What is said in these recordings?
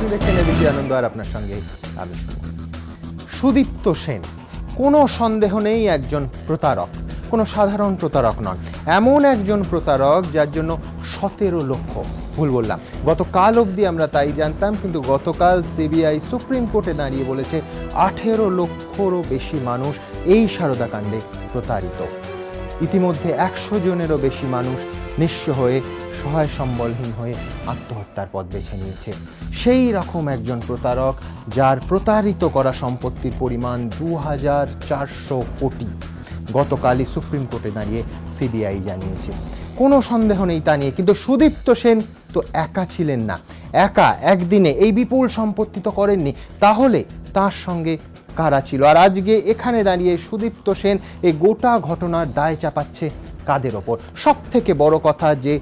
আপনি দেখছেন এবিপি আনন্দ, আর আপনার সঙ্গে আমি সুদীপ্ত সেন। কোনো সন্দেহ নেই একজন প্রতারক, কোনো সাধারণ প্রতারক নন, এমন একজন প্রতারক যার জন্য 17 লক্ষ, ভুল বললাম, গতকাল অবধি আমরা তাই জানতাম, কিন্তু গতকাল সিবিআই সুপ্রিম কোর্টে দাঁড়িয়ে বলেছে 18 লক্ষেরও বেশি মানুষ এই সারদা কাণ্ডে প্রতারিত। ইতিমধ্যে 100 জনেরও বেশি মানুষ নিঃস্ব হয়ে, সহায় সম্বলহীন হয়ে আত্মহত্যার পথ বেছে নিয়েছে। সেই রকম একজন প্রতারক যার প্রতারিত করা সম্পত্তির পরিমাণ 2400 কোটি, গতকালই সুপ্রিম কোর্টে দাঁড়িয়ে সিবিআই জানিয়েছে। কোনো সন্দেহ নেই তা নিয়ে, কিন্তু সুদীপ্ত সেন তো একা ছিলেন না, একা একদিনে এই বিপুল সম্পত্তি তো করেননি, তাহলে তার সঙ্গে কারা ছিল? আর আজকে এখানে দাঁড়িয়ে সুদীপ্ত সেন এই গোটা ঘটনার দায় চাপাচ্ছে কাদের ওপর? সব থেকে বড় কথা যে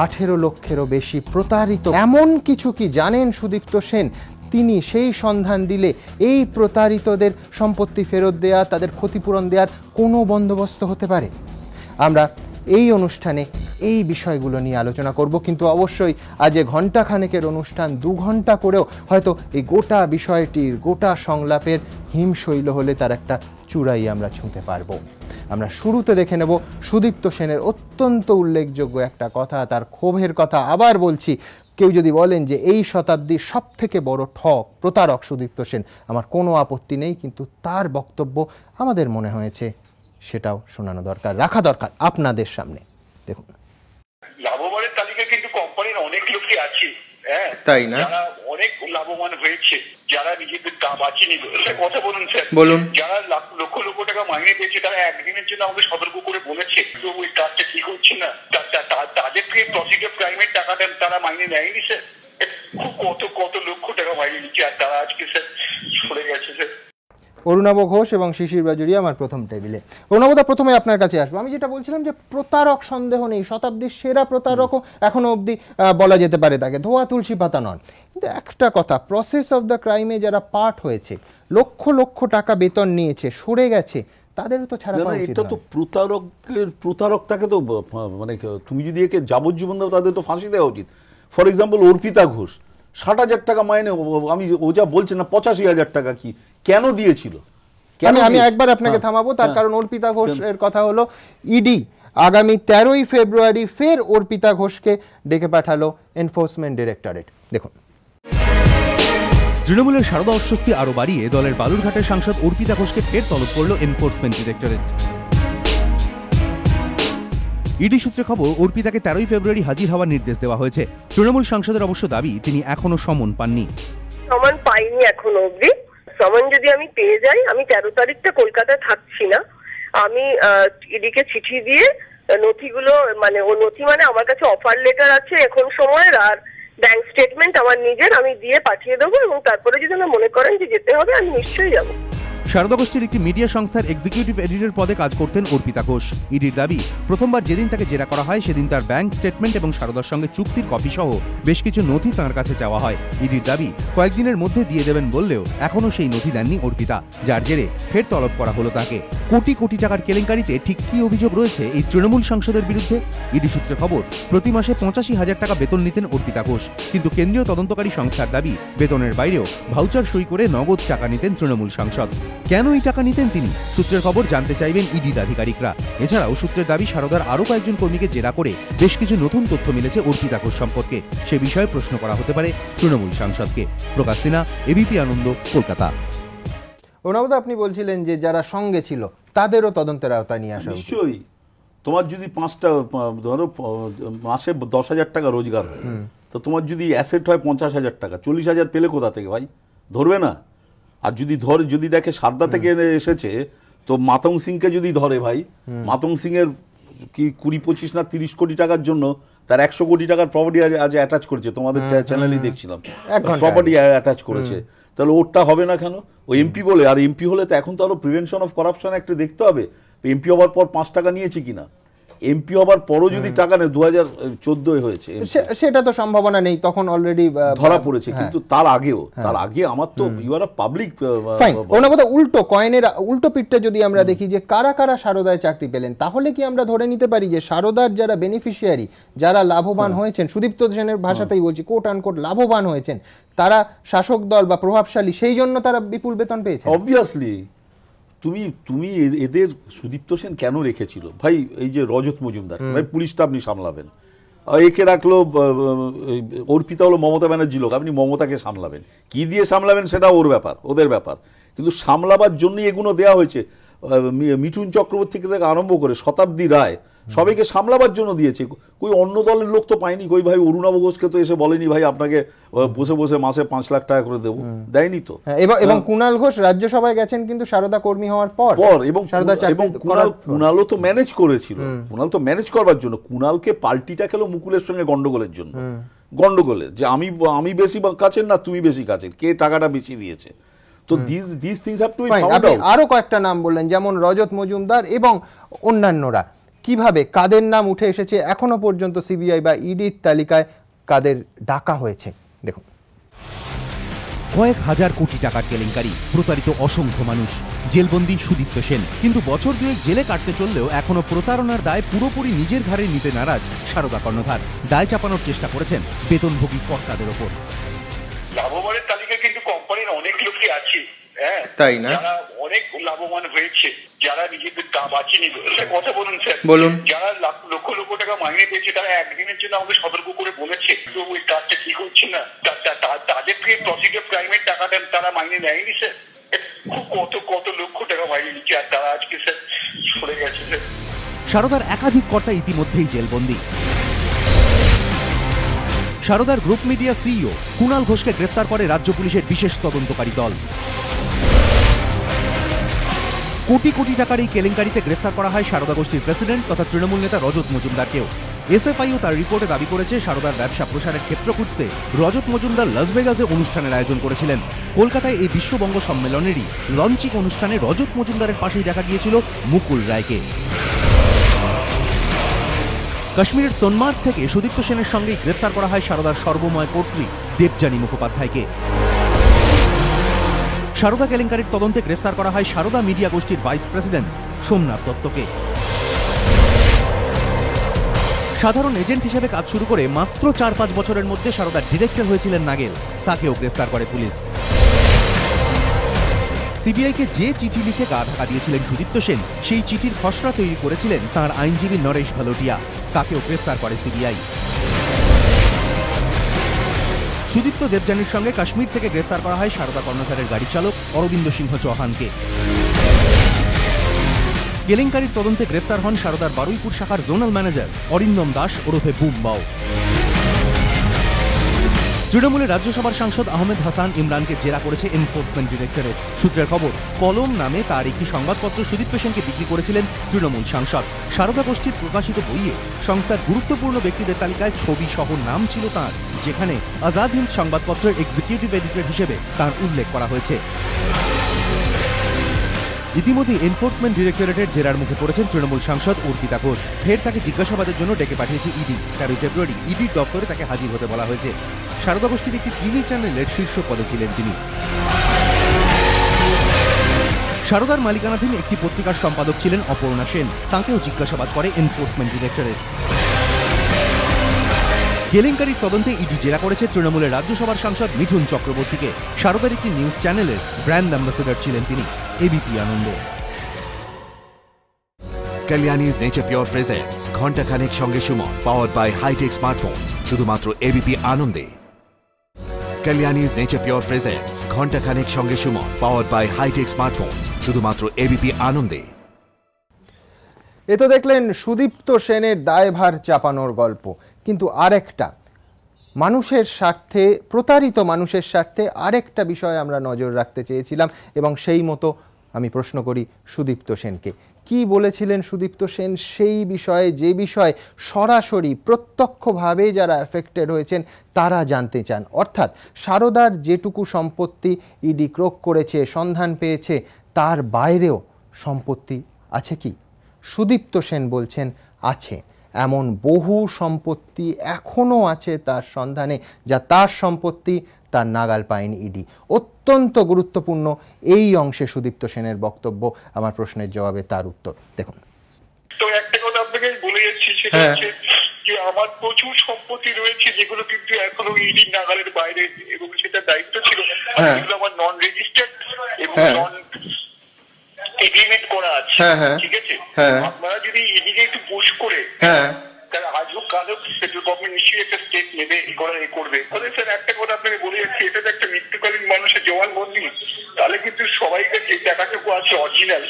18 লক্ষেরও বেশি প্রতারিত, এমন কিছু কি জানেন সুদীপ্ত সেন? তিনি সেই সন্ধান দিলে এই প্রতারিতদের সম্পত্তি ফেরত দেয়া, তাদের ক্ষতিপূরণ দেওয়ার কোনো বন্দোবস্ত হতে পারে? আমরা এই অনুষ্ঠানে এই বিষয়গুলো নিয়ে আলোচনা করব, কিন্তু অবশ্যই আজ ঘণ্টাখানেকের অনুষ্ঠান 2 ঘন্টা করেও হয়তো এই গোটা বিষয়টির, গোটা সংলাপের হিমশৈল হলে তার একটা চূড়াই আমরা ছুঁতে পারবো। আমরা শুরুতে দেখে নেব সুদীপ্ত সেনের অত্যন্ত উল্লেখযোগ্য একটা কথা, তার ক্ষোভের কথা। আবার বলছি, কেউ যদি বলেন যে এই শতাব্দীর সব থেকে বড় ঠক, প্রতারক সুদীপ্ত সেন, আমার কোনো আপত্তি নেই, কিন্তু তার বক্তব্য আমাদের মনে হয়েছে সেটাও শোনানো দরকার, রাখা দরকার আপনাদের সামনে। দেখুন, লাভবানের তালিকা কিন্তু কোম্পানির অনেক লোকই আছে, হ্যাঁ তাই না? যারা অনেক লাভবান হয়েছে, যারা নিজেদের দাম বাঁচিয়ে নিল। কথা বলুন স্যার, বলুন। যারা লক্ষ লক্ষ টাকা মাইনে পেয়েছে, তারা একদিনের জন্য আমাকে সতর্ক করে বলেছে তো ওই কাজটা ঠিক হচ্ছে না, তাদের থেকে প্রসিকিউটিভ ক্রাইমের টাকাটা তারা মাইনে নেয়নি স্যার। কত কত লক্ষ টাকা মাইনে নিচ্ছে, আর তারা আজকে স্যার সরে গেছে স্যার। অরুণাভ ঘোষ এবং শিশির বাজুরিয়া আমার প্রথম টেবিলে। অরুণাভদা, প্রথমে আপনার কাছে আসবো। আমি যেটা বলছিলাম যে প্রতারক সন্দেহ নেই, শতাব্দীর সেরা প্রতারকও এখনো অবধি বলা যেতে পারে তাকে, ধোয়া তুলসী পাতা নন। কিন্তু একটা কথা, প্রসেস অফ দ্য ক্রাইমে যারা পার্ট হয়েছে, লক্ষ লক্ষ টাকা বেতন নিয়েছে, সরে গেছে, তাদেরও তো ছাড়া পাওয়া উচিত। এটা তো প্রতারক তাকে তো মানে তুমি যদি একে যাবজ্জীবন দাও, তাদের তো ফাঁসি দেওয়া উচিত। ফর এক্সাম্পল অর্পিতা ঘোষ 60,000 টাকা মাইনে, আমি ও যা বলছে না 85,000 টাকা কি কেন দিয়েছিল? আমি একবার আপনাকে থামাবো, তার কারণ অর্পিতা ঘোষের কথা হলো ইডি আগামী 13ই ফেব্রুয়ারি ফের অর্পিতা ঘোষকে ডেকে পাঠালো এনফোর্সমেন্ট ডিরেক্টরেট। দেখুন, তৃণমূলের সারদা অস্বস্তি আরো বাড়িয়ে দলের বালুরঘাটের সাংসদ অর্পিতা ঘোষকে ফের তলব করল এনফোর্সমেন্ট ডিরেক্টরেট। ইডি সূত্রে খবর, অর্পিতাকে 13ই ফেব্রুয়ারি হাজির হওয়ার নির্দেশ দেওয়া হয়েছে। তৃণমূল সাংসদের অবশ্য দাবি, তিনি এখনো সমন পাননি। সমন পাইনি এখনো অবধি। সমন যদি আমি পেয়ে যাই, আমি 13 তারিখটা কলকাতায় থাকছি না, আমি ইডিকে চিঠি দিয়ে নথিগুলো, মানে ও নথি মানে আমার কাছে অফার লেটার আছে এখন সময়ের, আর ব্যাংক স্টেটমেন্ট আমার নিজের, আমি দিয়ে পাঠিয়ে দেবো, এবং তারপরে যদি না মনে করেন যে যেতে হবে, আমি নিশ্চয়ই যাবো। সারদা গোষ্ঠীর একটি মিডিয়া সংস্থার এক্সিকিউটিভ এডিটর পদে কাজ করতেন অর্পিতা ঘোষ। ইডির দাবি, প্রথমবার যেদিন তাকে জেরা করা হয় সেদিন তার ব্যাংক স্টেটমেন্ট এবং সারদার সঙ্গে চুক্তির কপি সহ বেশ কিছু নথি তাঁর কাছে চাওয়া হয়। ইডির দাবি, কয়েকদিনের মধ্যে দিয়ে দেবেন বললেও এখনও সেই নথি দেননি অর্পিতা, যার জেরে ফের তলব করা হলো তাকে। কোটি কোটি টাকার কেলেঙ্কারিতে ঠিক কী অভিযোগ রয়েছে এই তৃণমূল সাংসদের বিরুদ্ধে? ইডি সূত্রে খবর, প্রতি মাসে 85,000 টাকা বেতন নিতেন অর্পিতা ঘোষ, কিন্তু কেন্দ্রীয় তদন্তকারী সংস্থার দাবি, বেতনের বাইরেও ভাউচার সই করে নগদ টাকা নিতেন তৃণমূল সাংসদ। কেন এই টাকা নিতেন তিনি? সূত্রের খবর জানতে চাইবেন ইডির আধিকারিকরা। এছাড়াও সূত্রের দাবি, সারদার আরও কয়েকজন কর্মীকে জেরা করে বেশ কিছু নতুন তথ্য মিলেছে অর্পিতা ঘোষ সম্পর্কে। সে বিষয়ে প্রশ্ন করা হতে পারে তৃণমূল সাংসদকে। প্রকাশ সিনহা, এবিপি আনন্দ, কলকাতা। অরুণাভদা, আপনি বলছিলেন যে যারা সঙ্গে ছিল তাদেরও তদন্তের আওতায় নিয়ে আসা। নিশ্চয়ই। তোমার যদি 5টা ধরো মাসে 10,000 টাকা রোজগার হয়, তো তোমার যদি অ্যাসেট হয় 50,000 টাকা, 40,000 পেলে কোথা থেকে ভাই? ধরবে না? আর যদি দেখে সারদা থেকে এসেছে, তো মাতং সিংকে যদি ধরে ভাই, মাতং সিং এর কি 20-25 না 30 কোটি টাকার জন্য তার 100 কোটি টাকার প্রপার্টি আজ অ্যাটাচ করেছে, তোমাদের চ্যানেলেই দেখছিলাম, প্রপার্টি অ্যাটাচ করেছে। তাহলে ওরটা হবে না কেন? ও এমপি বলে, আর এমপি হলে তো এখন তো আরো প্রিভেনশন অফ করাপশন একটা দেখতে হবে, এমপি হওয়ার পর 5 টাকা নিয়েছে কিনা। এমপি হবার পরও যদি টাকা নেয়, 2014 হয়েছে, সেটা তো সম্ভাবনা নেই, তখন অলরেডি ধরা পড়েছে। কিন্তু তার আগে আমার তো ইউ আর পাবলিক। ওনার কথা উল্টো, কয়েনের উল্টো পিঠটা যদি আমরা দেখি যে কারা কারা সারদায় চাকরি পেলেন, তাহলে কি আমরা ধরে নিতে পারি যে সারদার যারা বেনিফিশিয়ারি, যারা লাভবান হয়েছেন, সুদীপ্ত সেনের ভাষাতেই বলছি, কোট আনকোট লাভবান হয়েছেন, তারা শাসক দল বা প্রভাবশালী, সেই জন্য তারা বিপুল বেতন পেয়েছে? অবভিয়াসলি। তুমি এদের সুদীপ্ত সেন কেন রেখেছিল ভাই? এই যে রজত মজুমদার, ভাই পুলিশটা আপনি সামলাবেন, একে রাখলো অর্পিতা হলো মমতা ব্যানার্জি লোক, আপনি মমতাকে সামলাবেন, কি দিয়ে সামলাবেন সেটা ওর ব্যাপার, ওদের ব্যাপার। কিন্তু সামলাবার জন্যই এগুলো দেওয়া হয়েছে। মিঠুন চক্রবর্তী থেকে আরম্ভ করে শতাব্দী রায়, সবাইকে সামলাবার জন্য দিয়েছে। কই অন্য দলের লোক তো পায়নি। কই ভাই অরুণাভ ঘোষকে তো এসে বলেনি ভাই আপনাকে বসে বসে মাসে 5 লাখ টাকা করে দেবো, দেয়নি তো। এবং কুণাল ঘোষ রাজ্যসভায় গেছেন কিন্তু সারদা কর্মী হওয়ার পর, এবং কুণালও তো ম্যানেজ করেছিল। কুণাল তো ম্যানেজ করবার জন্য, কুণালকে পাল্টিটা খেলো মুকুলের সঙ্গে গন্ডগোলের জন্য, গন্ডগোলের যে আমি বেশি কাছের না তুমি বেশি কাছের, কে টাকাটা বেশি দিয়েছে। তো these things have to be found out. আরো কয়েকটা নাম বললেন, যেমন রজত মজুমদার এবং অন্যান্যরা, কিভাবে কাদের নাম উঠে এসেছে এখনো পর্যন্ত সিবিআই বা ইডির তালিকায়, কাদের ডাকা হয়েছে দেখুন। কয়েক হাজার কোটি টাকার কেলেঙ্কারি, প্রতারিত অসংখ্য মানুষ, জেলবন্দি সুদীপ্ত সেন। কিন্তু বছর দুয়েক জেলে কাটতে চললেও এখনো প্রতারণার দায় পুরোপুরি নিজের ঘাড়ে নিতে নারাজ সারদা কর্ণধার। দায় চাপানোর চেষ্টা করেছেন বেতনভোগী কর্তাদের ওপর। লাভবানের তালিকা কিন্তু কোম্পানির অনেক লোকই আছে, হ্যাঁ তাই না? যারা অনেক লাভবান হয়েছে, যারা নিজেদের বাঁচিয়ে নিল। একটা কথা বলুন স্যার, বলুন। যারা লক্ষ লক্ষ টাকা মাইনে পেয়েছে, তারা একদিনের জন্য আমাকে সতর্ক করে বলেছে তো ওই কাজটা ঠিক হচ্ছে না, তাদের থেকে প্রসিকিউটিভ ক্রাইমের টাকাটা তারা মাইনে নেয়নি স্যার। কত লক্ষ টাকা মাইনে নিচ্ছে, আর তারা আজকে স্যার সরে গেছে স্যার। সারদার একাধিক কর্তা ইতিমধ্যেই জেলবন্দি। সারদার গ্রুপ মিডিয়া সিইও কুণাল ঘোষকে গ্রেফতার করে রাজ্য পুলিশের বিশেষ তদন্তকারী দল। কোটি কোটি টাকার এই কেলেঙ্কারিতে গ্রেফতার করা হয় সারদা গোষ্ঠীর প্রেসিডেন্ট তথা তৃণমূল নেতা রজত মজুমদারকেও। এসএফআইও তার রিপোর্টে দাবি করেছে সারদার ব্যবসা প্রসারের ক্ষেত্র খুঁজতে রজত মজুমদার লাস ভেগাসে অনুষ্ঠানের আয়োজন করেছিলেন। কলকাতায় এই বিশ্ববঙ্গ সম্মেলনেরই লঞ্চিং অনুষ্ঠানে রজত মজুমদারের পাশেই দেখা গিয়েছিল মুকুল রায়কে। কাশ্মীরের সোনমার্গ থেকে সুদীপ্ত সেনের সঙ্গেই গ্রেফতার করা হয় সারদার সর্বময় কর্ত্রী দেবযানী মুখোপাধ্যায়কে। সারদা কেলেঙ্কারির তদন্তে গ্রেফতার করা হয় সারদা মিডিয়া গোষ্ঠীর ভাইস প্রেসিডেন্ট সোমনাথ দত্তকে। সাধারণ এজেন্ট হিসেবে কাজ শুরু করে মাত্র 4-5 বছরের মধ্যে সারদার ডিরেক্টর হয়েছিলেন নাগেল, তাকেও গ্রেফতার করে পুলিশ। সিবিআইকে যে চিঠি লিখে গা ঢাকা দিয়েছিলেন সুদীপ্ত সেন, সেই চিঠির খসড়া তৈরি করেছিলেন তাঁর আইনজীবী নরেশ ভালোটিয়া, তাকেও গ্রেফতার করে সিবিআই। সুদীপ্ত দেবযানীর সঙ্গে কাশ্মীর থেকে গ্রেফতার করা হয় সারদা কর্ণধারের গাড়ি চালক অরবিন্দ সিংহ চৌহানকে। কেলেঙ্কারির তদন্তে গ্রেফতার হন সারদার বারুইপুর শাখার জোনাল ম্যানেজার অরিন্দম দাস ওরফে বুমবাও। তৃণমূলের রাজ্যসভার সাংসদ আহমেদ হাসান ইমরানকে জেরা করেছে এনফোর্সমেন্ট ডিরেক্টরেট। সূত্রের খবর, কলম নামে তার একটি সংবাদপত্র সুদীপ্ত সেনকে বিক্রি করেছিলেন তৃণমূল সাংসদ। সারদা গোষ্ঠীর প্রকাশিত বইয়ে সংস্থার গুরুত্বপূর্ণ ব্যক্তিদের তালিকায় ছবি সহ নাম ছিল তাঁর, যেখানে আজাদ হিন্দ সংবাদপত্রের এক্সিকিউটিভ এডিটর হিসেবে তাঁর উল্লেখ করা হয়েছে। ইতিমধ্যে এনফোর্সমেন্ট ডিরেক্টরেটের জেরার মুখে পড়েছেন তৃণমূল সাংসদ অর্পিতা ঘোষ। ফের তাকে জিজ্ঞাসাবাদের জন্য ডেকে পাঠিয়েছে ইডি। 13 ফেব্রুয়ারি ইডির দপ্তরে তাকে হাজির হতে বলা হয়েছে। সারদা গোষ্ঠীর একটি টিভি চ্যানেলের শীর্ষ পদে ছিলেন তিনি। সারদার মালিকানাধীন একটি পত্রিকার সম্পাদক ছিলেন অপর্ণা সেন, তাঁকেও জিজ্ঞাসাবাদ করে এনফোর্সমেন্ট ডিরেক্টরেট। কেলেঙ্কারির তদন্তে ইডি জেরা করেছে তৃণমূলের রাজ্যসভার সাংসদ মিঠুন চক্রবর্তীকে। সারদার একটি নিউজ চ্যানেলের ব্র্যান্ড অ্যাম্বাসেডর ছিলেন তিনি। এবিপি আনন্দ। Kalyani's Nature Pure presents ঘন্টা খানেক সঙ্গে Suman, powered by high-tech smartphones, শুধুমাত্র এবিপি আনন্দে। Kalyani's Nature Pure presents ঘন্টা খানেক সঙ্গে Suman, powered by high-tech smartphones, শুধুমাত্র এবিপি আনন্দে। এ তো দেখলেন সুদীপ্ত সেনের দায়ভার চাপানোর গল্প, কিন্তু আরেকটা মানুষের স্বার্থে, প্রতারিত মানুষের স্বার্থে আরেকটা বিষয়ে আমরা নজর রাখতে চেয়েছিলাম, এবং সেই মতো আমি প্রশ্ন করি সুদীপ্ত সেনকে। কি বলেছিলেন সুদীপ্ত সেন সেই বিষয়ে, যে বিষয়ে সরাসরি প্রত্যক্ষভাবে যারা এফেক্টেড হয়েছেন তারা জানতে চান। অর্থাৎ সারদার যেটুকু সম্পত্তি ইডি ক্রোক করেছে, সন্ধান পেয়েছে, তার বাইরেও সম্পত্তি আছে কি? সুদীপ্ত সেন বলছেন আছে, এমন বহু সম্পত্তি এখনও আছে তার সন্ধানে, যা তার সম্পত্তি, তার নাগাল পায়নি ইডি। অত্যন্ত গুরুত্বপূর্ণ এই অংশে সুদীপ্ত সেনের বক্তব্য। আমার প্রশ্নের জবাবে তার উত্তর দেখুন। তো একটা কথা আপনাকে বলে যাচ্ছি, সেটা হচ্ছে যে আমার প্রচুর সম্পত্তি রয়েছে যেগুলো কিন্তু এখনো ইডি নাগালের বাইরে, এবং সেটা দায়িত্ব ছিল আমার নন রেজিস্টার্ড এবং নন এগ্রিমেন্ট করা আছে, ঠিক আছে? আপনারা যদি ইডিকে একটু পুশ করে তাহলে আজও কালও সেন্ট্রাল গভর্নমেন্ট নিশ্চয়ই একটা স্টেপ নেবে, করবে। তাহলে স্যার একটা কথা আপনাকে বলে যাচ্ছি, এটা তো একটা মৃত্যুকালীন মানুষের জবানবন্দি, তাহলে কিন্তু সবাইকে যে টাকাটুকু আছে অরিজিনাল,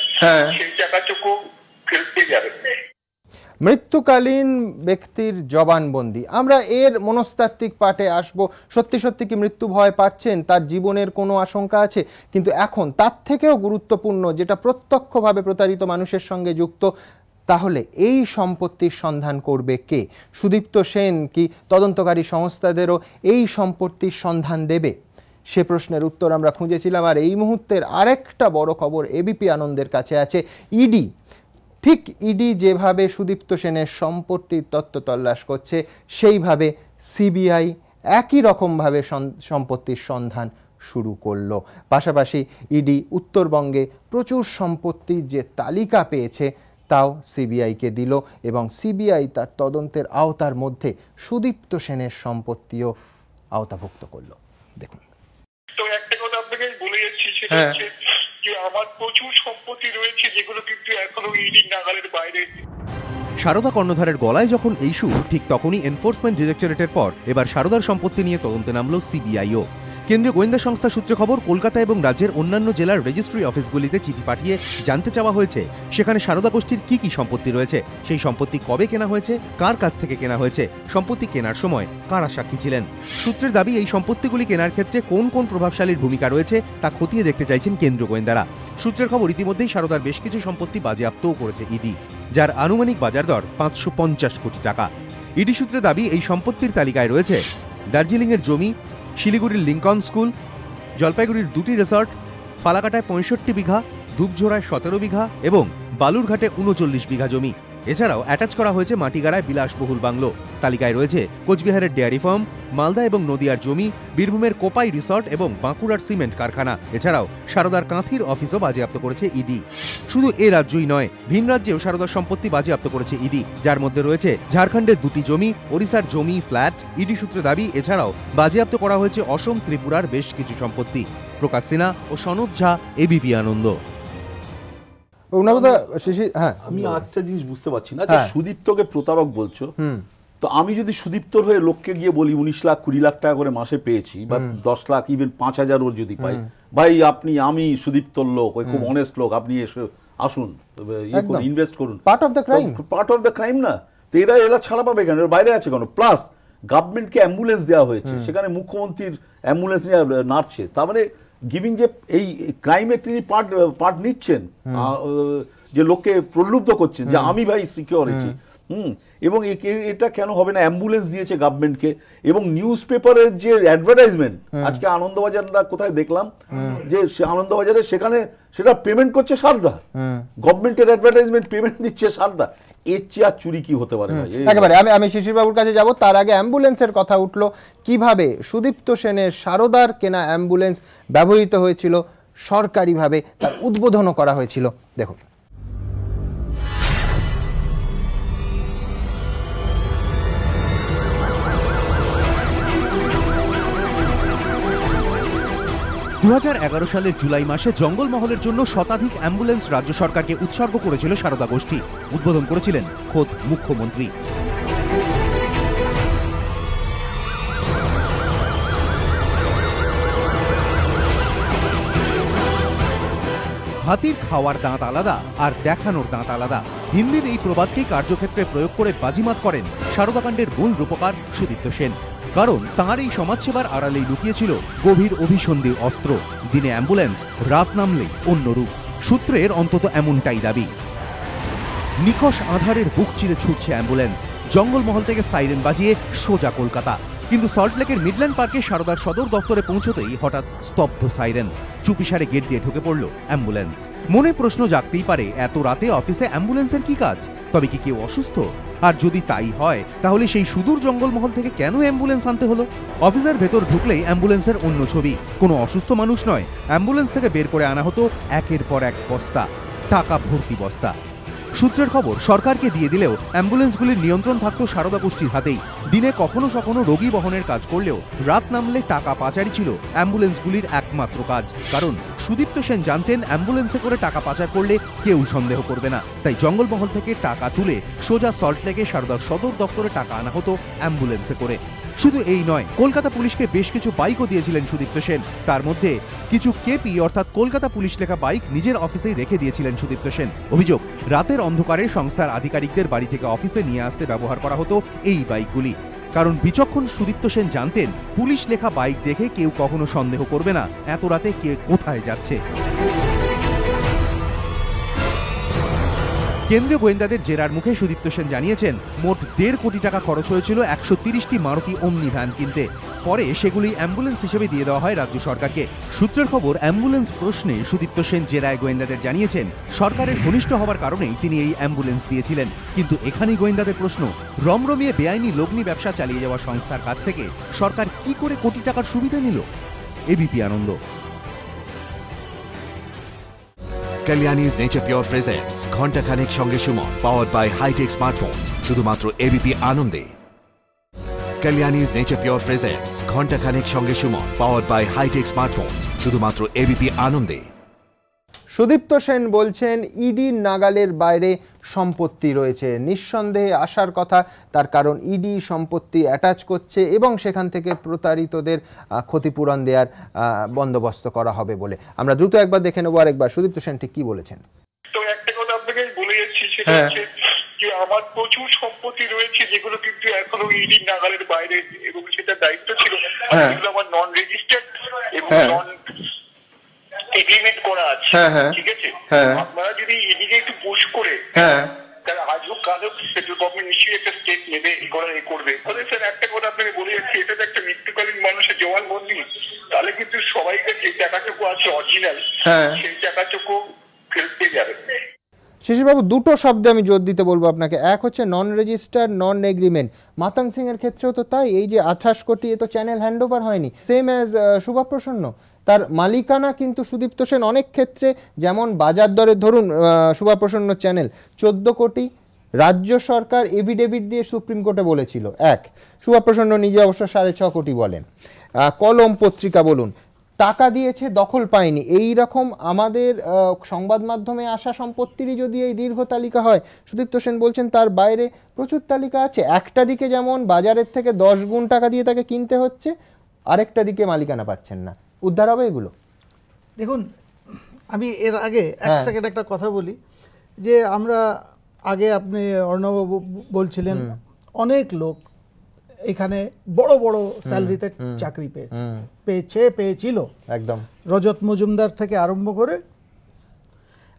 সেই টাকাটুকু ফেরত পেয়ে যাবে। মৃত্যুকালীন ব্যক্তির জবানবন্দি, আমরা এর মনস্তাত্ত্বিক পাঠে আসব। সত্যি সত্যি কি মৃত্যু ভয় পাচ্ছেন, তার জীবনের কোনো আশঙ্কা আছে? কিন্তু এখন তার থেকেও গুরুত্বপূর্ণ, যেটা প্রত্যক্ষভাবে প্রতারিত মানুষের সঙ্গে যুক্ত, তাহলে এই সম্পত্তির সন্ধান করবে কে? সুদীপ্ত সেন কি তদন্তকারী সংস্থাদেরও এই সম্পত্তির সন্ধান দেবে? সে প্রশ্নের উত্তর আমরা খুঁজেছিলাম। আর এই মুহূর্তের আরেকটা বড় খবর এবিপি আনন্দের কাছে আছে। ইডি, ঠিক ইডি যেভাবে সুদীপ্ত সেনের সম্পত্তির তত্ত্ব তল্লাশ করছে, সেইভাবে সিবিআই একই রকমভাবে সম্পত্তির সন্ধান শুরু করলো। পাশাপাশি ইডি উত্তরবঙ্গে প্রচুর সম্পত্তির যে তালিকা পেয়েছে তাও সিবিআইকে দিল, এবং সিবিআই তার তদন্তের আওতার মধ্যে সুদীপ্ত সেনের সম্পত্তিও আওতাভুক্ত করলো। দেখুন। তো একটা কথা আপনাকে বলে যাচ্ছি, সেটা হচ্ছে যে আমার প্রচুর সম্পত্তি রয়েছে যেগুলো কিন্তু এখনো ইডি নাগালের বাইরে। সারদা কর্ণধারের গলায় যখন এই সুর, ঠিক তখনই এনফোর্সমেন্ট ডিরেক্টরেটের পর এবার সারদার সম্পত্তি নিয়ে তদন্তে নামল সিবিআইও। কেন্দ্রীয় গোয়েন্দা সংস্থা সূত্রে খবর, কলকাতা এবং রাজ্যের অন্যান্য জেলার রেজিস্ট্রি অফিসগুলিতে চিঠি পাঠিয়ে জানতে চাওয়া হয়েছে সেখানে সারদা গোষ্ঠীর কি কি সম্পত্তি রয়েছে, সেই সম্পত্তি কবে কেনা হয়েছে, কার কাছ থেকে কেনা হয়েছে, সম্পত্তি কেনার সময় কারা সাক্ষী ছিলেন। সূত্রের দাবি, এই সম্পত্তিগুলি কেনার ক্ষেত্রে কোন কোন প্রভাবশালীর ভূমিকা রয়েছে তা খতিয়ে দেখতে চাইছেন কেন্দ্রীয় গোয়েন্দারা। সূত্রের খবর, ইতিমধ্যেই সারদার বেশ কিছু সম্পত্তি বাজেয়াপ্তও করেছে ইডি, যার আনুমানিক বাজার দর 550 কোটি টাকা। ইডি সূত্রে দাবি, এই সম্পত্তির তালিকায় রয়েছে দার্জিলিংয়ের জমি, শিলিগুড়ির লিঙ্কন স্কুল, জলপাইগুড়ির 2টি রিসর্ট, ফালাকাটায় 65 বিঘা, ধূপঝোড়ায় 17 বিঘা এবং বালুরঘাটে 39 বিঘা জমি। এছাড়াও অ্যাটাচ করা হয়েছে মাটিগাড়ায় বিলাসবহুল বাংলো। তালিকায় রয়েছে কোচবিহারের ডেয়ারি ফার্ম, মালদা এবং নদিয়ার জমি, বীরভূমের কোপাই রিসর্ট এবং বাঁকুড়ার সিমেন্ট কারখানা। এছাড়াও সারদার কাঁথির অফিসও বাজেয়াপ্ত করেছে ইডি। শুধু এ রাজ্যই নয়, ভিন রাজ্যেও সারদার সম্পত্তি বাজেয়াপ্ত করেছে ইডি, যার মধ্যে রয়েছে ঝাড়খণ্ডের 2টি জমি, ওড়িশার জমি, ফ্ল্যাট। ইডি সূত্রে দাবি, এছাড়াও বাজেয়াপ্ত করা হয়েছে অসম, ত্রিপুরার বেশ কিছু সম্পত্তি। প্রকাশ সিনহা ও সনদ ঝা, এবিপি আনন্দ। আমি একটা জিনিস বুঝতে পারছি না, যে সুদীপ্তকে প্রতারক বলছো, তো আমি যদি সুদীপ্তর হয়ে লোককে গিয়ে বলি 19 লাখ 20 লাখ টাকা করে মাসে পেয়েছি, বা 10 লাখ, ইভেন 5000 ওর যদি পাই, ভাই আমি সুদীপ্তর লোক, ওই খুব অনেস্ট লোক, আপনি এসে আসুন, ইনভেস্ট করুন, পার্ট অফ দ্য ক্রাইম না? তো এরা ছাড়া পাবে কেন? এর বাইরে আছে কেন? প্লাস গভর্নমেন্টকে অ্যাম্বুলেন্স দেওয়া হয়েছে, সেখানে মুখ্যমন্ত্রীর অ্যাম্বুলেন্স নিয়ে নাড়ছে, তার মানে গিভিং যে এই ক্রাইমে তিনি পার্ট নিচ্ছেন, যে লোককে প্রলুব্ধ করছেন যে আমি ভাই সিকিউরিটি। এবং এটা কেন হবে না? অ্যাম্বুলেন্স দিয়েছে গভর্নমেন্টকে, এবং নিউজ পেপারের যে অ্যাডভার্টাইজমেন্ট, আজকে আনন্দবাজারটা কোথায় দেখলাম, যে আনন্দবাজারে সেখানে সেটা পেমেন্ট করছে সারদা, গভর্নমেন্টের অ্যাডভার্টাইজমেন্ট পেমেন্ট দিচ্ছে সারদা। এর চেয়ে আর চুরি কি হতে পারে? একেবারে আমি শিশিরবাবুর কাছে যাব, তার আগে অ্যাম্বুলেন্সের কথা উঠলো। কিভাবে সুদীপ্ত সেনের সারদার কেনা অ্যাম্বুলেন্স ব্যবহৃত হয়েছিল, সরকারিভাবে তার উদ্বোধনও করা হয়েছিল, দেখুন। দু 2011 সালের জুলাই মাসে জঙ্গলমহলের জন্য শতাধিক অ্যাম্বুলেন্স রাজ্য সরকারকে উৎসর্গ করেছিল সারদা গোষ্ঠী। উদ্বোধন করেছিলেন খোদ মুখ্যমন্ত্রী। হাতির খাওয়ার দাঁত আলাদা আর দেখানোর দাঁত আলাদা, হিন্দির এই প্রবাদকেই কার্যক্ষেত্রে প্রয়োগ করে বাজিমাত করেন সারদাকাণ্ডের মূল রূপকার সুদীপ্ত সেন। কারণ তাঁর এই সমাজসেবার আড়ালেই লুকিয়েছিল গভীর অভিসন্ধির অস্ত্র। দিনে অ্যাম্বুলেন্স, রাত নামলেই অন্য রূপ। সূত্রের অন্তত এমনটাই দাবি। নিখোশ আধারের বুক চিরে ছুটছে অ্যাম্বুলেন্স, জঙ্গলমহল থেকে সাইরেন বাজিয়ে সোজা কলকাতা। কিন্তু সল্টলেকের মিডল্যান্ড পার্কে সারদার সদর দপ্তরে পৌঁছতেই হঠাৎ স্তব্ধ সাইরেন। চুপিসারে গেট দিয়ে ঢুকে পড়ল অ্যাম্বুলেন্স। মনে প্রশ্ন জাগতেই পারে, এত রাতে অফিসে অ্যাম্বুলেন্সের কি কাজ? তবে কি কেউ অসুস্থ? আর যদি তাই হয় তাহলে সেই সুদূর জঙ্গলমহল থেকে কেন অ্যাম্বুলেন্স আনতে হলো? অফিসের ভেতর ঢুকলেই অ্যাম্বুলেন্সের অন্য ছবি। কোনো অসুস্থ মানুষ নয়, অ্যাম্বুলেন্স থেকে বের করে আনা হতো একের পর এক বস্তা, টাকা ভর্তি বস্তা। সূত্রের খবর, সরকারকে দিয়ে দিলেও অ্যাম্বুলেন্সগুলির নিয়ন্ত্রণ থাকতো সারদা গোষ্ঠীর হাতেই। দিনে কখনো কখনো রোগী বহনের কাজ করলেও রাত নামলে টাকা পাচারই ছিল অ্যাম্বুলেন্সগুলির একমাত্র কাজ। কারণ সুদীপ্ত সেন জানতেন অ্যাম্বুলেন্সে করে টাকা পাচার করলে কেউ সন্দেহ করবে না, তাই জঙ্গলমহল থেকে টাকা তুলে সোজা সল্টলেকে সারদার সদর দপ্তরে টাকা আনা হতো অ্যাম্বুলেন্সে করে। শুধু এই নয়, কলকাতা পুলিশকে বেশ কিছু বাইকও দিয়েছিলেন সুদীপ্ত সেন। তার মধ্যে কিছু কেপি অর্থাৎ কলকাতা পুলিশ লেখা বাইক নিজের অফিসেই রেখে দিয়েছিলেন সুদীপ্ত সেন। অভিযোগ, রাতের অন্ধকারে সংস্থার আধিকারিকদের বাড়ি থেকে অফিসে নিয়ে আসতে ব্যবহার করা হতো এই বাইকগুলি। কারণ বিচক্ষণ সুদীপ্ত সেন জানতেন পুলিশ লেখা বাইক দেখে কেউ কখনো সন্দেহ করবে না এত রাতে কে কোথায় যাচ্ছে। কেন্দ্রীয় গোয়েন্দাদের জেরার মুখে সুদীপ্ত সেন জানিয়েছেন মোট 1.5 কোটি টাকা খরচ হয়েছিল 130টি মারুতি ওমনি ভ্যান কিনতে। পরে সেগুলি অ্যাম্বুলেন্স হিসেবে দিয়ে দেওয়া হয় রাজ্য সরকারকে। সূত্রের খবর, অ্যাম্বুলেন্স প্রশ্নে সুদীপ্ত সেন জেরায় গোয়েন্দাদের জানিয়েছেন সরকারের ঘনিষ্ঠ হওয়ার কারণেই তিনি এই অ্যাম্বুলেন্স দিয়েছিলেন। কিন্তু এখানেই গোয়েন্দাদের প্রশ্ন, রমরমিয়ে বেআইনি লগ্নি ব্যবসা চালিয়ে যাওয়া সংস্থার কাছ থেকে সরকার কি করে কোটি টাকার সুবিধা নিল? এবিপি আনন্দ। Kalyani's Nature Pure presents ঘন্টা খানেক সঙ্গে Suman, powered by High-Tech Smartphones, শুধুমাত্র এবিপি আনন্দে। Kalyani's Nature Pure presents ঘন্টা খানেক সঙ্গে Suman, powered by High-Tech Smartphones, শুধুমাত্র এবিপি আনন্দে। সুদীপ্ত সেন বলছেন ইডির নাগালের বাইরে সম্পত্তি রয়েছে, নিঃসন্দেহে আসার কথা, তার কারণ ইডি সম্পত্তি অ্যাটাচ করছে এবং সেখান থেকে প্রতারিতদের ক্ষতিপূরণ দেওয়ার বন্দোবস্ত করা হবে বলে। আমরা দ্রুত একবার দেখে নেবো আরেকবার সুদীপ্ত সেন ঠিক কি বলেছেন। তো একটা কথা আপনাকে বলে যাচ্ছি, সেটা হচ্ছে যে আমার প্রচুর সম্পত্তি রয়েছে যেগুলো কিন্তু এখনো ইডি নাগালের বাইরে, এবং সেটা দায়িত্ব ছিল আমার নন রেজিস্টার্ড এবং নন এগ্রিমেন্ট করা আছে, ঠিক আছে? আপনারা যদি এদিকে একটু পুশ করে তাহলে আজও কাজও সেন্ট্রাল গভর্নমেন্ট নিশ্চয়ই একটা স্টেপ নেবে, করবে। তাহলে স্যার একটা কথা আপনাকে বলে যাচ্ছি, এটা তো একটা মৃত্যুকালীন মানুষের জবানবন্দি, তাহলে কিন্তু সবাইকে যে টাকাটুকু আছে অরিজিনাল সেই টাকাটুকু ফেরত পেয়ে যাবে। শিশিরবাবু, দুটো শব্দে আমি জোর দিতে বলবো আপনাকে। এক হচ্ছে নন রেজিস্টার্ড, নন এগ্রিমেন্ট। মাতাং সিং এর ক্ষেত্রেও তো তাই। এই যে 28 কোটি, এ তো চ্যানেল হ্যান্ডওভার হয়নি, সেম অ্যাজ শুভা প্রসন্ন। তার মালিকানা কিন্তু সুদীপ্ত সেন অনেক ক্ষেত্রে, যেমন বাজার দরে ধরুন শুভা প্রসন্ন চ্যানেল 14 কোটি, রাজ্য সরকার এভিডেভিট দিয়ে সুপ্রিম কোর্টে বলেছিল 1, শুভা প্রসন্ন নিজে অবশ্য 6.5 কোটি বলেন। কলম পত্রিকা বলুন, টাকা দিয়েছে, দখল পায়নি। এই রকম আমাদের সংবাদ মাধ্যমে আসা সম্পত্তিরই যদি এই দীর্ঘ তালিকা হয়, সুদীপ্ত সেন বলছেন তার বাইরে প্রচুর তালিকা আছে। একটা দিকে যেমন বাজারের থেকে 10 গুণ টাকা দিয়ে তাকে কিনতে হচ্ছে, আরেকটা দিকে মালিকানা পাচ্ছেন না। উদ্ধার হবে এগুলো? দেখুন, আমি এর আগে এক সেকেন্ড একটা কথা বলি, যে আমরা আগে আপনি অর্ণববাবু বলছিলেন অনেক লোক এখানে বড় বড় স্যালারিতে চাকরি পেয়েছিল একদম। রজত মজুমদার থেকে আরম্ভ করে,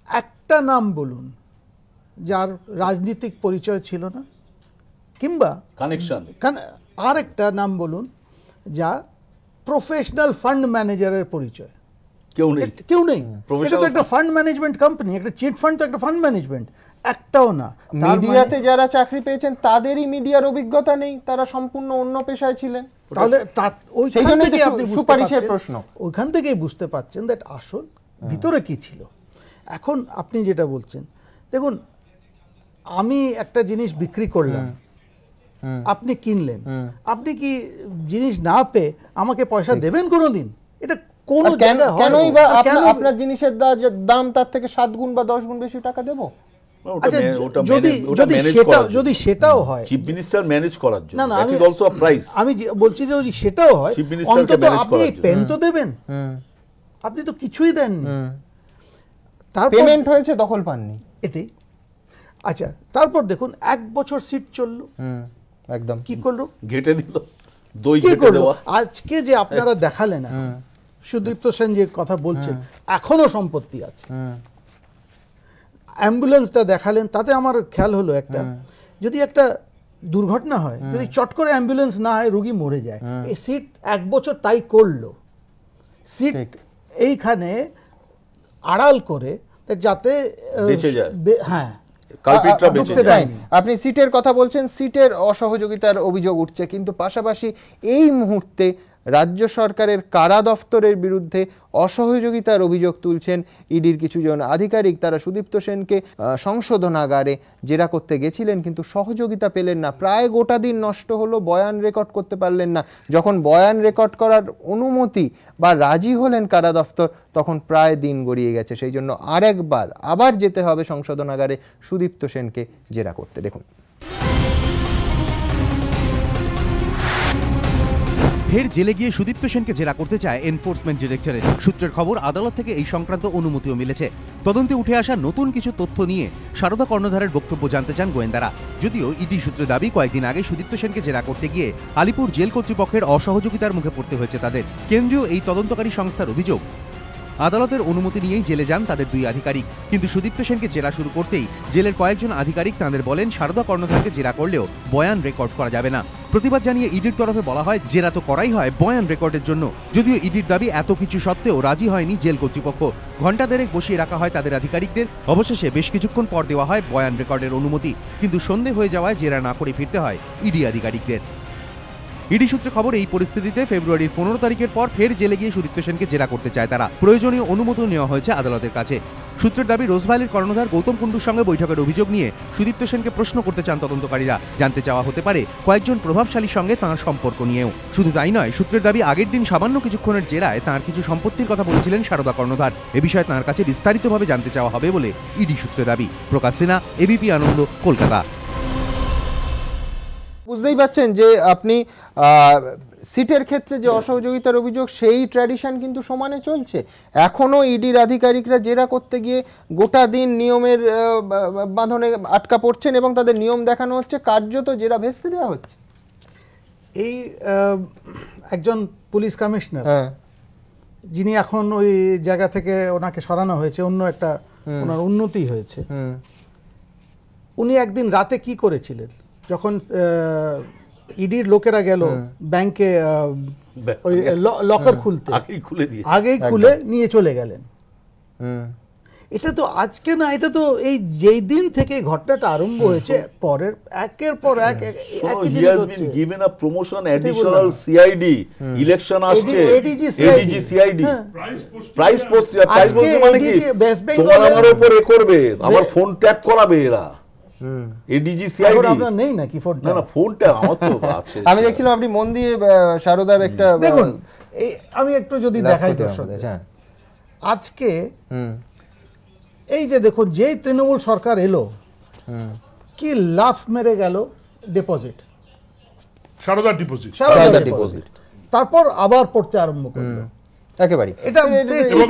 একটা নাম বলুন যার রাজনীতিক পরিচয় ছিল না, কিংবা কানেকশন, আর একটা নাম বলুন যা প্রফেশনাল ফান্ড ম্যানেজারের পরিচয়। কেউ নেই। এটা তো একটা ফান্ড ম্যানেজমেন্ট কোম্পানি, একটা চিট ফান্ড তো একটা ফান্ড ম্যানেজমেন্ট, একটাও না। মিডিয়াতে যারা চাকরি পেয়েছেন তাদেরই মিডিয়ার অভিজ্ঞতা নেই, তারা সম্পূর্ণ অন্য পেশায় ছিলেন। তাহলে ওইখান থেকে আপনি সুপারিশের প্রশ্ন, ওইখান থেকেই বুঝতে পাচ্ছেন দ্যাট আসল ভিতরে কি ছিল। এখন আপনি যেটা বলছেন, দেখুন, আমি একটা জিনিস বিক্রি করলাম, আপনি কিনলেন, আপনি কি জিনিস না পেয়ে আমাকে পয়সা দেবেন কোনোদিন? এটা কোন কেনই বা আপনার জিনিসের দাম তার থেকে 7 গুণ বা 10 গুণ বেশি টাকা দেব? যদি সেটাও হয়, চিফ মিনিস্টার ম্যানেজ করার জন্য, না, that is also a price. আমি বলছি যে যদি সেটাও হয়, অন্তত আপনি পেন তো দেবেন, আপনি তো কিছুই দেননি। তারপর পেমেন্ট হয়েছে, দখল পাননি, এটাই। আচ্ছা, তারপর দেখুন 1 বছর সিট চললো, একদম কি করলো? ঘেটে দিল, দই ঘেটে দেওয়া। আজকে যে আপনারা দেখালেন, সুদীপ্ত সেন যে কথা বলছেন, এখনো সম্পত্তি আছে। অ্যাম্বুলেন্সটা দেখালেন, তাতে আমার খেয়াল হলো একটা, যদি একটা দুর্ঘটনা হয়, যদি চট করে অ্যাম্বুলেন্স না হয়, রোগী মরে যায়, এই সিট 1 বছর তাই করলো। সিট এইখানে আড়াল করে যাতে, হ্যাঁ, কালপিটরা বেঁচে ঢুকতে যায়। দেয়নি। আপনি সিটের কথা বলছেন, সিটের অসহযোগিতার অভিযোগ উঠছে, কিন্তু পাশাপাশি এই মুহূর্তে রাজ্য সরকারের কারা দফতরের বিরুদ্ধে অসহযোগিতার অভিযোগ তুলছেন ইডির কিছুজন আধিকারিক। তারা সুদীপ্ত সেনকে সংশোধনাগারে জেরা করতে গেছিলেন, কিন্তু সহযোগিতা পেলেন না। প্রায় গোটা দিন নষ্ট হলো, বয়ান রেকর্ড করতে পারলেন না। যখন বয়ান রেকর্ড করার অনুমতি বা রাজি হলেন কারা দফতর, তখন প্রায় দিন গড়িয়ে গেছে। সেই জন্য আবার যেতে হবে সংশোধনাগারে সুদীপ্ত সেনকে জেরা করতে। দেখুন, ফের জেলে গিয়ে সুদীপ্ত সেনকে জেরা করতে চায় এনফোর্সমেন্ট ডিরেক্টরেট। সূত্রের খবর, আদালত থেকে এই সংক্রান্ত অনুমতিও মিলেছে। তদন্তে উঠে আসা নতুন কিছু তথ্য নিয়ে সারদা কর্ণধারের বক্তব্য জানতে চান গোয়েন্দারা। যদিও ইডি সূত্রে দাবি, কয়েকদিন আগে সুদীপ্ত সেনকে জেরা করতে গিয়ে আলিপুর জেল কর্তৃপক্ষের অসহযোগিতার মুখে পড়তে হয়েছে তাদের। কেন্দ্রীয় এই তদন্তকারী সংস্থার অভিযোগ, আদালতের অনুমতি নিয়েই জেলে যান তাদের দুই আধিকারিক, কিন্তু সুদীপ্ত সেনকে জেরা শুরু করতেই জেলের কয়েকজন আধিকারিক তাঁদের বলেন সারদা কর্ণধারকে জেরা করলেও বয়ান রেকর্ড করা যাবে না। প্রতিবাদ জানিয়ে ইডির তরফে বলা হয়, জেরা তো করাই হয় বয়ান রেকর্ডের জন্য। যদিও ইডির দাবি, এত কিছু সত্ত্বেও রাজি হয়নি জেল কর্তৃপক্ষ। ঘণ্টা দেড়েক বসিয়ে রাখা হয় তাদের আধিকারিকদের। অবশেষে বেশ কিছুক্ষণ পর দেওয়া হয় বয়ান রেকর্ডের অনুমতি, কিন্তু সন্ধে হয়ে যাওয়ায় জেরা না করে ফিরতে হয় ইডি আধিকারিকদের। ইডি সূত্রে খবর, এই পরিস্থিতিতে ফেব্রুয়ারির 15 তারিখের পর ফের জেলে গিয়ে সুদীপ্ত সেনকে জেরা করতে চায় তারা। প্রয়োজনীয় অনুমতি নেওয়া হয়েছে আদালতের কাছে। সূত্রের দাবি, রোজভ্যালির কর্ণধার গৌতম কুণ্ডুর সঙ্গে বৈঠকের অভিযোগ নিয়ে সুদীপ্ত সেনকে প্রশ্ন করতে চান তদন্তকারীরা। জানতে চাওয়া হতে পারে কয়েকজন প্রভাবশালীর সঙ্গে তাঁর সম্পর্ক নিয়েও। শুধু তাই নয়, সূত্রের দাবি, আগের দিন সামান্য কিছুক্ষণের জেরায় তাঁর কিছু সম্পত্তির কথা বলেছিলেন সারদা কর্ণধার। এ বিষয়ে তাঁর কাছে বিস্তারিতভাবে জানতে চাওয়া হবে বলে ইডি সূত্রে দাবি। প্রকাশ সিনহা, এবিপি আনন্দ, কলকাতা। বুঝতেই পাচ্ছেন যে আপনি সিটের ক্ষেত্রে যে অসহযোগিতার অভিযোগ, সেই ট্র্যাডিশন কিন্তু সমানে চলছে। এখনও ইডির আধিকারিকরা জেরা করতে গিয়ে গোটা দিন নিয়মের বাঁধনে আটকা পড়ছেন এবং তাদের নিয়ম দেখানো হচ্ছে, কার্যত জেরা ভেস্তে দেওয়া হচ্ছে। এই একজন পুলিশ কমিশনার, যিনি এখন ওই জায়গা থেকে ওনাকে সরানো হয়েছে, অন্য একটা ওনার উন্নতি হয়েছে, উনি একদিন রাতে কি করেছিলেন, যখন ইডির লোকেরা গেল ব্যাংকে ওই লকার খুলতে, আগেই খুলে নিয়ে চলে গেলেন। এটা তো আজকে না, এটা তো এই যেই দিন থেকে ঘটনাটা আরম্ভ হয়েছে, পরের একের পর এক একই জিনিস হচ্ছে। given a promotion additional CID, election আসছে, ADG CID, price post, price post মানে কি, তোমার আমার উপর এ করবে, আমার ফোন ট্যাপ করাবে এরা। এডিজি সিআইডি আমরা নেই নাকি ফোনটা? না না, ফোনটা আমার তো আছে। আমি দেখছিলাম আপনি মন দিয়ে সারদার একটা, দেখুন আমি একটু যদি দেখাই দর্শকদের, আজকে এই যে দেখুন, যেই তৃণমূল সরকার এলো, কি লাফ মেরে গেল ডিপোজিট, সারদা ডিপোজিট, তারপর আবার পড়তে আরম্ভ করলো একেবারে। এটা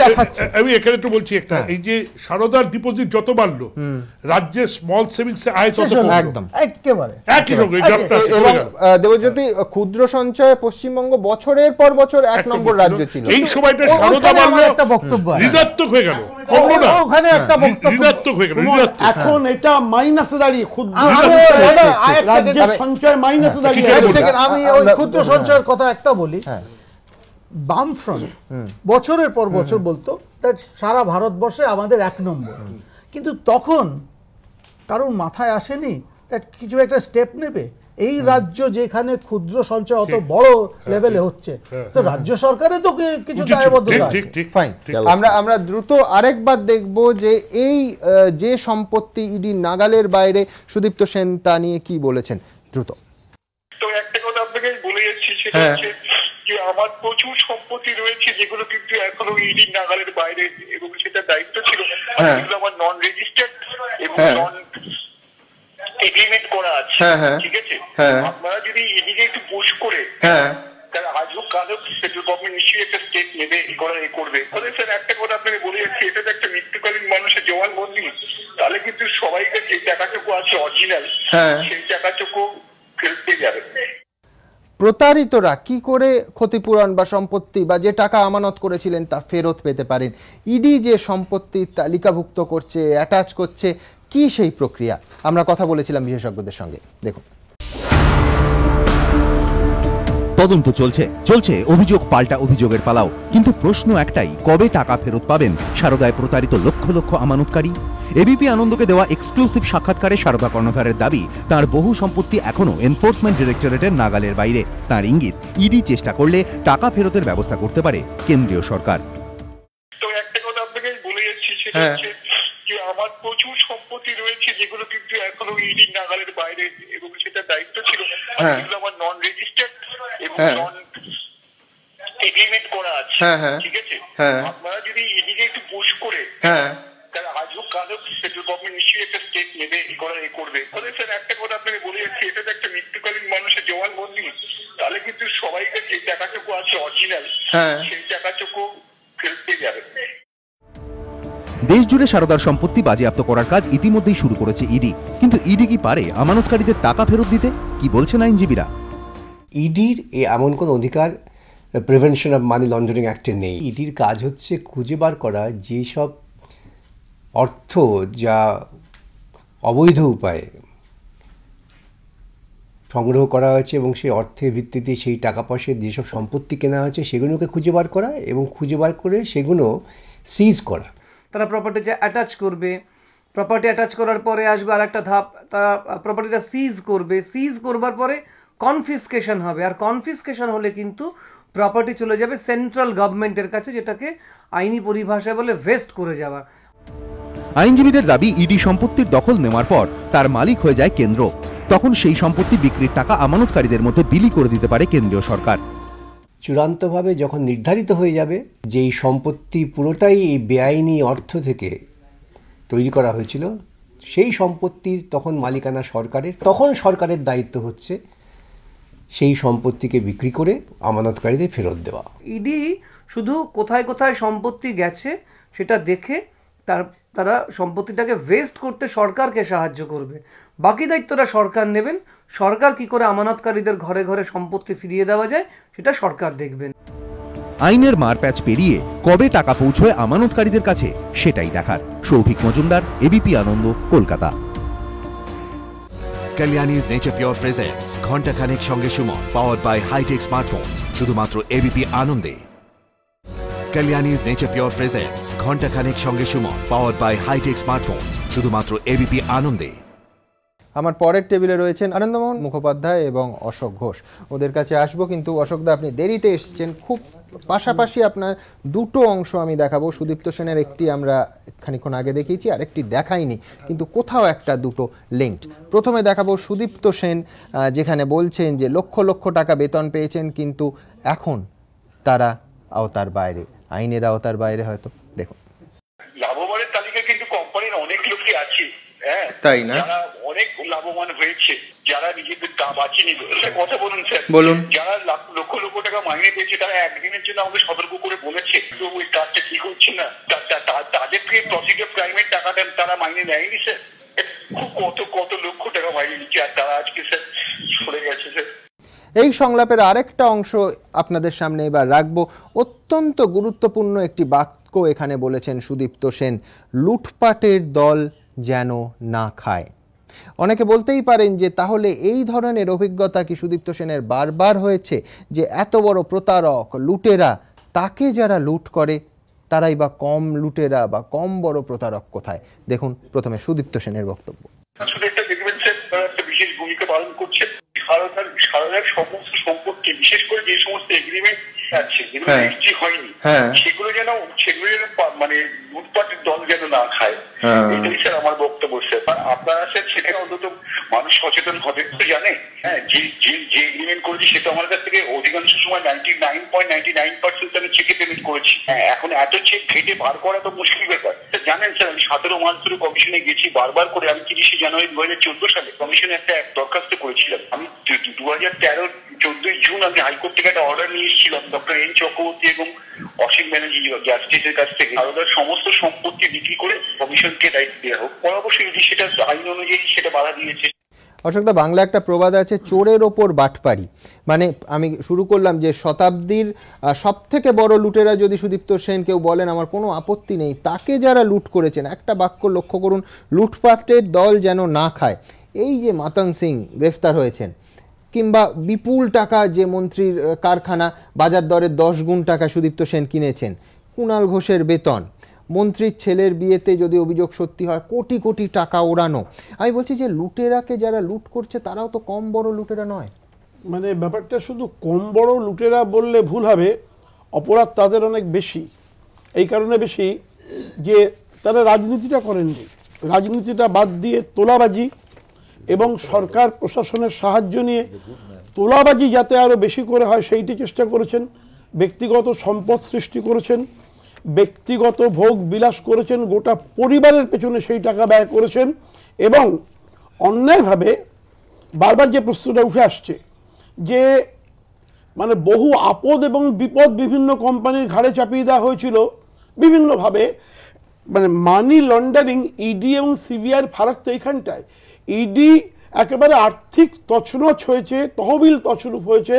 দেখাচ্ছে। আমি এখানে একটু বলছি একটা, এই যে সারদার ডিপোজিট যত বাড়লো, রাজ্যের স্মল সেভিংস এ আয় তত কমলো, একদম একেবারে একই সঙ্গে। এবং দেবজ্যোতি, ক্ষুদ্র সঞ্চয়ে পশ্চিমবঙ্গ বছরের পর বছর 1 নম্বর রাজ্য ছিল। এই সময়টা সারদা বাড়লো, একটা বক্তব্য ঋণাত্মক হয়ে গেল, কমলো না, ওখানে একটা বক্তব্য ঋণাত্মক হয়ে গেল। এখন এটা মাইনাসে দাঁড়িয়ে, ক্ষুদ্র সঞ্চয় মাইনাসে দাঁড়িয়ে। আমি ওই ক্ষুদ্র সঞ্চয়ের কথা একটা বলি। বামফ্রন্ট বছরের পর বছর বলতো সারা ভারতবর্ষে আমাদের 1 নম্বর, কিন্তু তখন কারোর মাথায় আসেনি কিছু একটা স্টেপ নেবে। এই রাজ্য যেখানে ক্ষুদ্র সঞ্চয় অত বড় লেভেলে হচ্ছে, তো রাজ্য সরকারে তো কিছু দায়বদ্ধতা আছে। ফাইন, আমরা দ্রুত আরেকবার দেখব যে এই যে সম্পত্তি ইডি নাগালের বাইরে, সুদীপ্ত সেন তা নিয়ে কি বলেছেন। দ্রুত। তো একটা কথা আপনাকে বলে যাচ্ছি, সেটা হচ্ছে যে আমার প্রচুর সম্পত্তি রয়েছে যেগুলো কিন্তু এখনো ইডি নাগালের বাইরে, এবং সেটা দায়িত্ব ছিল আমার নন রেজিস্টার্ড এবং নন এগ্রিমেন্ট করা আছে, ঠিক আছে। আপনারা যদি ইডিকে একটু পুশ করে, তাহলে আজও কালও সেন্ট্রাল গভর্নমেন্ট নিশ্চয়ই একটা স্টেপ নেবে, এ করবে। তাহলে স্যার একটা কথা আপনাকে বলে যাচ্ছি, এটা তো একটা মৃত্যুকালীন মানুষের জবানবন্দি, তাহলে কিন্তু সবাইকে যে টাকাটুকু আছে অরিজিনাল, সেই টাকাটুকু ফেরত পেয়ে যাবে। প্রতারিতরা কি করে ক্ষতিপূরণ বা সম্পত্তি বা যে টাকা আমানত করেছিলেন তা ফেরত পেতে পারেন? ইডি যে সম্পত্তির তালিকাভুক্ত করছে, অ্যাটাচ করছে, কি সেই প্রক্রিয়া? আমরা কথা বলেছিলাম বিশেষজ্ঞদের সঙ্গে, দেখুন। তদন্ত চলছে অভিযোগ পাল্টা অভিযোগের পালাও। কিন্তু প্রশ্ন একটাই, কবে টাকা ফেরত পাবেন সারদায় প্রতারিত লক্ষ লক্ষ আমানতকারী? এবিপি আনন্দকে দেওয়া এক্সক্লুসিভ সাক্ষাৎকারে সারদা কর্ণধারের দাবি, তার বহু সম্পত্তি এখনো এনফোর্সমেন্ট ডিরেক্টরেটের নাগালের বাইরে। তার ইঙ্গিত, ইডি চেষ্টা করলে টাকা ফেরতের ব্যবস্থা করতে পারে কেন্দ্রীয় সরকার। তো একটা কথা আপনাকে বলে যাচ্ছি, সেটা হচ্ছে যে আমার প্রচুর সম্পত্তি রয়েছে যেগুলো কিন্তু এখনো ইডি নাগালের বাইরে, এবং সেটা দায়িত্ব ছিল আমার নন রেজিস্টার্ড এবং নন এগ্রিমেন্ট করা আছে। ঠিক আছে, আপনারা যদি ইডিকে একটু পুশ করে তাহলে আজও কাজও সেন্ট্রাল গভর্নমেন্ট নিশ্চয়ই একটা স্টেপ নেবে, এ করবে। তাহলে স্যার একটা কথা আপনাকে বলে যাচ্ছি, এটা তো একটা মৃত্যুকালীন মানুষের জবানবন্দি। তাহলে কিন্তু সবাইকে যে টাকাটুকু আছে অরিজিনাল, সেই টাকাটুকু ফেরত পেয়ে যাবে। দেশ জুড়ে সারদার সম্পত্তি বাজেয়াপ্ত করার কাজ ইতিমধ্যেই শুরু করেছে ইডি। কিন্তু ইডি কি পারে আমানতকারীদের টাকা ফেরত দিতে? কি বলছেন আইনজীবীরা? ইডির এমন কোনো অধিকার প্রিভেনশন অফ মানি লন্ডারিং অ্যাক্টে নেই। ইডির কাজ হচ্ছে খুঁজে বার করা যেসব অর্থ যা অবৈধ উপায়ে সংগ্রহ করা হয়েছে এবং সেই অর্থের ভিত্তিতে সেই টাকা পয়সার যেসব সম্পত্তি কেনা হয়েছে সেগুলোকে খুঁজে বার করা এবং খুঁজে বার করে সেগুলো সিজ করা। তারা প্রপার্টিতে অ্যাটাচ করবে, প্রপার্টি অ্যাটাচ করার পরে আসবে আর একটা ধাপ, তারা প্রপার্টিটা সিজ করবে, সিজ করবার পরে কনফিসকেশন হবে, আর কনফিসকেশন হলে কিন্তু প্রপার্টি চলে যাবে সেন্ট্রাল গভর্নমেন্টের কাছে, যেটাকে আইনি পরিভাষায় বলে ভেস্ট করে যাওয়া। আইনজীবীদের দাবি, ইডি সম্পত্তির দখল নেওয়ার পর তার মালিক হয়ে যায় কেন্দ্র। তখন সেই সম্পত্তি বিক্রির টাকা আমানতকারীদের মধ্যে বিলি করে দিতে পারে কেন্দ্রীয় সরকার। চূড়ান্তভাবে যখন নির্ধারিত হয়ে যাবে যে এই সম্পত্তি পুরোটাই এই বেআইনি অর্থ থেকে তৈরি করা হয়েছিল, সেই সম্পত্তির তখন মালিকানা সরকারের, তখন সরকারের দায়িত্ব হচ্ছে সেই সম্পত্তিকে বিক্রি করে আমানতকারীদের ফেরত দেওয়া। ইডি শুধু কোথায় কোথায় সম্পত্তি গেছে সেটা দেখে তারা সম্পত্তিটাকে ভেস্ট করতে সরকারকে সাহায্য করবে, বাকি দায়িত্বটা সরকার নেবেন। সরকার কি করে আমানতকারীদের ঘরে ঘরে সম্পত্তি ফিরিয়ে দেওয়া যায় সেটা সরকার দেখবেন। আইনের মারপ্যাচ পেরিয়ে কবে টাকা পৌঁছয় আমানতকারীদের কাছে সেটাই দেখার। Souvik Majumdar, ABP Ananda, Kolkata. Kalyani's Nature Pure presents ঘণ্টাখানেক সঙ্গে Suman, powered by high-tech smartphones, শুধুমাত্র এবিপি আনন্দে। Kalyani's Nature Pure presents ঘণ্টাখানেক সঙ্গে Suman, powered by high-tech smartphones, শুধুমাত্র এবিপি আনন্দে। আমার পরের টেবিলে রয়েছেন আনন্দমোহন মুখোপাধ্যায় এবং অশোক ঘোষ। ওদের কাছে আসবো, কিন্তু অশোকদা আপনি দেরিতে এসেছেন। খুব পাশাপাশি আপনার দুটো অংশ আমি দেখাবো। সুদীপ্ত সেনের একটি আমরা খানিকক্ষণ আগে দেখিয়েছি, আরেকটি দেখাইনি, কিন্তু কোথাও একটা দুটো লিঙ্কড। প্রথমে দেখাবো সুদীপ্ত সেন, যেখানে বলছেন যে লক্ষ লক্ষ টাকা বেতন পেয়েছেন, কিন্তু এখন তারা আওতার বাইরে, আইনের আওতার বাইরে হয়তো। দেখুন, লাভবানের তালিকা কিন্তু কোম্পানির অনেক লোকই আছে, হ্যাঁ তাই না, যারা অনেক লাভবান হয়েছে, যারা নিজেদের বাঁচিয়ে নিল। কথা বলুন স্যার, বলুন। যারা লক্ষ লক্ষ টাকা মাইনে পেয়েছে তারা একদিনের জন্য আমাকে সতর্ক করে বলেছে তো ওই কাজটা ঠিক হচ্ছে না, তাদেরকে প্রসিকিউটর ক্রাইমের টাকাটা তারা মাইনে নেয়নি স্যার। কত কত লক্ষ টাকা মাইনে নিচ্ছে, আর তারা আজকে স্যার সরে গেছে স্যার। এই সংলাপের আরেকটা অংশ আপনাদের সামনে এবার রাখবো। অত্যন্ত গুরুত্বপূর্ণ একটি বাক্য এখানে বলেছেন সুদীপ্ত সেন, লুটপাটের দল যেন না খায়। অনেকে বলতেই পারেন যে তাহলে এই ধরনের অভিজ্ঞতা কি সুদীপ্ত সেনের বারবার হয়েছে, যে এত বড় প্রতারক লুটেরা, তাকে যারা লুট করে তারাই বা কম লুটেরা বা কম বড় প্রতারক কোথায়? দেখুন প্রথমে সুদীপ্ত সেনের বক্তব্য। দেখবেন স্যার, তারা একটা বিশেষ ভূমিকা পালন করছে। সারদার সমস্ত সম্পত্তি, বিশেষ করে যে সমস্ত এগ্রিমেন্ট আছে যেগুলো রেজিস্ট্রি হয়নি, সেগুলো যেন মানে লুটপাটের দল যেন না খায়, এটাই স্যার আমার বক্তব্য স্যার। আপনারা স্যার সেটা অন্তত মানুষ সচেতন হবে তো জানে, হ্যাঁ যে এগ্রিমেন্ট করেছি সেটা আমার কাছ থেকে অধিকাংশ সময় 99.99% আমি চেকে পেমেন্ট করেছি। এখন এত চেক ঘেটে বার করা তো মুশকিল ব্যাপার। জানেন স্যার, আমি 17 মাস ধরে কমিশনে গেছি বারবার করে। আমি 30 জানুয়ারি 2014 সালে কমিশনে একটা দরখাস্ত করেছিলাম। আমি 2013 14 জুন আমি হাইকোর্ট থেকে একটা অর্ডার নিয়ে এসেছিলাম ডক্টর এন চক্রবর্তী এবং অসীম ব্যানার্জি জাস্টিসের কাছ থেকে, ভারতের সমস্ত সম্পত্তি বিক্রি করে কমিশনকে দায়িত্ব দেওয়া হোক। অবশ্যই সেটা আইন অনুযায়ী সেটা বাধা দিয়েছে। অশোকদা, বাংলা একটা প্রবাদ আছে, চোরের ওপর বাটপাড়ি। মানে আমি শুরু করলাম যে শতাব্দীর সব থেকে বড় লুটেরা যদি সুদীপ্ত সেন কেউ বলেন আমার কোনো আপত্তি নেই, তাকে যারা লুট করেছেন, একটা বাক্য লক্ষ্য করুন, লুটপাটের দল যেন না খায়। এই যে মাতঙ্গ সিং গ্রেফতার হয়েছেন, কিংবা বিপুল টাকা যে মন্ত্রীর কারখানা বাজার দরে 10 গুণ টাকা সুদীপ্ত সেন কিনেছেন, কুণাল ঘোষের বেতন, মন্ত্রীর ছেলের বিয়েতে যদি অভিযোগ সত্যি হয় কোটি কোটি টাকা ওড়ানো। আমি বলছি যে লুটেরাকে যারা লুট করছে তারাও তো কম বড় লুটেরা নয়। মানে ব্যাপারটা শুধু কম বড় লুটেরা বললে ভুল হবে, অপরাধ তাদের অনেক বেশি। এই কারণে বেশি যে তারা রাজনীতিটা করেননি, রাজনীতিটা বাদ দিয়ে তোলাবাজি এবং সরকার প্রশাসনের সাহায্য নিয়ে তোলাবাজি যাতে আরও বেশি করে হয় সেইটি চেষ্টা করেছেন। ব্যক্তিগত সম্পদ সৃষ্টি করেছেন, ব্যক্তিগত ভোগ বিলাস করেছেন, গোটা পরিবারের পেছনে সেই টাকা ব্যয় করেছেন এবং অন্যায়ভাবে বারবার যে প্রশ্নটা উঠে আসছে যে মানে বহু আপদ এবং বিপদ বিভিন্ন কোম্পানির ঘাড়ে চাপিয়ে দেওয়া হয়েছিল বিভিন্নভাবে। মানে মানি লন্ডারিং, ইডি এবং সিবিআইয়ের ফারাক তো এইখানটায়। ইডি একেবারে আর্থিক তছনছ হয়েছে, তহবিল তছরূপ হয়েছে।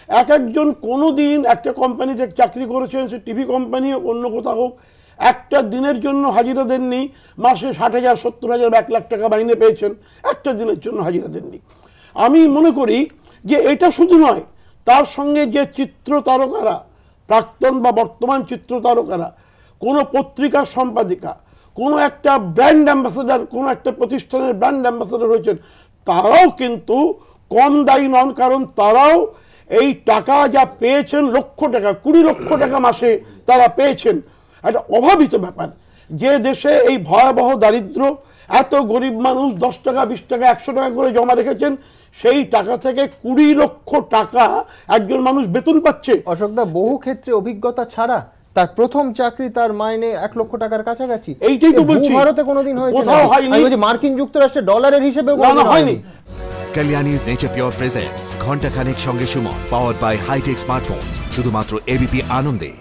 একজন কোনো দিন একটা কোম্পানিতে চাকরি করেছেন, সে টিভি কোম্পানি হোক অন্য কোথাও হোক, একটা দিনের জন্য হাজিরা দেননি, মাসে 60,000 70,000 1 লাখ টাকা মাইনে পেয়েছেন, একটা দিনের জন্য হাজিরা দেননি। আমি মনে করি যে এটা শুধু নয়, তার সঙ্গে যে চিত্র তারকারা, প্রাক্তন বা বর্তমান চিত্র তারকারা, কোনো পত্রিকার সম্পাদিকা, কোনো একটা ব্র্যান্ড অ্যাম্বাসেডার, কোনো একটা প্রতিষ্ঠানের ব্র্যান্ড অ্যাম্বাসেডার হয়েছেন, তারাও কিন্তু কম দায়ী নন। কারণ তারাও এই টাকা যা পেয়েছেন, লক্ষ টাকা, 20 লক্ষ টাকা মাসে তারা পেয়েছেন। একটা অভাবিত ব্যাপার যে দেশে এই ভয়াবহ দারিদ্র, এত গরিব মানুষ 10 টাকা 20 টাকা 100 টাকা করে জমা রেখেছেন, সেই টাকা থেকে 20 লক্ষ টাকা একজন মানুষ বেতন পাচ্ছে। অশোকদা, বহু ক্ষেত্রে অভিজ্ঞতা ছাড়া তার প্রথম চাকরি তার মাইনে 1 লক্ষ টাকার কাছাকাছি। এইটাই তো বলছি, ভারতে কোনোদিন হয়েছে কোথাও হয়নি। মার্কিন যুক্তরাষ্ট্রে ডলারের হিসেবে হয়নি। Kalyani's Nature Pure presents ঘন্টা খানেক সঙ্গে Suman, powered by high-tech smartphones, শুধুমাত্র ABP আনন্দে।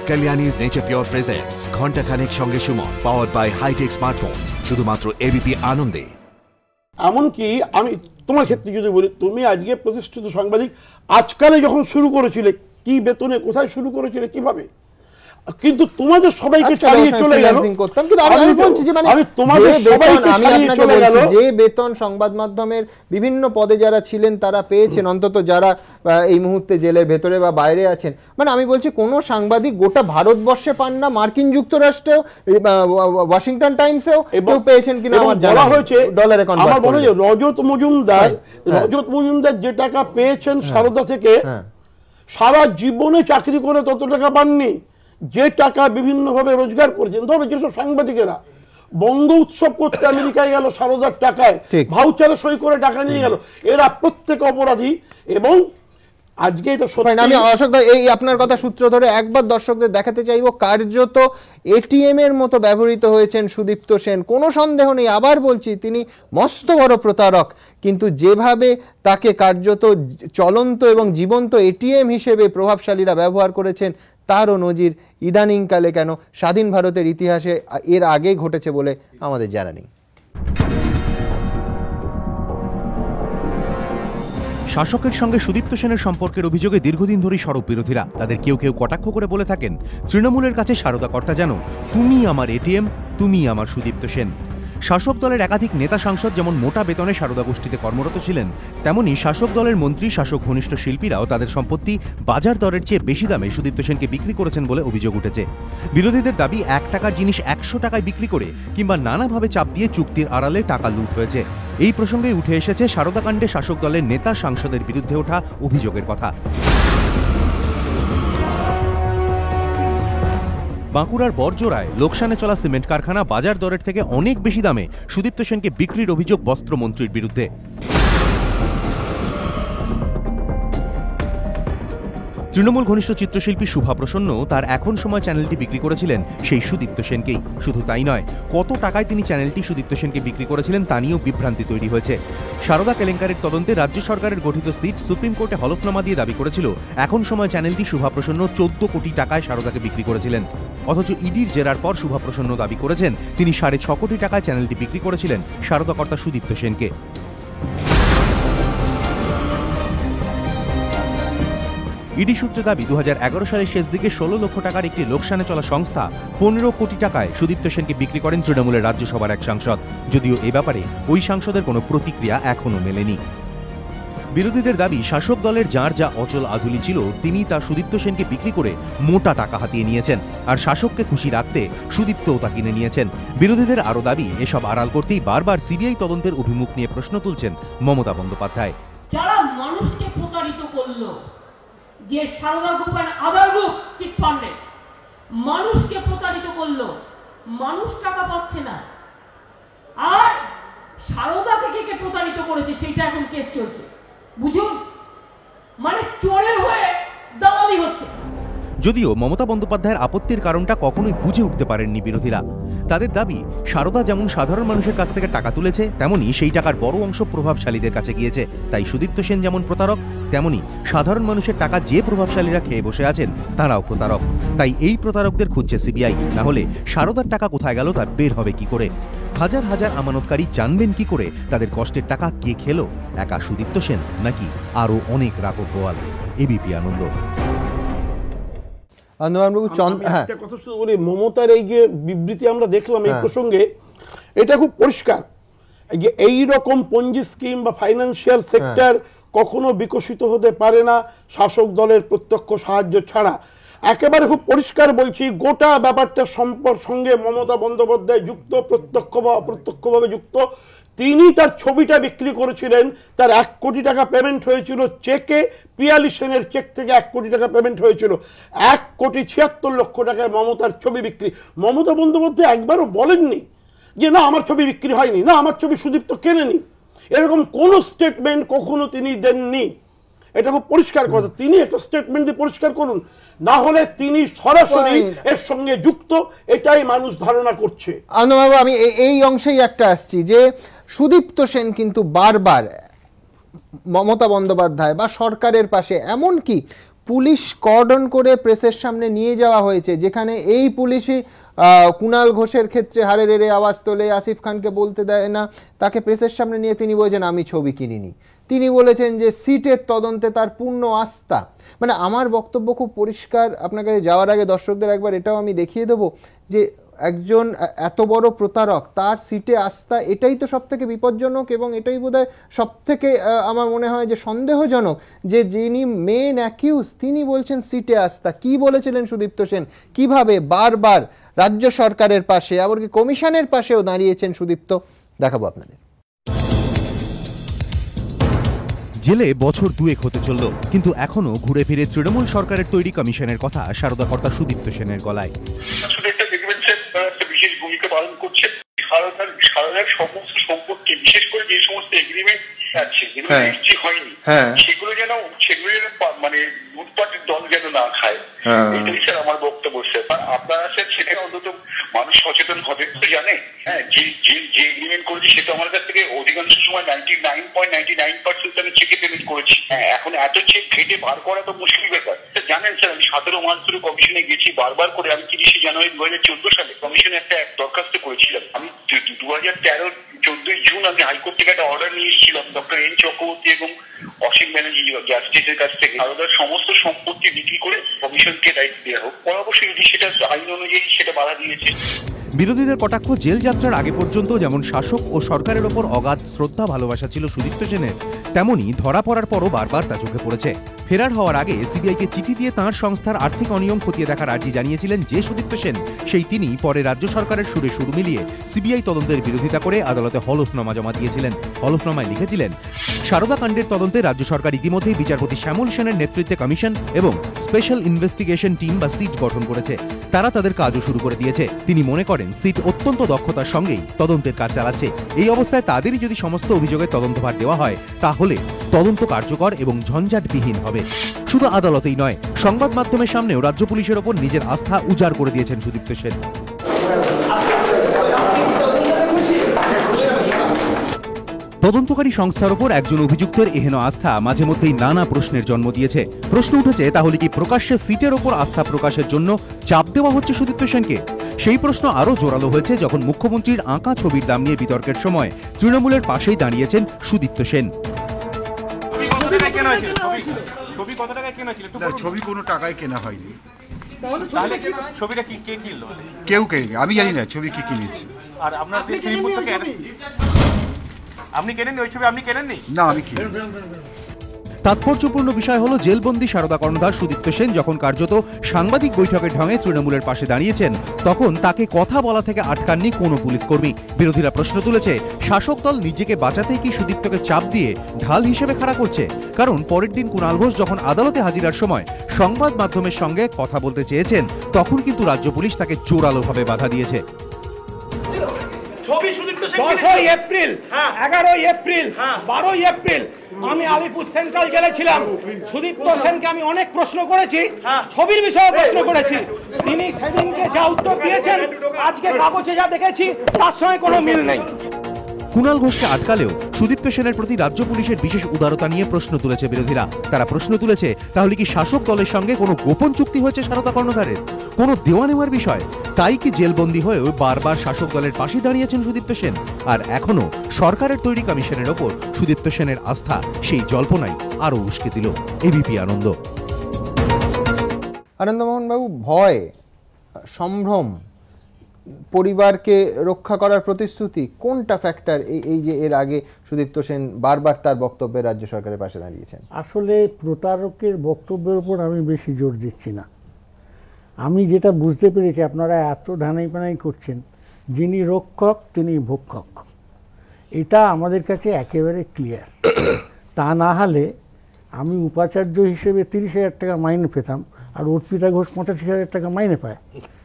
Kalyani's Nature Pure presents ঘন্টা খানেক সঙ্গে Suman, powered by high-tech smartphones, শুধুমাত্র ABP আনন্দে। এমনকি আমি তোমার ক্ষেত্রে যদি বলি, তুমি আজকে প্রতিষ্ঠিত সাংবাদিক, আজকালে যখন শুরু করেছিলে, কি বেতনে কোথায় শুরু করেছিলে, কিভাবে, কিন্তু তোমাদের সবাইকে ছাড়িয়ে চলে গেল। যে বেতন সংবাদ মাধ্যমের বিভিন্ন পদে যারা ছিলেন তারা পেয়েছেন, অন্তত যারা এই মুহূর্তে জেলের ভেতরে বা বাইরে আছেন, মানে আমি বলছি কোন সাংবাদিক গোটা ভারতবর্ষে পান না, মার্কিন যুক্তরাষ্ট্রেও ওয়াশিংটন টাইমসেও কেউ পেয়েছেন কিনা আমার জানা হয়েছে। ডলারে আমার মনে হয় রজত মজুমদার যে টাকা পেয়েছেন সারদা থেকে, সারা জীবনে চাকরি করে তত টাকা পাননি। যে টাকা বিভিন্নভাবে রোজগার করেছেন, ধরো যেসব সাংবাদিকেরা বঙ্গ উৎসব করতে আমেরিকায় গেল সারদার টাকায়, ভাউচারে সই করে টাকা নিয়ে গেল, এরা প্রত্যেক অপরাধী। এবং আজকে এটা সত্যি, আমি অশোক দা এই আপনার কথা সূত্র ধরে একবার দর্শকদের দেখাতে চাইবো, কার্যত এটিএম এর মতো ব্যবহৃত হয়েছেন সুদীপ্ত সেন, কোনো সন্দেহ নেই। আবার বলছি, তিনি মস্ত বড় প্রতারক, কিন্তু যেভাবে তাকে কার্যত চলন্ত এবং জীবন্ত এটিএম হিসেবে প্রভাবশালীরা ব্যবহার করেছেন, তারও নজির ইদানিংকালে কেন স্বাধীন ভারতের ইতিহাসে এর আগে ঘটেছে বলে আমাদের জানা নেই। শাসকের সঙ্গে সুদীপ্ত সেনের সম্পর্কের অভিযোগে দীর্ঘদিন ধরেই সরব বিরোধীরা। তাদের কেউ কেউ কটাক্ষ করে বলে থাকেন, তৃণমূলের কাছে সারদা কর্তা যেন তুমি আমার এটিএম, তুমি আমার সুদীপ্ত সেন। শাসক দলের একাধিক নেতা সাংসদ যেমন মোটা বেতনে সারদা গোষ্ঠীতে কর্মরত ছিলেন, তেমনি শাসক দলের মন্ত্রী, শাসক ঘনিষ্ঠ শিল্পীরাও তাদের সম্পত্তি বাজার দরের চেয়ে বেশি দামে সুদীপ্ত সেনকে বিক্রি করেছেন বলে অভিযোগ উঠেছে। বিরোধীদের দাবি, 1 টাকার জিনিস 100 টাকায় বিক্রি করে কিংবা নানাভাবে চাপ দিয়ে চুক্তির আড়ালে টাকা লুট হয়েছে। এই প্রসঙ্গে উঠে এসেছে সারদা কাণ্ডে শাসক দলের নেতা সাংসদের বিরুদ্ধে ওঠা অভিযোগের কথা। বাঁকুড়ার বড়জোড়ায় লোকসানে চলা সিমেন্ট কারখানা বাজার দরের থেকে অনেক বেশি দামে সুদীপ্ত সেনকে বিক্রির অভিযোগ বস্ত্রমন্ত্রীর বিরুদ্ধে। তৃণমূল ঘনিষ্ঠ চিত্রশিল্পী শুভা প্রসন্ন তার এখন সময় চ্যানেলটি বিক্রি করেছিলেন সেই সুদীপ্ত সেনকেই। শুধু তাই নয়, কত টাকায় তিনি চ্যানেলটি সুদীপ্ত সেনকে বিক্রি করেছিলেন তা নিয়েও বিভ্রান্তি তৈরি হয়েছে। সারদা কেলেঙ্কারির তদন্তে রাজ্য সরকারের গঠিত সিট সুপ্রিম কোর্টে হলফনামা দিয়ে দাবি করেছিল এখন সময় চ্যানেলটি শুভা প্রসন্ন 14 কোটি টাকায় সারদাকে বিক্রি করেছিলেন। অথচ ইডির জেরার পর শুভা প্রসন্ন দাবি করেছেন তিনি 6.5 কোটি টাকায় চ্যানেলটি বিক্রি করেছিলেন সারদা কর্তা সুদীপ্ত সেনকে। ইডি সূত্রে দাবি 2011 সালের শেষ দিকে 16 লক্ষ টাকার একটি লোকসানে চলা সংস্থা 15 কোটি টাকায় সুদীপ্ত সেনকে বিক্রি করেন তৃণমূলের রাজ্যসভার এক সাংসদ, যদিও এ ব্যাপারে ওই সাংসদের কোনো প্রতিক্রিয়া এখনো মেলেনি। বিরোধীদের দাবি শাসক দলের যার যা অচল আধুলি ছিল তিনি তা সুদীপ্ত সেনকে বিক্রি করে মোটা টাকা হাতিয়ে নিয়েছেন, আর শাসককে খুশি রাখতে সুদীপ্তও তা কিনে নিয়েছেন। বিরোধীদের আরও দাবি এসব আড়াল করতেই বারবার সিবিআই তদন্তের অভিমুখ নিয়ে প্রশ্ন তুলছেন মমতা বন্দ্যোপাধ্যায়। যারা মানুষকে প্রতারিত করলো, যে সারদা গ্রুপ আর আদার গ্রুপ চিটফান্ডে মানুষকে প্রতারিত করলো, মানুষ টাকা পাচ্ছে না, আর সারদা থেকে কে প্রতারিত করেছে সেইটা এখন কেস চলছে। বুঝুন, মানে চোরের হয়ে দালালি হচ্ছে। যদিও মমতা বন্দ্যোপাধ্যায়ের আপত্তির কারণটা কখনোই বুঝে উঠতে পারেননি বিরোধীরা। তাদের দাবি সারদা যেমন সাধারণ মানুষের কাছ থেকে টাকা তুলেছে, তেমনি সেই টাকার বড় অংশ প্রভাবশালীদের কাছে গিয়েছে। তাই সুদীপ্ত সেন যেমন প্রতারক, তেমনি সাধারণ মানুষের টাকা যে প্রভাবশালীরা খেয়ে বসে আছেন তারাও প্রতারক। তাই এই প্রতারকদের খুঁজছে সিবিআই। না হলে সারদার টাকা কোথায় গেল তা বের হবে কি করে? হাজার হাজার আমানতকারী জানবেন কি করে তাদের কষ্টের টাকা কে খেলো? একা সুদীপ্ত সেন নাকি আরো অনেক রাঘব বোয়াল? এবিপি আনন্দ। একটা কথা শুধু বলি, মমতার এই যে বিবৃতি আমরা দেখলাম এই প্রসঙ্গে, এটা খুব পরিষ্কার যে এই রকম পঞ্জি স্কিম বা ফাইন্যান্সিয়াল সেক্টর কখনো বিকশিত হতে পারে না শাসক দলের প্রত্যক্ষ সাহায্য ছাড়া। একেবারে খুব পরিষ্কার বলছি, গোটা ব্যাপারটা সঙ্গে মমতা বন্দ্যোপাধ্যায় যুক্ত, প্রত্যক্ষ বা অপ্রত্যক্ষভাবে যুক্ত। তিনি তার ছবিটা বিক্রি করেছিলেন, তার 1 কোটি টাকা পেমেন্ট হয়েছিল চেকে, পিয়ালি সেনের চেক থেকে 1 কোটি টাকা পেমেন্ট হয়েছিল। 1,76,00,000 টাকায় মমতার ছবি বিক্রি। মমতা বন্দ্যোপাধ্যায় একবারও বলেননি যে না আমার ছবি বিক্রি হয়নি, না আমার ছবি সুদীপ্ত কেনেনি। এরকম কোন স্টেটমেন্ট কখনো তিনি দেননি। এটা খুব পরিষ্কার কথা, তিনি একটা স্টেটমেন্ট দিয়ে পরিষ্কার করুন, না হলে তিনি সরাসরি এর সঙ্গে যুক্ত, এটাই মানুষ ধারণা করছে। আনন্দবাবু, আমি এই অংশেই একটা আসছি যে সুদীপ্ত সেন কিন্তু বারবার মমতা বন্দ্যোপাধ্যায় বা সরকারের পাশে, এমনকি পুলিশ কর্ডন করে প্রেসের সামনে নিয়ে যাওয়া হয়েছে, যেখানে এই পুলিশই কুণাল ঘোষের ক্ষেত্রে হারে রেড়ে আওয়াজ তোলে, আসিফ খানকে বলতে দেয় না, তাকে প্রেসের সামনে নিয়ে তিনি বলছেন আমি ছবি কিনিনি। তিনি বলেছেন যে সিটের তদন্তে তার পূর্ণ আস্থা। মানে আমার বক্তব্য খুব পরিষ্কার, আপনাকে যাওয়ার আগে দর্শকদের একবার এটাও আমি দেখিয়ে দেবো যে একজন এত বড় প্রতারক, তার সিটে আস্থা, এটাই তো সব থেকে বিপজ্জনক এবং এটাই বোধহয় সব থেকে আমার মনে হয় যে সন্দেহজনক, যে যিনি মেন অ্যাকিউজ তিনি বলছেন সিটে আস্থা। কি বলেছিলেন সুদীপ্ত সেন, কিভাবে বারবার রাজ্য সরকারের পাশে, এমনকি কমিশনের পাশেও দাঁড়িয়েছেন সুদীপ্ত, দেখাবো আপনাদের। জেলে বছর 2 হতে চলল, কিন্তু এখনো ঘুরে ফিরে তৃণমূল সরকারের তৈরি কমিশনের কথা সারদা কর্তা সুদীপ্ত সেনের গলায়। বিশেষ ভূমিকা পালন করছে। সারদার সমস্ত সম্পত্তি, বিশেষ করে যে সমস্ত এগ্রিমেন্ট আছে যেগুলো রেজিস্ট্রি হয়নি, সেগুলো যেন মানে লুটপাটের দল যেন না খায়, এটাই স্যার আমার বক্তব্য। স্যার আপনারা স্যার সেটা অন্তত মানুষ সচেতন হবে তো জানে। হ্যাঁ, যে এগ্রিমেন্ট করেছি সেটা আমার কাছ থেকে অধিকাংশ সময় 99.99% আমি চেকে পেমেন্ট করেছি। এখন এত চেক ঘেটে বার করা তো মুশকিল ব্যাপার। জানেন স্যার, আমি 17 মাস ধরে কমিশনে গেছি বারবার করে। আমি 30 জানুয়ারি 2014 সালে কমিশনে একটা দরখাস্ত করেছিলাম। আমি 2013 14 জুন আমি হাইকোর্ট থেকে একটা অর্ডার নিয়ে এসেছিলাম ডক্টর এন চক্রবর্তী এবং অসীম ব্যানার্জি জাস্টিসের কাছ থেকে, সারদার সমস্ত সম্পত্তি বিক্রি করে কমিশনকে দায়িত্ব দেওয়া হোক। অবশ্যই যদি সেটা আইন অনুযায়ী সেটা বাধা দিয়েছে। বিরোধীদের কটাক্ষ, জেল যাত্রার আগে পর্যন্ত যেমন শাসক ও সরকারের ওপর অগাধ শ্রদ্ধা ভালোবাসা ছিল সুদীপ্ত সেনের, তেমনি ধরা পড়ার পরও বারবার তা চোখে পড়েছে। ফেরার হওয়ার আগে সিবিআইকে চিঠি দিয়ে তাঁর সংস্থার আর্থিক অনিয়ম খতিয়ে দেখার আর্জি জানিয়েছিলেন যে সুদীপ্ত সেন, সেই তিনি পরে রাজ্য সরকারের সুরে সুর মিলিয়ে সিবিআই তদন্তের বিরোধিতা করে আদালতে হলফনামা জমা দিয়েছিলেন। হলফনামায় লিখেছিলেন, সারদা কাণ্ডের তদন্তে রাজ্য সরকার ইতিমধ্যেই বিচারপতি শ্যামল সেনের নেতৃত্বে কমিশন এবং স্পেশাল ইনভেস্টিগেশন টিম বা সিট গঠন করেছে। তারা তাদের কাজও শুরু করে দিয়েছে। তিনি মনে করেন সিট অত্যন্ত দক্ষতার সঙ্গেই তদন্তের কাজ চালাচ্ছে। এই অবস্থায় তাদেরই যদি সমস্ত অভিযোগের তদন্তভার দেওয়া হয়, তাহলে তদন্ত কার্যকর এবং ঝঞ্ঝাটবিহীন হবে। শুধু আদালতেই নয়, সংবাদ মাধ্যমের সামনেও রাজ্য পুলিশের ওপর নিজের আস্থা উজাড় করে দিয়েছেন সুদীপ্ত সেন। তদন্তকারী সংস্থার ওপর একজন অভিযুক্তের এহেন আস্থা মাঝে মধ্যেই নানা প্রশ্নের জন্ম দিয়েছে। প্রশ্ন উঠেছে, তাহলে কি প্রকাশ্যে সিটের ওপর আস্থা প্রকাশের জন্য চাপ দেওয়া হচ্ছে সুদীপ্ত সেনকে? সেই প্রশ্ন আরও জোরালো হয়েছে যখন মুখ্যমন্ত্রীর আঁকা ছবির দাম নিয়ে বিতর্কের সময় তৃণমূলের পাশেই দাঁড়িয়েছেন সুদীপ্ত সেন। ছবি কোনো টাকায় কেনা হয়নি। ছবিটা কি কে কিনলো? কেউ কেনে, আমি জানি না ছবি কি কিনেছে। আর আপনার শ্রীপুর থেকে আপনি কেনেননি ওই ছবি? আপনি কেনেননি? না, আমি কিনি। তাৎপর্যপূর্ণ বিষয় হলো জেলবন্দি সারদা কর্ণধার সুদীপ্ত সেন যখন কার্যত সাংবাদিক বৈঠকের ঢঙে তৃণমূলের পাশে দাঁড়িয়েছেন, তখন তাকে কথা বলা থেকে আটকাননি কোনো পুলিশ কর্মী। বিরোধীরা প্রশ্ন তুলেছে, শাসক দল নিজেকে বাঁচাতেই কি সুদীপ্তকে চাপ দিয়ে ঢাল হিসেবে খাড়া করছে? কারণ পরের দিন কুণাল ঘোষ যখন আদালতে হাজিরার সময় সংবাদ মাধ্যমের সঙ্গে কথা বলতে চেয়েছেন, তখন কিন্তু রাজ্য পুলিশ তাকে জোরালোভাবে বাধা দিয়েছে। 10 এপ্রিল, 11 এপ্রিল, 12 এপ্রিল আমি আলিপুর সেন্ট্রাল জেলে ছিলাম। সুদীপ্ত সেনকে আমি অনেক প্রশ্ন করেছি, ছবির বিষয়ে প্রশ্ন করেছি। তিনি সেদিনকে যা উত্তর দিয়েছেন, আজকে কাগজে যা দেখেছি তার সঙ্গে কোনো মিল নেই। কুণাল ঘোষকে আটকালেও সুদীপ্ত সেনের প্রতি রাজ্য পুলিশের বিশেষ উদারতা নিয়ে প্রশ্ন তুলেছে বিরোধীরা। তারা প্রশ্ন তুলেছে, তাহলে কি শাসক দলের সঙ্গে কোনো গোপন চুক্তি হয়েছে সারদা কর্ণধারের, কোনো দেওয়া নেওয়ার বিষয়? তাই কি জেলবন্দি হয়েও বারবার শাসক দলের পাশে দাঁড়িয়েছেন সুদীপ্ত সেন? আর এখনো সরকারের তৈরি কমিশনের ওপর সুদীপ্ত সেনের আস্থা সেই জল্পনাই আরো উস্কে দিল এবিপি আনন্দ। আনন্দমোহন বাবু, ভয়, সম্ভ্রম, পরিবারকে রক্ষা করার প্রতিশ্রুতি, কোনটা ফ্যাক্টর এই যে এর আগে সুদীপ্ত সেন বারবার তার বক্তব্যে রাজ্য সরকারের পাশে দাঁড়িয়েছেন? আসলে প্রতারকের বক্তব্যের উপর আমি বেশি জোর দিচ্ছি না। আমি যেটা বুঝতে পেরেছি, আপনারা এত ধানাই পানাই করছেন, যিনি রক্ষক তিনি ভক্ষক, এটা আমাদের কাছে একেবারে ক্লিয়ার। তা না হলে আমি উপাচার্য হিসেবে 30,000 টাকা মাইনে পেতাম, আর অর্পিতা ঘোষ 85,000 টাকা মাইনে পায়।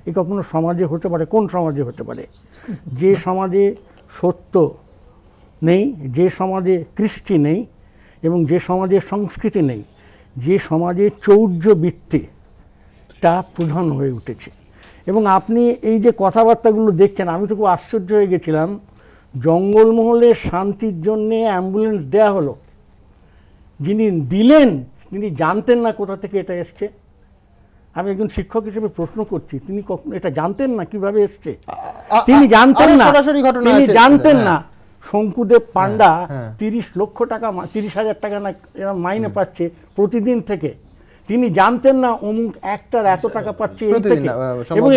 এ কখনো সমাজে হতে পারে? কোন সমাজে হতে পারে? যে সমাজে সত্য নেই, যে সমাজে কৃষ্টি নেই, এবং যে সমাজে সংস্কৃতি নেই, যে সমাজে চৌর্যবৃত্তিটা প্রধান হয়ে উঠেছে। এবং আপনি এই যে কথাবার্তাগুলো দেখছেন, আমি তো খুব আশ্চর্য হয়ে গেছিলাম। জঙ্গলমহলে শান্তির জন্যে অ্যাম্বুলেন্স দেয়া হলো, যিনি দিলেন তিনি জানতেন না কোথা থেকে এটা এসছে। আমি একজন শিক্ষক হিসেবে প্রশ্ন করছি, তিনি কখনো এটা জানতেন না কিভাবে এসছে? তিনি জানতেন না, তিনি জানতেন না শঙ্কুদেব পান্ডা 30 লক্ষ টাকা, 30,000 টাকা না এরা মাইনে পাচ্ছে প্রতিদিন থেকে। তিনি জানতেন না অমুক একটার এত টাকা পাচ্ছে এই থেকে। এবং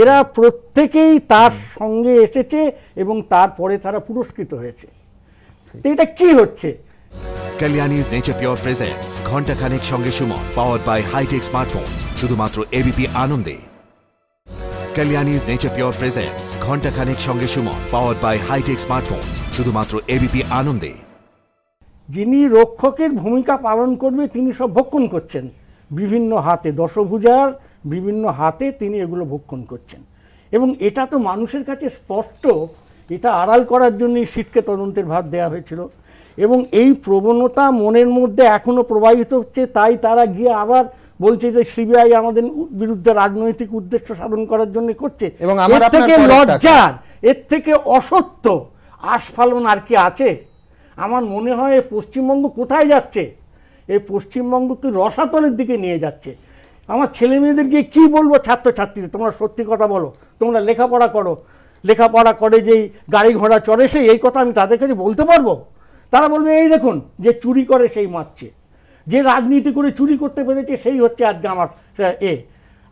এরা প্রত্যেকেই তার সঙ্গে এসেছে এবং তারপরে তারা পুরস্কৃত হয়েছে। তো এটা কি হচ্ছে? Kalyani's Nature Pure presents ঘন্টা খানেক সঙ্গে Suman, powered by high-tech smartphones, শুধুমাত্র এবিপি আনন্দে। Kalyani's Nature Pure presents ঘন্টা খানেক সঙ্গে Suman, powered by high-tech smartphones, শুধুমাত্র এবিপি আনন্দে। যিনি রক্ষকের ভূমিকা পালন করবে তিনি সব ভক্ষণ করছেন বিভিন্ন হাতে, দশভুজার বিভিন্ন হাতে তিনি এগুলো ভক্ষণ করছেন। এবং এটা তো মানুষের কাছে স্পষ্ট। এটা আড়াল করার জন্যই সিটকে তদন্তের ভার দেওয়া হয়েছিল। এবং এই প্রবণতা মনের মধ্যে এখনো প্রবাহিত হচ্ছে, তাই তারা গিয়ে আবার বলছে যে সিবিআই আমাদের বিরুদ্ধে রাজনৈতিক উদ্দেশ্য সাধন করার জন্য করছে। এবং এর থেকে লজ্জার, এর থেকে অসত্য আস্ফালন আর কি আছে? আমার মনে হয় পশ্চিমবঙ্গ কোথায় যাচ্ছে? এই পশ্চিমবঙ্গ কি রসাতলের দিকে নিয়ে যাচ্ছে। আমার ছেলে মেয়েদের গিয়ে কী বলবো? ছাত্রছাত্রীদের, তোমরা সত্যি কথা বলো, তোমরা লেখাপড়া করো, লেখাপড়া করে যেই গাড়ি ঘোড়া চড়ে সেই এই কথা আমি তাদের কাছে বলতে পারবো? তারা বলবে এই দেখুন, যে চুরি করে সেই মারছে, যে রাজনীতি করে চুরি করতে পেরেছে সেই হচ্ছে আজকে আমার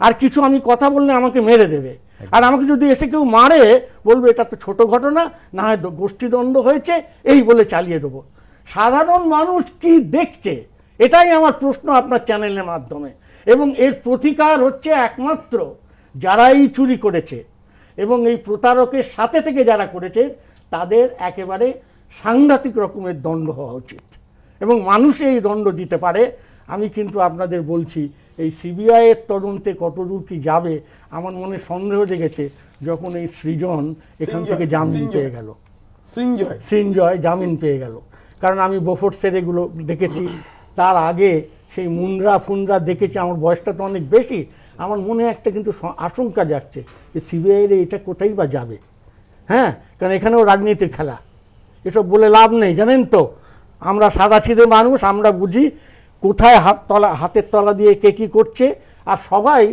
আর কিছু আমি কথা বললে আমাকে মেরে দেবে। আর আমাকে যদি এসে কেউ মারে বলবে এটা তো ছোট ঘটনা, না হয় গোষ্ঠীদ্বন্দ্ব হয়েছে, এই বলে চালিয়ে দেবো। সাধারণ মানুষ কি দেখছে? এটাই আমার প্রশ্ন আপনার চ্যানেলের মাধ্যমে। এবং এর প্রতিকার হচ্ছে একমাত্র যারা এই চুরি করেছে এবং এই প্রতারকের সাথে থেকে যারা করেছে তাদের একেবারে সাংঘাতিক রকমের দণ্ড হওয়া উচিত, এবং মানুষ এই দণ্ড দিতে পারে। আমি কিন্তু আপনাদের বলছি, এই সিবিআইয়ের তদন্তে কতদূর কি যাবে আমার মনে সন্দেহ জেগেছে যখন এই সৃজন এখান থেকে জামিন পেয়ে গেল, সৃঞ্জয় জামিন পেয়ে গেল। কারণ আমি বোফোর্সের এগুলো দেখেছি, তার আগে সেই মুন্দ্রা ফুন্দ্রা দেখেছি, আমার বয়সটা তো অনেক বেশি। আমার মনে একটা কিন্তু আশঙ্কা যাচ্ছে যে সিবিআইয়ের এটা কোথায় বা যাবে। হ্যাঁ, কারণ এখানেও রাজনীতির খেলা, এসব বলে লাভ নেই। জানেন তো, আমরা সাদাসিধে মানুষ, আমরা বুঝি কোথায় হাতের তলা দিয়ে কে কী করছে। আর সবাই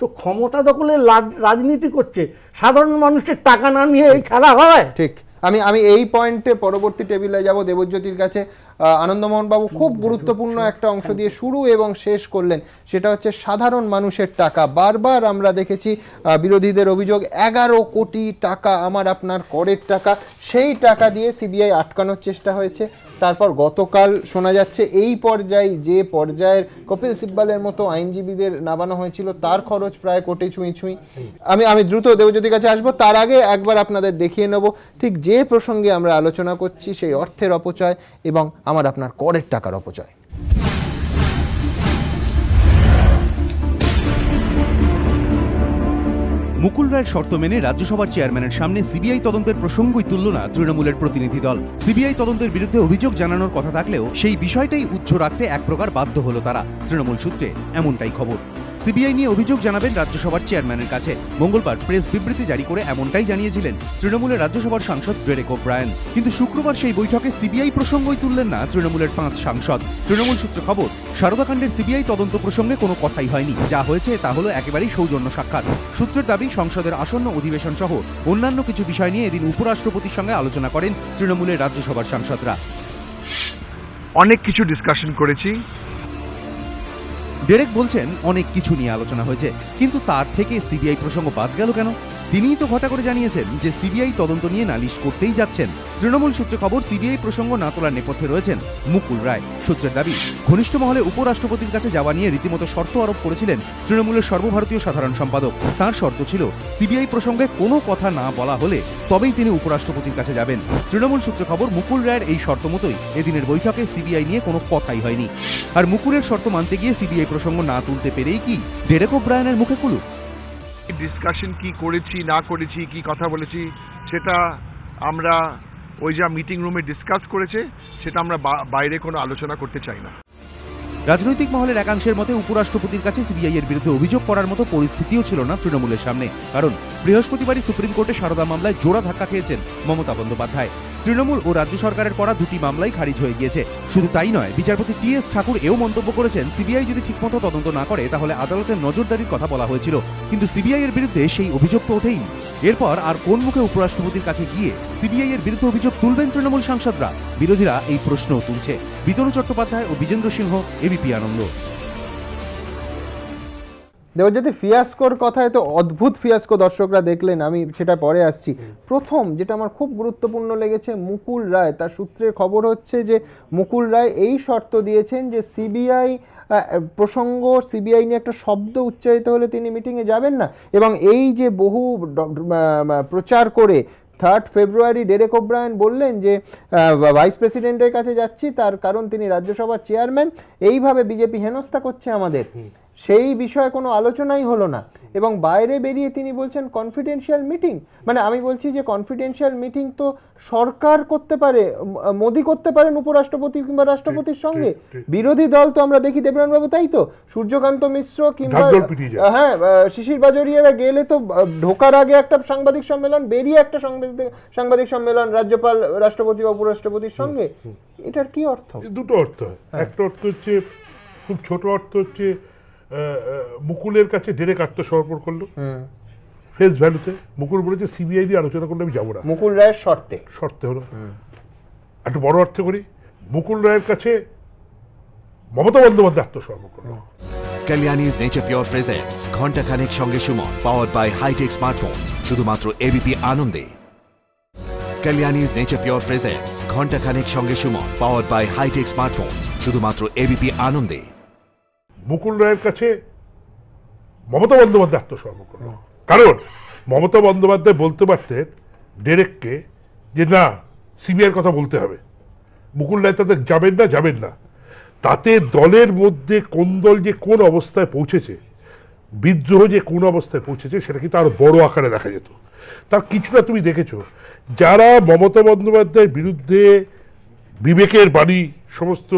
তো ক্ষমতা দখলের রাজনীতি করছে, সাধারণ মানুষের টাকা না নিয়ে এই খেলা হয়। ঠিক। আমি এই পয়েন্টে পরবর্তী টেবিলে যাব দেবজ্যোতির কাছে। আনন্দমোহন বাবু খুব গুরুত্বপূর্ণ একটা অংশ দিয়ে শুরু এবং শেষ করলেন, সেটা হচ্ছে সাধারণ মানুষের টাকা। বারবার আমরা দেখেছি বিরোধীদের অভিযোগ 11 কোটি টাকা আমার আপনার করের টাকা, সেই টাকা দিয়ে সিবিআই আটকানোর চেষ্টা হয়েছে। তারপর গতকাল শোনা যাচ্ছে এই পর্যায়ে, যে পর্যায়ের কপিল সিব্বালের মতো আইনজীবীদের নামানো হয়েছিল তার খরচ প্রায় কোটি ছুঁই। আমি দ্রুত দেবজ্যোতির কাছে আসবো, তার আগে একবার আপনাদের দেখিয়ে নেব ঠিক যে প্রসঙ্গে আমরা আলোচনা করছি, সেই অর্থের অপচয় এবং আমার আপনার করের টাকার অপচয়। মুকুল রায়ের শর্ত মেনে রাজ্যসভার চেয়ারম্যানের সামনে সিবিআই তদন্তের প্রসঙ্গই তুলল না তৃণমূলের প্রতিনিধি দল। সিবিআই তদন্তের বিরুদ্ধে অভিযোগ জানানোর কথা থাকলেও সেই বিষয়টাই উচ্চ রাখতে এক প্রকার বাধ্য হলো তারা। তৃণমূল সূত্রে এমনটাই খবর। সিবিআই নিয়ে অভিযোগ জানাবেন রাজ্যসভার চেয়ারম্যানের কাছে। মঙ্গলবার প্রেস বিবৃতি জারি করে এমনটাই জানিয়েছিলেন তৃণমূলের রাজ্যসভার সাংসদ ডেরেক ওব্রায়েন। কিন্তু শুক্রবার সেই বৈঠকে সিবিআই প্রসঙ্গই তুললেন না তৃণমূলের 5 সাংসদ। তৃণমূল সূত্রে খবর, সারদাকাণ্ডের সিবিআই তদন্ত প্রসঙ্গে কোনো কথাই হয়নি। যা হয়েছে তা হলো একেবারেই সৌজন্য সাক্ষাৎ। সূত্রের দাবি, সংসদের আসন্ন অধিবেশন সহ অন্যান্য কিছু বিষয় নিয়ে এদিন উপরাষ্ট্রপতির সঙ্গে আলোচনা করেন তৃণমূলের রাজ্যসভার সাংসদরা। অনেক কিছু ডিসকাশন করেছি। ডেরেক বলছেন অনেক কিছু নিয়ে আলোচনা হয়েছে, কিন্তু তার থেকে সিবিআই প্রসঙ্গ বাদ গেল কেন? তিনিই তো ঘটা করে জানিয়েছেন যে সিবিআই তদন্ত নিয়ে নালিশ করতেই যাচ্ছেন। তৃণমূল সূত্রে খবর, সিবিআই প্রসঙ্গ না তোলার নেপথ্যে রয়েছেন মুকুল রায়। সূত্রের দাবি, ঘনিষ্ঠ মহলে উপরাষ্ট্রপতির কাছে যাওয়া নিয়ে রীতিমতো শর্ত আরোপ করেছিলেন তৃণমূলের সর্বভারতীয় সাধারণ সম্পাদক। তার শর্ত ছিল সিবিআই প্রসঙ্গে কোনো কথা না বলা হলে তবেই তিনি উপরাষ্ট্রপতির কাছে যাবেন। তৃণমূল সূত্রে খবর, মুকুল রায়ের এই শর্ত মতোই এদিনের বৈঠকে সিবিআই নিয়ে কোনো কথাই হয়নি। আর মুকুলের শর্ত মানতে গিয়ে সিবিআই প্রসঙ্গ না তুলতে পেরেই কি ডেরেক ওব্রায়েনের মুখে কুলুপ? ডিসকাশন কি করেছি না করেছি, কি কথা বলেছি, সেটা আমরা ওই যা মিটিং রুমে ডিসকাস করেছে সেটা আমরা বাইরে কোনো আলোচনা করতে চাই না। রাজনৈতিক মহলের একাংশের মতে উপরাষ্ট্রপতির কাছে সিবিআই এর বিরুদ্ধে অভিযোগ করার মতো পরিস্থিতিও ছিল না তৃণমূলের সামনে। কারণ বৃহস্পতিবারই সুপ্রিম কোর্টে সারদা মামলায় জোড়া ধাক্কা খেয়েছেন মমতা বন্দ্যোপাধ্যায়। তৃণমূল ও রাজ্য সরকারের করা 2টি মামলাই খারিজ হয়ে গিয়েছে। শুধু তাই নয়, বিচারপতি টি.এস. ঠাকুর এও মন্তব্য করেছেন, সিবিআই যদি ঠিকমতো তদন্ত না করে তাহলে আদালতের নজরদারির কথা বলা হয়েছিল, কিন্তু সিবিআই এর বিরুদ্ধে সেই অভিযোগ তো ওঠেইনি। এরপর আর কোন মুখে উপরাষ্ট্রপতির কাছে গিয়ে সিবিআই এর বিরুদ্ধে অভিযোগ তুলবেন তৃণমূল সাংসদরা? বিরোধীরা এই প্রশ্নও তুলছে। বিতনু চট্টোপাধ্যায় ও বিজেন্দ্র সিংহ, এবিপি আনন্দ। দেবজ্যোতি, ফিয়াস্কোর কথায় তো অদ্ভুত ফিয়াস্কো দর্শকরা দেখলেন, আমি সেটা পরে আসছি। প্রথম যেটা আমার খুব গুরুত্বপূর্ণ লেগেছে, মুকুল রায়, তার সূত্রের খবর হচ্ছে যে মুকুল রায় এই শর্ত দিয়েছেন যে সিবিআই প্রসঙ্গ, সিবিআই নিয়ে একটা শব্দ উচ্চারিত হলে তিনি মিটিংয়ে যাবেন না। এবং এই যে বহু প্রচার করে 3 ফেব্রুয়ারি ডেরেক ওব্রায়েন বললেন যে ভাইস প্রেসিডেন্টের কাছে যাচ্ছি, তার কারণ তিনি রাজ্যসভার চেয়ারম্যান, এইভাবে বিজেপি হেনস্থা করছে আমাদের, সেই বিষয়ে কোনো আলোচনাই হলো না। এবং বাইরে বেরিয়ে তিনি বলছেন কনফিডেন্সিয়াল মিটিং। মানে আমি বলছি যে কনফিডেন্সিয়াল মিটিং তো সরকার করতে পারে, মোদি করতে পারেন উপরাষ্ট্রপতি কিংবা রাষ্ট্রপতির সঙ্গে। বিরোধী দল তো আমরা দেখি, দেবরান বাবু তাই তো, সূর্যকান্ত মিশ্র কিংবা হ্যাঁ শিশির বাজোরিয়ারা গেলে তো ঢোকার আগে একটা সাংবাদিক সম্মেলন, বেরিয়ে একটা সাংবাদিক সম্মেলন রাজ্যপাল, রাষ্ট্রপতি বা উপরাষ্ট্রপতির সঙ্গে। এটার কি অর্থ? দুটো অর্থ। একটা অর্থ হচ্ছে, খুব ছোট অর্থ হচ্ছে, মুকুলের কাছে ডেরেক আত্মসমর্পণ করলো ফেস ভ্যালুতে। মুকুল বলেছে সিবিআই দিয়ে আলোচনা করলে আমি যাবো না, মুকুল রায়ের শর্তে হলো। একটু বড় অর্থ করি, মুকুল রায়ের কাছে মমতা বন্দ্যোপাধ্যায় আত্মসমর্পণ করলো। Kalyani's Nature Pure presents ঘন্টা খানেক সঙ্গে Suman, powered by high-tech smartphones, শুধুমাত্র এবিপি আনন্দে। Kalyani's Nature Pure presents ঘন্টা খানেক সঙ্গে Suman, powered by high-tech smartphones, শুধুমাত্র এবিপি আনন্দে। মুকুল রায়ের কাছে মমতা বন্দ্যোপাধ্যায় আত্মসমর্পণ করলো। কারণ মমতা বন্দ্যোপাধ্যায় বলতে পারতেন ডেরেককে যে না, সিবিআইয়ের কথা বলতে হবে, মুকুল রায় তাদের যাবেন না। তাতে দলের মধ্যে কোন দল যে কোন অবস্থায় পৌঁছেছে, বিদ্রোহ যে কোন অবস্থায় পৌঁছেছে, সেটা কিন্তু আরো বড় আকারে দেখা যেত। তার কিছুটা তুমি দেখেছো, যারা মমতা বন্দ্যোপাধ্যায়ের বিরুদ্ধে বিবেকের বাণী সমস্ত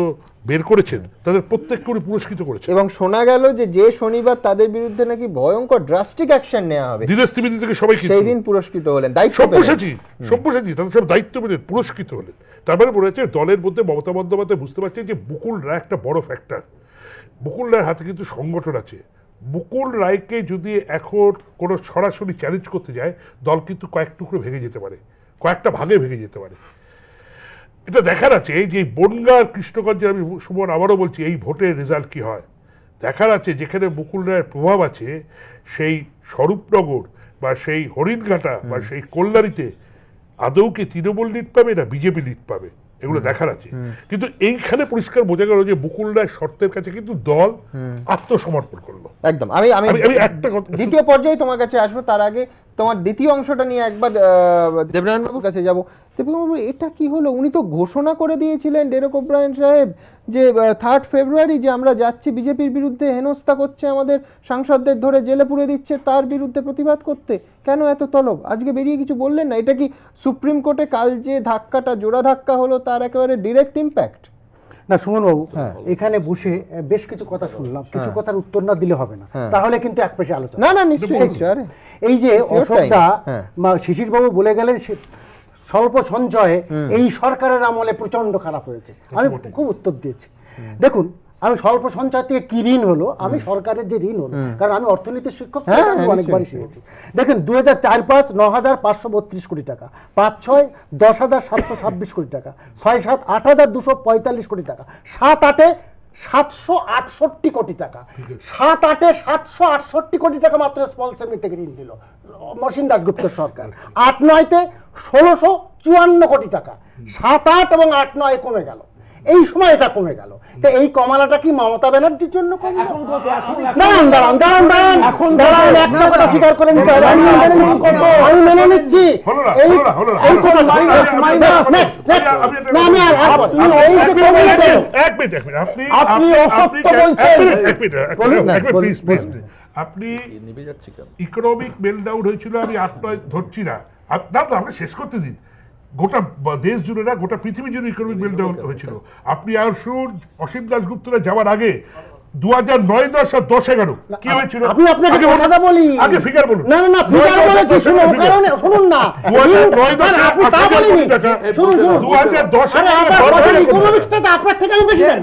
বের করেছেন তাদের প্রত্যেককে উনি পুরস্কৃত করেছেন। এবং শোনা গেল যে শনিবার তাদের বিরুদ্ধে নাকি ভয়ঙ্কর ড্রাস্টিক অ্যাকশন নেওয়া হবে, দীনস্থিতি থেকে সবাই সেই দিন পুরস্কৃত হলেন, সব্যসাচী তাদের সব দায়িত্ব পেলেন, পুরস্কৃত হলেন। তারপরে বলে হচ্ছে দলের মধ্যে মমতা বন্দ্যোপাধ্যায় বুঝতে পারছেন যে মুকুল রায় একটা বড় ফ্যাক্টর। মুকুল রায়ের হাতে কিন্তু সংগঠন আছে। মুকুল রায়কে যদি এখন কোনো সরাসরি চ্যালেঞ্জ করতে যায়, দল কিন্তু কয়েক টুকরো ভেঙে যেতে পারে, কয়েকটা ভাগে ভেঙে যেতে পারে। এটা দেখার আছে যে বনগাঁ কৃষ্ণগঞ্জে, আমি সুমন আবারও বলছি, এই ভোটের রেজাল্ট কি হয় দেখার আছে। যেখানে মুকুল রায়ের প্রভাব আছে সেই স্বরূপনগর বা সেই হরিণঘাটা বা সেই কল্যাণীতে আদৌ কি তৃণমূল লিড পাবে না বিজেপি লিড পাবে, এগুলো দেখার আছে। কিন্তু এইখানে পরিষ্কার বোঝা গেল যে মুকুল রায় শর্তের কাছে কিন্তু দল আত্মসমর্পণ করলো একদম। আমি একটা দ্বিতীয় পর্যায়ে তোমার কাছে আসবো, তার আগে তোমার দ্বিতীয় অংশটা নিয়ে একবার দেবনারায়ণ বাবুর কাছে যাবো। দেবনারায়ণ বাবু, এটা কি হলো? উনি তো ঘোষণা করে দিয়েছিলেন ডেরেক ওব্রায়েন সাহেব যে 3 ফেব্রুয়ারি যে আমরা যাচ্ছি বিজেপির বিরুদ্ধে, হেনস্থা করছে আমাদের সাংসদদের, ধরে জেলে পুরে দিচ্ছে, তার বিরুদ্ধে প্রতিবাদ করতে। কেন এত তলব? আজকে বেরিয়ে কিছু বললেন না? এটা কি সুপ্রিম কোর্টে কাল যে ধাক্কাটা, জোড়া ধাক্কা হলো, তার একেবারে ডিরেক্ট ইম্প্যাক্ট? না সুমনবাবু, এখানে বসে বেশ কিছু কথা শুনলাম, কিছু কথার উত্তর না দিলে হবে না, তাহলে কিন্তু এক পেশে আলোচনা। না না, নিশ্চয়ই। এই যে অশোকদা শিশির বাবু বলে গেলেন স্বল্প সঞ্চয়ে এই সরকারের আমলে প্রচন্ড খারাপ হয়েছে, আমি খুব উত্তর দিয়েছি। দেখুন, আমি স্বল্প সঞ্চয় থেকে কি ঋণ হলো, আমি সরকারের যে ঋণ হলো, কারণ আমি অর্থনীতির শিক্ষক অনেকবারই শিখেছি। দেখেন 2004-05 9,532 কোটি টাকা, 5-6 10,726 কোটি টাকা, 6-7 8,245 কোটি টাকা, 7-8 768 কোটি টাকা, 7-8 768 কোটি টাকা মাত্র স্মল সেমি থেকে ঋণ দিল মসিন দাশগুপ্তের সরকার। 8-9-তে 1,654 কোটি টাকা, 7-8 এবং 8-9 কমে গেল। এই সময় এটা কমে গেল। তো এই কমালাটা কি মমতা ব্যানার্জির জন্য কমলো? একটা কথা স্বীকার করে নিতে হবে, আমি মেনে নিচ্ছি। আপনি ইকোনমিক মেলডাউন হয়েছিল, আমি 8-9 ধরছি না, আমরা শেষ করতে দিন। গোটা দেশ জুড়ে না, গোটা পৃথিবী জুড়ে ইকোনমিক মেলডাউন হয়েছিল। আপনি আর শুনুন, অসীম দাশগুপ্তরা যাওয়ার আগে 2009-10 আর 10-11 কি হয়েছিল? আমি আপনাকে কথাটা বলি, আগে ফিগার বলুন। না না না, ফিগার বলেছি, শুনুন কারণে শুনুন না। 2009-10 আপনি তা বলেননি, শুনুন শুনুন, 2010 এর ইকোনমিক্সটা তো আপনার থেকে আমি বেশি জানি।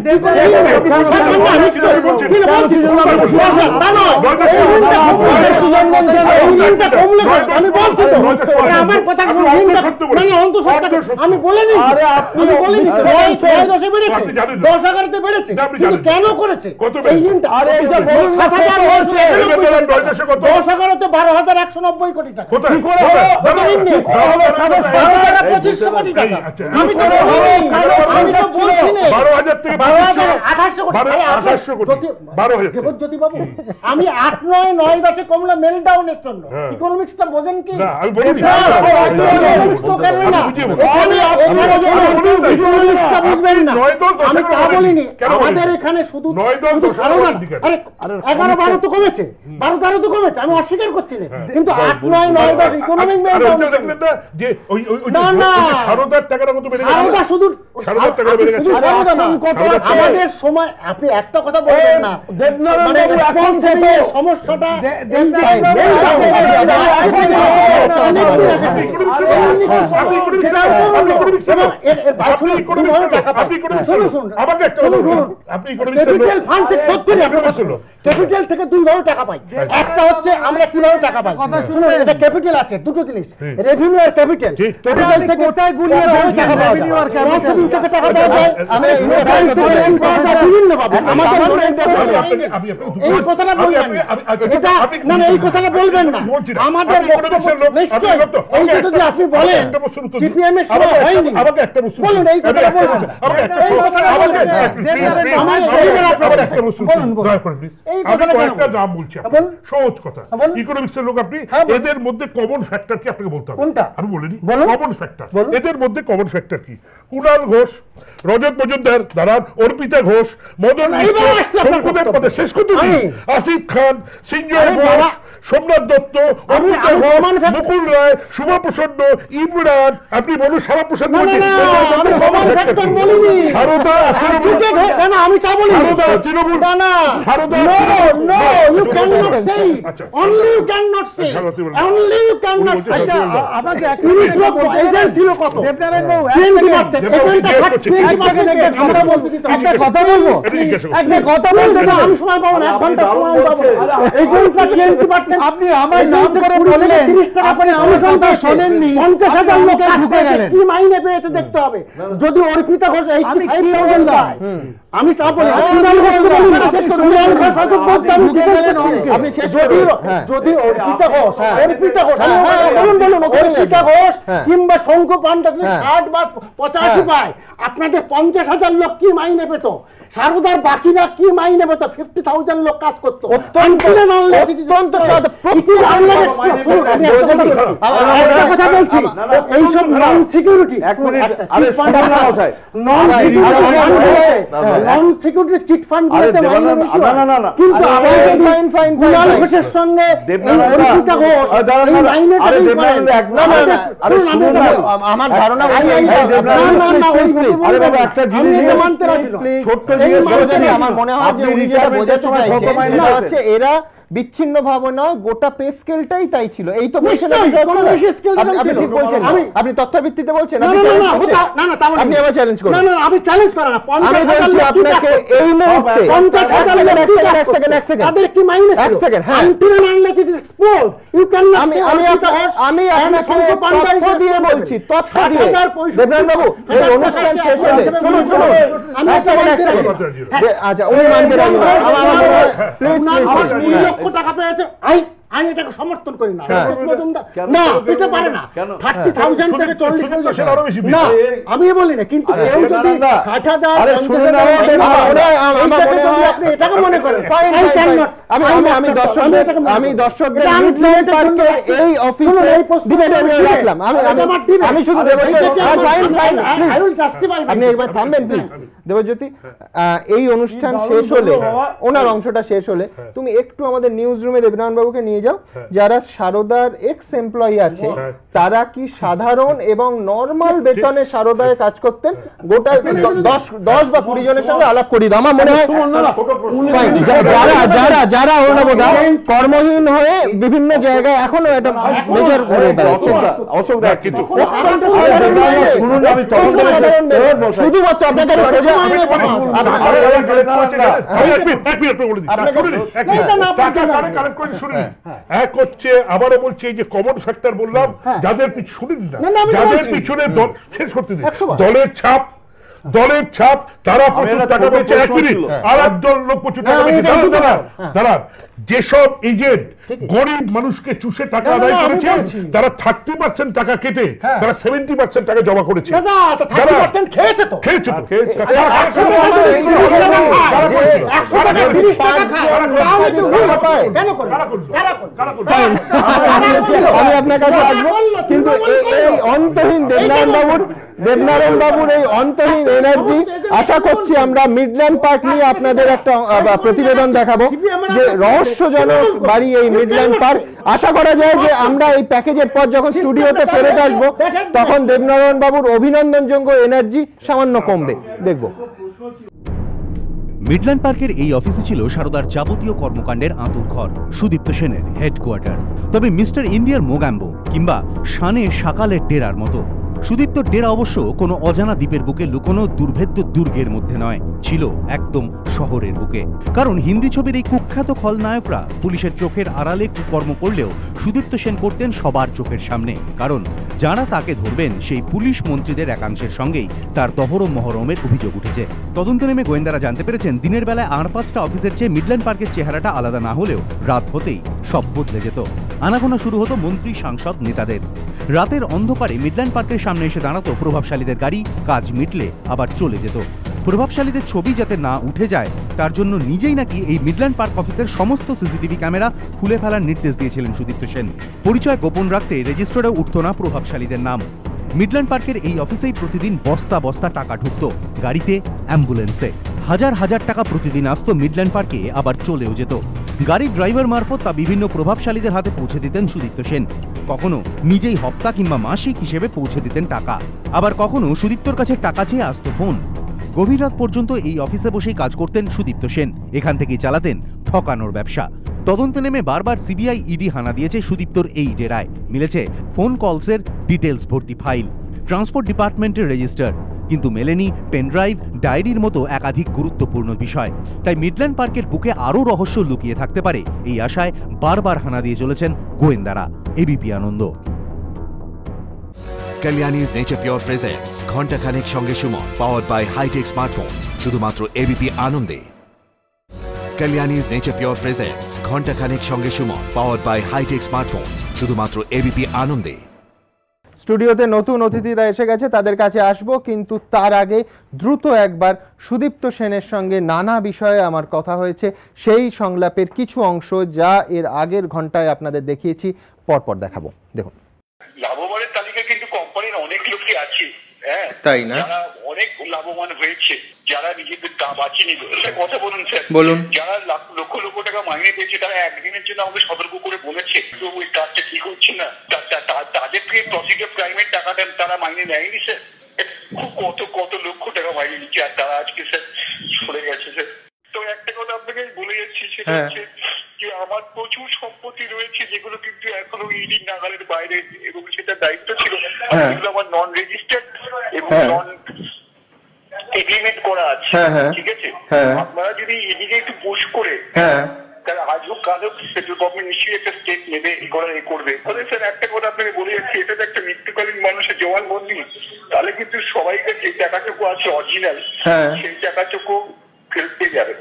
আমি বলছি তো, আমার কথা শুনুন, মানে অন্তত আমি বলিনি, আপনি বলেননি 10-10 বেড়েছে, 10-11তে বেড়েছে, কিন্তু কেন করেছে? এই ঋণটা আরে এটা বলুন, 10-11তে 12,190 কোটি টাকা, কি করে হবে? 12,25 কোটি টাকা। আমি তো বলছি না 12,000 থেকে 12,28 কোটি, 28 কোটি, 12,000 দেবজ্যোতি বাবু, আমি 8-9-10 কমলা মেলডাউনের জন্য ইকোনমিক্সটা বোঝেন কি? না আমি বলিনি, ইকোনমিক্স তো করেন না, ইকোনমিক্সটা বুঝবেন না, আমি তা বলিনি। আমাদের এখানে শুধু 11-12 তো কমেছে, 12-13 তো কমেছে, আমি অস্বীকার করছি না, কিন্তু 8-9-10 ইকোনমিক মেলডাউন যে ওই সারদার টাকাটা কত বেড়ে গেছে? সারদা শুধু সারদার টাকা বেড়ে গেছে, আমাদের সময়। আপনি একটা কথা বলবেন না, দেবনারায়ণ বাবু, এখন থেকে সমস্যাটা এই যে ক্যাপিটাল থেকে দুইভাবে টাকা পাই। একটা হচ্ছে আমরা কিভাবে টাকা পাই, শুনুন, এটা ক্যাপিটাল আছে, দুটো জিনিস, রেভিনিউ আর ক্যাপিটাল। ক্যাপিটাল থেকে ওটাই গুলিয়ে টাকা পাওয়া যায়, টাকা পাওয়া যায়, বিভিন্ন ভাবে। আমাদের এই কথাটা বলবেন না, এটা না না, এই কথাটা বলবেন না। আমাদের নিশ্চয় এই যে যদি আপনি বলেন সিপিএম এর সময় হয়নি, আমাকে একটা প্রশ্ন বলুন, এই কথাটা বলবেন, এই কথাটা বলবেন, আমার আবার একটা প্রশ্ন বলুন, দয়া করে প্লিজ। আমি কয়েকটা নাম বলছি, সহজ কথা, ইকোনমিক্সের লোক আপনি, এদের মধ্যে কমন ফ্যাক্টর কি আপনাকে বলতে হবে? কোনটা? আমি বলিনি, কমন ফ্যাক্টর, এদের মধ্যে কমন ফ্যাক্টর কি? কুণাল ঘোষ, রজত মজুমদার, দাঁড়ান, অর্পিতা ঘোষ, মদন মিত্র, শঙ্কুদেব পদে, শেষ করতে আসিফ খান, সিঞ্জয় ঘোষ, সোমনাথ দত্ত, অর্পিতা ঘোষ, মুকুল রায়, শুভ প্রসন্ন, ইমরান, আপনি বলুন সারা প্রসন্ন, সারদা, আমি তা বলি, Saradha Trinamool, Saradha, no you cannot say, only you cannot say, only you cannot say. আচ্ছা আমাকে 31 লক্ষ এজেন্ট ছিল কত? দেবনারায়ণ বাবু 20% আমরা বলতে দিতে একটা কথা বলবো, একটা কথা বলতে আমি সময় পাবো না, 1 ঘন্টা সময় পাবো, এজেন্টটা 20% আপনি আমার নাম করে বললেন, আপনি আমার কথা শোনেননি, 50,000 লোক ঢুকে গেলেন। কি মাইনে পেয়েছে দেখতে হবে। যদি অর্পিতা ঘোষ 85,000 পায়, আমি তা বলি যদি অর্পিতা ঘোষ কিংবা শঙ্কু পান্ডা 60 বা 85 পায়, আপনাদের 50,000 লোক কি মাইনে পেত? সারদার বাকিরা কি মাইনে পেত? 50,000 লোক কাজ করতো। এইসব নন সিকিউরিটি চিট ফান্ড কিন্তু ঘোষের সঙ্গে আমার ধারণা একটা জিনিস ছোট্ট আমার মনে হয় যে উনি যেটা বোঝাতে চাইছেন হচ্ছে এরা বিচ্ছিন্ন ভাবে নয়, গোটা পে স্কেলটাই তাই ছিল। এই তো আপনি ঠিক বলছেন, আপনি তথ্যভিত্তিতে বলছেন, আপনি আবার চ্যালেঞ্জ করুন। আমি চ্যালেঞ্জ করা না, আমি বলছি আপনাকে এই মুহূর্তে 50,000 তাদের কি মাইনে ছিল? 1 সেকেন্ড, হ্যাঁ আমি আপনাকে তথ্য দিয়ে বলছি, তথ্য দিয়ে দেবনাথ বাবু এই অনুষ্ঠান শেষ হলে শুনুন আচ্ছা উনি মানতে রাজি না, প্লিজ লক্ষ টাকা পেয়েছে, আমি এটাকে সমর্থন করি না। না পেতে পারে না, 30,000 থেকে 40,000 না, আমি বলি না, কিন্তু কেউ যদি 60,000 আপনি এটাকে মনে করেন, আমি দর্শকদের মিডল্যান্ড পার্কের এই অফিসে রাখলাম, আমি শুধু আপনি একবার থামবেন প্লিজ। দেবজ্যোতি, এই অনুষ্ঠান শেষ হলে, ওনার অংশটা শেষ হলে তুমি একটু আমাদের নিউজ রুমে দেবনাথ বাবুকে নিয়ে যাও। যারা সারদার এক্স এমপ্লয়ি আছে তারা কি সাধারণ এবং নরমাল বেতনে সারদায় কাজ করতেন, গোটা 10 বা 20 জনের সঙ্গে আলাপ করি দাও। আমার মনে হয় যারা কর্মহীন হয়ে বিভিন্ন জায়গায় এখনো একটা মেজর ঘুরে বেড়াচ্ছে, শুধুমাত্র আপনাদের এক হচ্ছে, আবারও বলছি, এই যে কমন ফ্যাক্টর বললাম, যাদের পিছনে শেষ করতে দিন, দলের ছাপ তারা প্রচুর টাকা পেয়েছে, 1 মিনিট, আর একদল লোক প্রচুর টাকা পেয়েছে। তারা যেসব এজেন্ট গরিব মানুষকে চুষে টাকা আদায় করেছে, তারা 30% টাকা কেটে তারা 70% টাকা জমা করেছে। আমি আপনার কাছে আসবো, কিন্তু এই অন্তহীন দেবনারায়ণ বাবুর এই অন্তহীন এনার্জি, আশা করছি আমরা মিডল্যান্ড পার্ক নিয়ে আপনাদের একটা প্রতিবেদন দেখাবো যে রহস্যজনক বাড়ি এই মিডল্যান্ড পার্ক। আশা করা যায় যে আমরা এই প্যাকেজের পর যখন স্টুডিওতে ফেরত আসবো তখন দেবনারায়ণ বাবুর অভিনন্দনযোগ্য এনার্জি সামান্য কমবে, দেখবো। মিডল্যান্ড পার্কের এই অফিসে ছিল সারদার যাবতীয় কর্মকাণ্ডের আঁতুড়ঘর, সুদীপ্ত সেনের হেডকোয়ার্টার। তবে মিস্টার ইন্ডিয়ার মোগাম্বো কিংবা শানে সাকালের ডেরার মতো সুদীপ্তর ডেরা অবশ্য কোনো অজানা দ্বীপের বুকে লুকোনো দুর্ভেদ্য দুর্গের মধ্যে নয়, ছিল একদম শহরের বুকে। কারণ হিন্দি ছবির এই কুখ্যাত খলনায়করা পুলিশের চোখের আড়ালে কুকর্ম করলেও সুদীপ্ত সেন করতেন সবার চোখের সামনে। কারণ যারা তাকে ধরবেন সেই পুলিশ মন্ত্রীদের একাংশের সঙ্গেই তার তহরম মহরমের অভিযোগ উঠেছে। তদন্তে নেমে গোয়েন্দারা জানতে পেরেছেন দিনের বেলায় 8-5টা অফিসের চেয়ে মিডল্যান্ড পার্কের চেহারাটা আলাদা না হলেও রাত হতেই সব বদলে যেত। আনাগোনা শুরু হতো মন্ত্রী, সাংসদ, নেতাদের। রাতের অন্ধকারে মিডল্যান্ড পার্কের সামনে এসে দাঁড়াতো প্রভাবশালীদের গাড়ি, কাজ মিটলে আবার চলে যেত। প্রভাবশালীদের ছবি যাতে না উঠে যায় তার জন্য নিজেই নাকি এই মিডল্যান্ড পার্ক অফিসের সমস্ত সিসিটিভি ক্যামেরা খুলে ফেলার নির্দেশ দিয়েছিলেন সুদীপ্ত সেন। পরিচয় গোপন রাখতে রেজিস্টারেও উঠত না প্রভাবশালীদের নাম। মিডল্যান্ড পার্কের এই অফিসেই প্রতিদিন বস্তা বস্তা টাকা ঢুকত, গাড়িতে, অ্যাম্বুলেন্সে। হাজার হাজার টাকা প্রতিদিন আসতো মিডল্যান্ড পার্কে, আবার চলেও যেত। গাড়ির ড্রাইভার মারফত তা বিভিন্ন প্রভাবশালীদের হাতে পৌঁছে দিতেন সুদীপ্ত সেন। কখনো নিজেই হপ্তা কিংবা মাসিক হিসেবে পৌঁছে দিতেন টাকা, আবার কখনো সুদীপ্তর কাছে টাকা চেয়ে আসতো ফোন। গভীর রাত পর্যন্ত এই অফিসে বসেই কাজ করতেন সুদীপ্ত সেন। এখান থেকেই চালাতেন ঠকানোর ব্যবসা। তদন্তে নেমে বারবার সিবিআই, ইডি হানা দিয়েছে সুদীপ্তর এই ডেরায়। মিলেছে ফোন কলসের ডিটেলস ভর্তি ফাইল, ট্রান্সপোর্ট ডিপার্টমেন্টের রেজিস্টার, কিন্তু মেলেনি পেনড্রাইভ, ডায়েরির মতো একাধিক গুরুত্বপূর্ণ বিষয়। তাই মিডল্যান্ড পার্কের বুকে আরও রহস্য লুকিয়ে থাকতে পারে, এই আশায় বারবার হানা দিয়ে চলেছেন গোয়েন্দারা। এবিপি আনন্দ। Kalyani's Nature Pure presents ঘণ্টাখানেক সঙ্গে Suman, powered by High-Tech Smartphones, শুধুমাত্র এবিপি আনন্দে। Kalyani's Nature Pure presents ঘণ্টাখানেক সঙ্গে Suman, powered by High-Tech Smartphones, শুধুমাত্র এবিপি আনন্দে। স্টুডিওতে নতুন অতিথিরা এসে গেছে, তাদের কাছে আসবো, কিন্তু তার আগে দ্রুত একবার সুদীপ্ত সেনের সঙ্গে নানা বিষয়ে আমার কথা হয়েছে, সেই সংলাপের কিছু অংশ যা এর আগের ঘন্টায় আপনাদের দেখিয়েছি, পরপর দেখাবো। দেখুন। লাভবানের তালিকা কিন্তু কোম্পানির অনেক লোকই আছে, হ্যাঁ তাই না? যারা অনেক লাভবান হয়েছে, যারা নিজেদের বাঁচিয়ে নিল। কথা বলুন স্যার। বলুন। যারা লক্ষ লক্ষ টাকা মাইনে পেয়েছে, তারা একদিনের জন্য আমাকে সতর্ক করে বলেছে তো ওই কাজটা ঠিক হচ্ছে না, তাদেরকে প্রসিকিউটিভ ক্রাইমের টাকাটা তারা মাইনে নেয়নি স্যার। কত কত লক্ষ টাকা মাইনে নিচ্ছে, আর তারা আজকে স্যার সরে গেছে স্যার। তো একটা কথা আপনাকে বলে যাচ্ছি, সেটা হচ্ছে যে আমার প্রচুর সম্পত্তি রয়েছে যেগুলো কিন্তু এখনো ইডি নাগালের বাইরে, এবং সেটা দায়িত্ব ছিল যেগুলো আমার নন রেজিস্টার্ড এবং নন এগ্রিমেন্ট করা আছে, ঠিক আছে? আপনারা যদি এদিকে একটু পুশ করে তাহলে আজ হোক কাল হোক সেন্ট্রাল গভর্নমেন্ট নিশ্চয়ই একটা স্টেপ নেবে, এ করবে। তাহলে স্যার একটা কথা আপনাকে বলে যাচ্ছি, এটা তো একটা মৃত্যুকালীন মানুষের জবানবন্দি, তাহলে কিন্তু সবাইকে যে টাকাটুকু আছে অরিজিনাল, সেই টাকাটুকু ফেরত পেয়ে যাবে।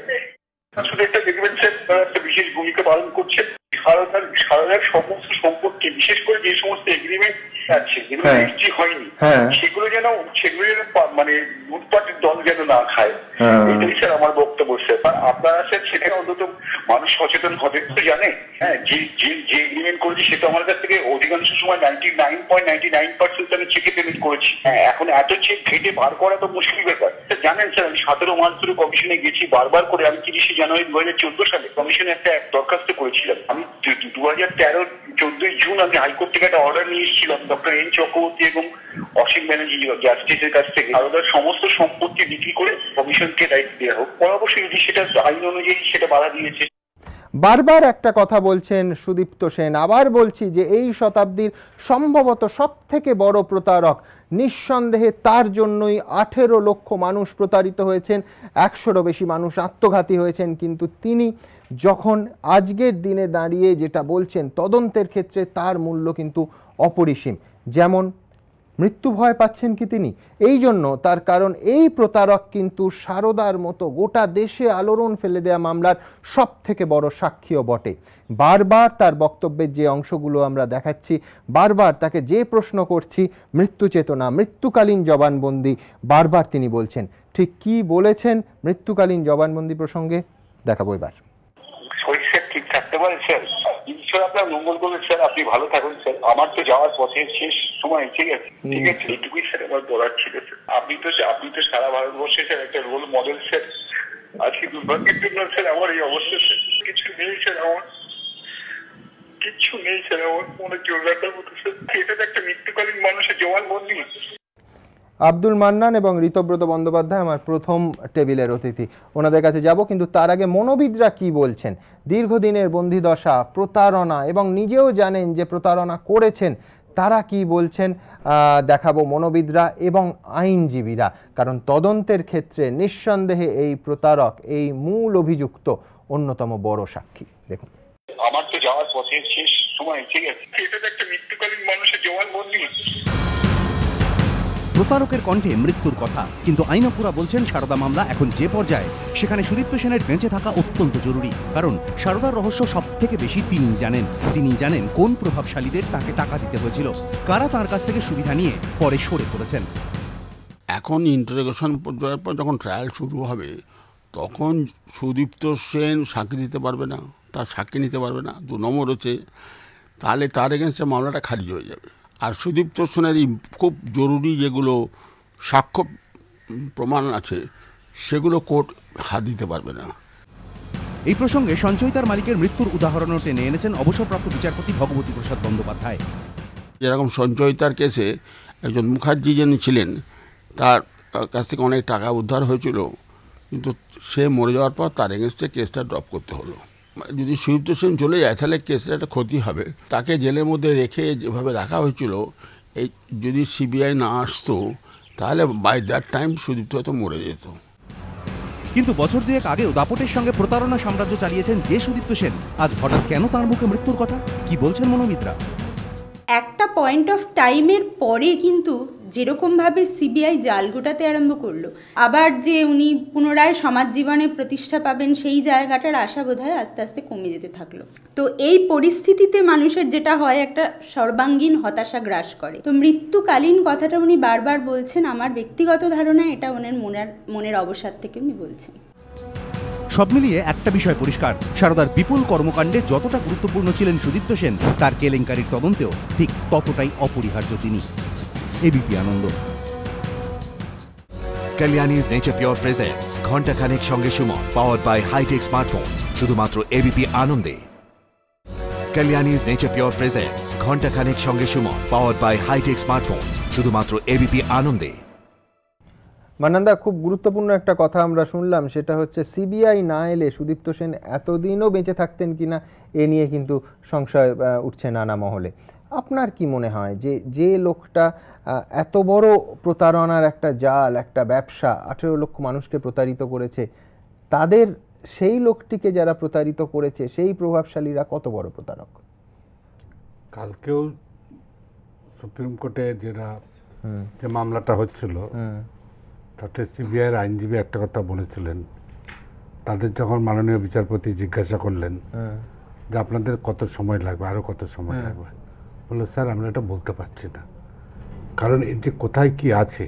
শুধু একটা দেখবেন স্যার, তারা একটা বিশেষ ভূমিকা পালন করছে। সারদার সমস্ত সম্পত্তি, বিশেষ করে যে সমস্ত এগ্রিমেন্ট আছে যেগুলো রেজিস্ট্রি হয়নি, সেগুলো যেন মানে লুটপাটের দল যেন না খায়, এটাই স্যার আমার বক্তব্য স্যার। আপনারা স্যার সেখানে অন্তত মানুষ সচেতন হবে, তো জানে যে এগ্রিমেন্ট করেছি সেটা আমার কাছ থেকে অধিকাংশ সময় 99.99% আমি চেকে পেমেন্ট করেছি। এখন এত চেক ঘেটে বার করা তো মুশকিল ব্যাপার। জানেন স্যার, আমি 17 মাস ধরে কমিশনে গেছি বারবার করে। আমি 30 জানুয়ারি 2014 সালে কমিশনে একটা দরখাস্ত করেছিলাম। আমি 2013 14 জুন আমি হাইকোর্ট থেকে একটা অর্ডার নিয়ে এসেছিলাম ডক্টর এন চক্রবর্তী এবং অসীম ব্যানার্জি জাস্টিসের কাছ থেকে, আলাদা সমস্ত সম্পত্তি বিক্রি করে কমিশনকে দায়িত্ব দেওয়া হোক। অবশ্যই সেটা আইন অনুযায়ী সেটা বাধা দিয়েছে। বারবার একটা কথা বলছেন সুদীপ্ত সেন, আবার বলছি যে এই শতাব্দীর সম্ভবত সব থেকে বড় প্রতারক, নিঃসন্দেহে তার জন্যই 18 লক্ষ মানুষ প্রতারিত হয়েছেন, 100-রও বেশি মানুষ আত্মঘাতী হয়েছেন। কিন্তু তিনি যখন আজকের দিনে দাঁড়িয়ে যেটা বলছেন, তদন্তের ক্ষেত্রে তার মূল্য কিন্তু অপরিসীম। যেমন মৃত্যু ভয় পাচ্ছেন কি তিনি? এই জন্য তার কারণ এই প্রতারক কিন্তু সারদার মতো গোটা দেশে আলোড়ন ফেলে দেয়া মামলার সব থেকে বড় সাক্ষীও বটে। বারবার তার বক্তব্যের যে অংশগুলো আমরা দেখাচ্ছি, বারবার তাকে যে প্রশ্ন করছি, মৃত্যু চেতনা, মৃত্যুকালীন জবানবন্দি, বারবার তিনি বলছেন। ঠিক কি বলেছেন মৃত্যুকালীন জবানবন্দি প্রসঙ্গে দেখাবো এবার। ঠিক থাকতে পারে স্যার, ঈশ্বর আপনার মঙ্গল করবে স্যার, আপনি ভালো থাকুন স্যার। আমার তো যাওয়ার পথে শেষ সময়, ঠিক আছে, ঠিক আছে, এইটুকুই স্যার আমার বলার ছিল স্যার। আপনি তো সারা ভারতবর্ষে স্যার একটা রোল মডেল স্যার। আজকে দুর্ভাগ্যের জন্য স্যার আমার এই অবস্থা স্যার। কিছু নেই স্যার, আমার কিচ্ছু নেই স্যার, আমার মনে জোর রাখার মতো স্যার। এটা তো একটা মৃত্যুকালীন মানুষের জবানবন্দি। আব্দুল মান্নান এবং ঋতব্রত বন্দ্যোপাধ্যায় আমার প্রথম টেবিলের অতিথি, ওনাদের কাছে যাব। কিন্তু তার আগে মনোবিদরা কি বলছেন, দীর্ঘদিনের বন্দিদশা, প্রতারণা এবং নিজেও জানেন যে প্রতারণা করেছেন, তারা কি বলছেন দেখাবো মনোবিদরা এবং আইনজীবীরা। কারণ তদন্তের ক্ষেত্রে নিঃসন্দেহে এই প্রতারক, এই মূল অভিযুক্ত অন্যতম বড় সাক্ষী। দেখুন। আমার তো যাওয়ার পথে শেষ সময়, ঠিক আছে, এটা তো একটা মৃত্যুকালীন মানুষের জবানবন্দি। প্রতারকের কণ্ঠে মৃত্যুর কথা, কিন্তু আইনজ্ঞরা বলছেন সারদা মামলা এখন যে পর্যায়ে, সেখানে সুদীপ্ত সেনের বেঁচে থাকা অত্যন্ত জরুরি। কারণ সারদার রহস্য সব থেকে বেশি তিনিই জানেন। তিনি জানেন কোন প্রভাবশালীদের তাকে টাকা দিতে হয়েছিল, কারা তার কাছ থেকে সুবিধা নিয়ে পরে সরে পড়েছেন। এখন ইন্টারোগেশন পর্যায়ের পর যখন ট্রায়াল শুরু হবে, তখন সুদীপ্ত সেন সাক্ষী দিতে পারবে না, তার সাক্ষী নিতে পারবে না, 2 নম্বর হচ্ছে তাহলে তার এগেন্সে মামলাটা খারিজ হয়ে যাবে। আর সুদীপ্ত সেনের খুব জরুরি যেগুলো সাক্ষ্য প্রমাণ আছে, সেগুলো কোর্ট হাত দিতে পারবে না। এই প্রসঙ্গে সঞ্চয়িতার মালিকের মৃত্যুর উদাহরণও টেনে এনেছেন অবসরপ্রাপ্ত বিচারপতি ভগবতী প্রসাদ বন্দ্যোপাধ্যায়। যেরকম সঞ্চয়িতার কেসে একজন মুখার্জি যিনি ছিলেন, তার কাছ থেকে অনেক টাকা উদ্ধার হয়েছিল, কিন্তু সে মরে যাওয়ার পর তার এগেনস্টে কেসটা ড্রপ করতে হলো। যদি সুদীপ্ত সেন চলে যায় তাহলে কেসটা একটা ক্ষতি হবে। তাকে জেলের মধ্যে রেখে যেভাবে রাখা হয়েছিল, এই যদি সিবিআই না আসতো তাহলে বাই দ্যাট টাইম সুদীপ্ত হয়তো মরে যেত। কিন্তু বছর দুয়েক আগেও দাপটের সঙ্গে প্রতারণা সাম্রাজ্য চালিয়েছেন যে সুদীপ্ত সেন, আজ হঠাৎ কেন তার মুখে মৃত্যুর কথা? কি বলছেন মনোবিদরা? একটা পয়েন্ট অফ টাইমের পরে কিন্তু যেরকমভাবে সিবিআই জাল গোটাতে আরম্ভ করলো, আবার যে উনি পুনরায় সমাজ জীবনে প্রতিষ্ঠা পাবেন সেই জায়গাটার আশা বোধহয় আস্তে আস্তে কমে যেতে থাকলো। তো এই পরিস্থিতিতে মানুষের যেটা হয়, একটা সর্বাঙ্গীন হতাশা গ্রাস করে। তো মৃত্যুকালীন কথাটা উনি বারবার বলছেন, আমার ব্যক্তিগত ধারণা এটা ওনার মনের অবসাদ থেকে উনি বলছেন। সব মিলিয়ে একটা বিষয় পরিষ্কার, সারদার বিপুল কর্মকাণ্ডে যতটা গুরুত্বপূর্ণ ছিলেন সুদীপ্ত সেন, তার কেলেঙ্কারির তদন্তেও ঠিক ততটাই অপরিহার্য তিনি। ABP Ananda. Kalyani's nature pure presents ঘণ্টাখানেক সঙ্গে Suman, power by hi tech smartphones, শুধুমাত্র এবিপি আনন্দে। কালিয়ানিজ নেচার পিওর প্রেজেন্টস ঘণ্টাখানেক সঙ্গে Suman, power by hi tech smartphones, শুধুমাত্র এবিপি আনন্দে। মান্নানদা, খুব গুরুত্বপূর্ণ একটা কথা আমরা শুনলাম, সেটা হচ্ছে সিবিআই না এলে সুদীপ্ত সেন এতদিনও বেঁচে থাকতেন কিনা এ নিয়ে কিন্তু সংশয় উঠছে নানা মহলে। আপনার কি মনে হয় যে লোকটা এত বড় প্রতারণার একটা জাল, একটা ব্যবসা, 18 লক্ষ মানুষকে প্রতারিত করেছে, তাদের সেই লোকটিকে যারা প্রতারিত করেছে সেই প্রভাবশালীরা কত বড় প্রতারক? কালকেও সুপ্রিম কোর্টে যে মামলাটা হচ্ছিল তাতে সিবিআইয়ের আইনজীবী একটা কথা বলেছিলেন, তাদের যখন মাননীয় বিচারপতি জিজ্ঞাসা করলেন যে আপনাদের কত সময় লাগবে, আরও কত সময় লাগবে, বললো স্যার আমরা এটা বলতে পারছি না, কারণ এর যে কোথায় কি আছে,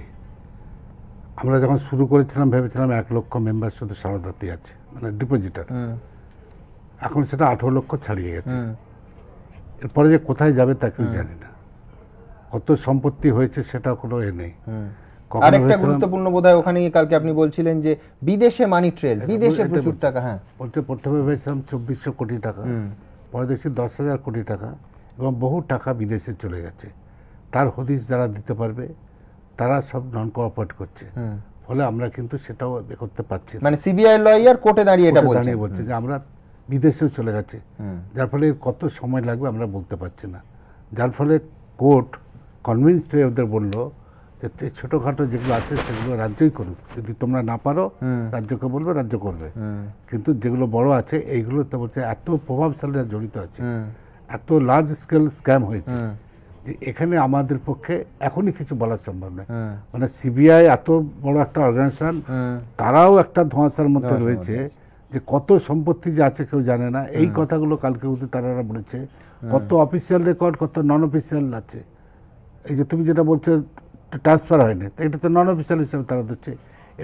আমরা যখন শুরু করেছিলাম ভেবেছিলাম 1 লক্ষ মেম্বার শুধু সারদাতে আছে, মানে ডিপোজিটার, এখন সেটা 18 লক্ষ ছাড়িয়ে গেছে। এরপরে যে কোথায় যাবে তা কেউ জানি না, কত সম্পত্তি হয়েছে সেটা কোনো নেই। আরেকটা গুরুত্বপূর্ণ বোধহয় ওখানে কালকে আপনি বলছিলেন যে বিদেশে মানি ট্রেল, বিদেশে প্রচুর টাকা। হ্যাঁ, প্রথমে ভেবেছিলাম 2400 কোটি টাকা, পরে দেখছি 10,000 কোটি টাকা, এবং বহু টাকা বিদেশে চলে গেছে। তার হদিশ যারা দিতে পারবে তারা সব নন কোঅপারেট করছে, ফলে আমরা কিন্তু সেটাও করতে পারছি না। মানে সিবিআই লয়ার কোর্টে দাঁড়িয়ে এটা বলছে যে আমরা বিদেশেও চলে গেছে, যার ফলে কত সময় লাগবে আমরা বলতে পারছি না। যার ফলে কোর্ট কনভিন্সড হয়ে ওদের বললো যে ছোটোখাটো যেগুলো আছে সেগুলো রাজ্যই করুক, যদি তোমরা না পারো রাজ্যকে বলবে, রাজ্য করবে, কিন্তু যেগুলো বড় আছে এইগুলো তো বলছে এত প্রভাবশালীরা জড়িত আছে, এত লার্জ স্কেল স্ক্যাম হয়েছে যে এখানে আমাদের পক্ষে এখনই কিছু বলা সম্ভব নয়। মানে সিবিআই এত বড় একটা অর্গানাইজেশন, তারাও একটা ধোঁয়াশার মধ্যে রয়েছে যে কত সম্পত্তি যে আছে কেউ জানে না। এই কথাগুলো কালকে তারা বলেছে, কত অফিসিয়াল রেকর্ড, কত নন অফিসিয়াল আছে। এই যে তুমি যেটা বলছো ট্রান্সফার হয়নি, এটা তো নন অফিসিয়াল হিসেবে তারা দিচ্ছে।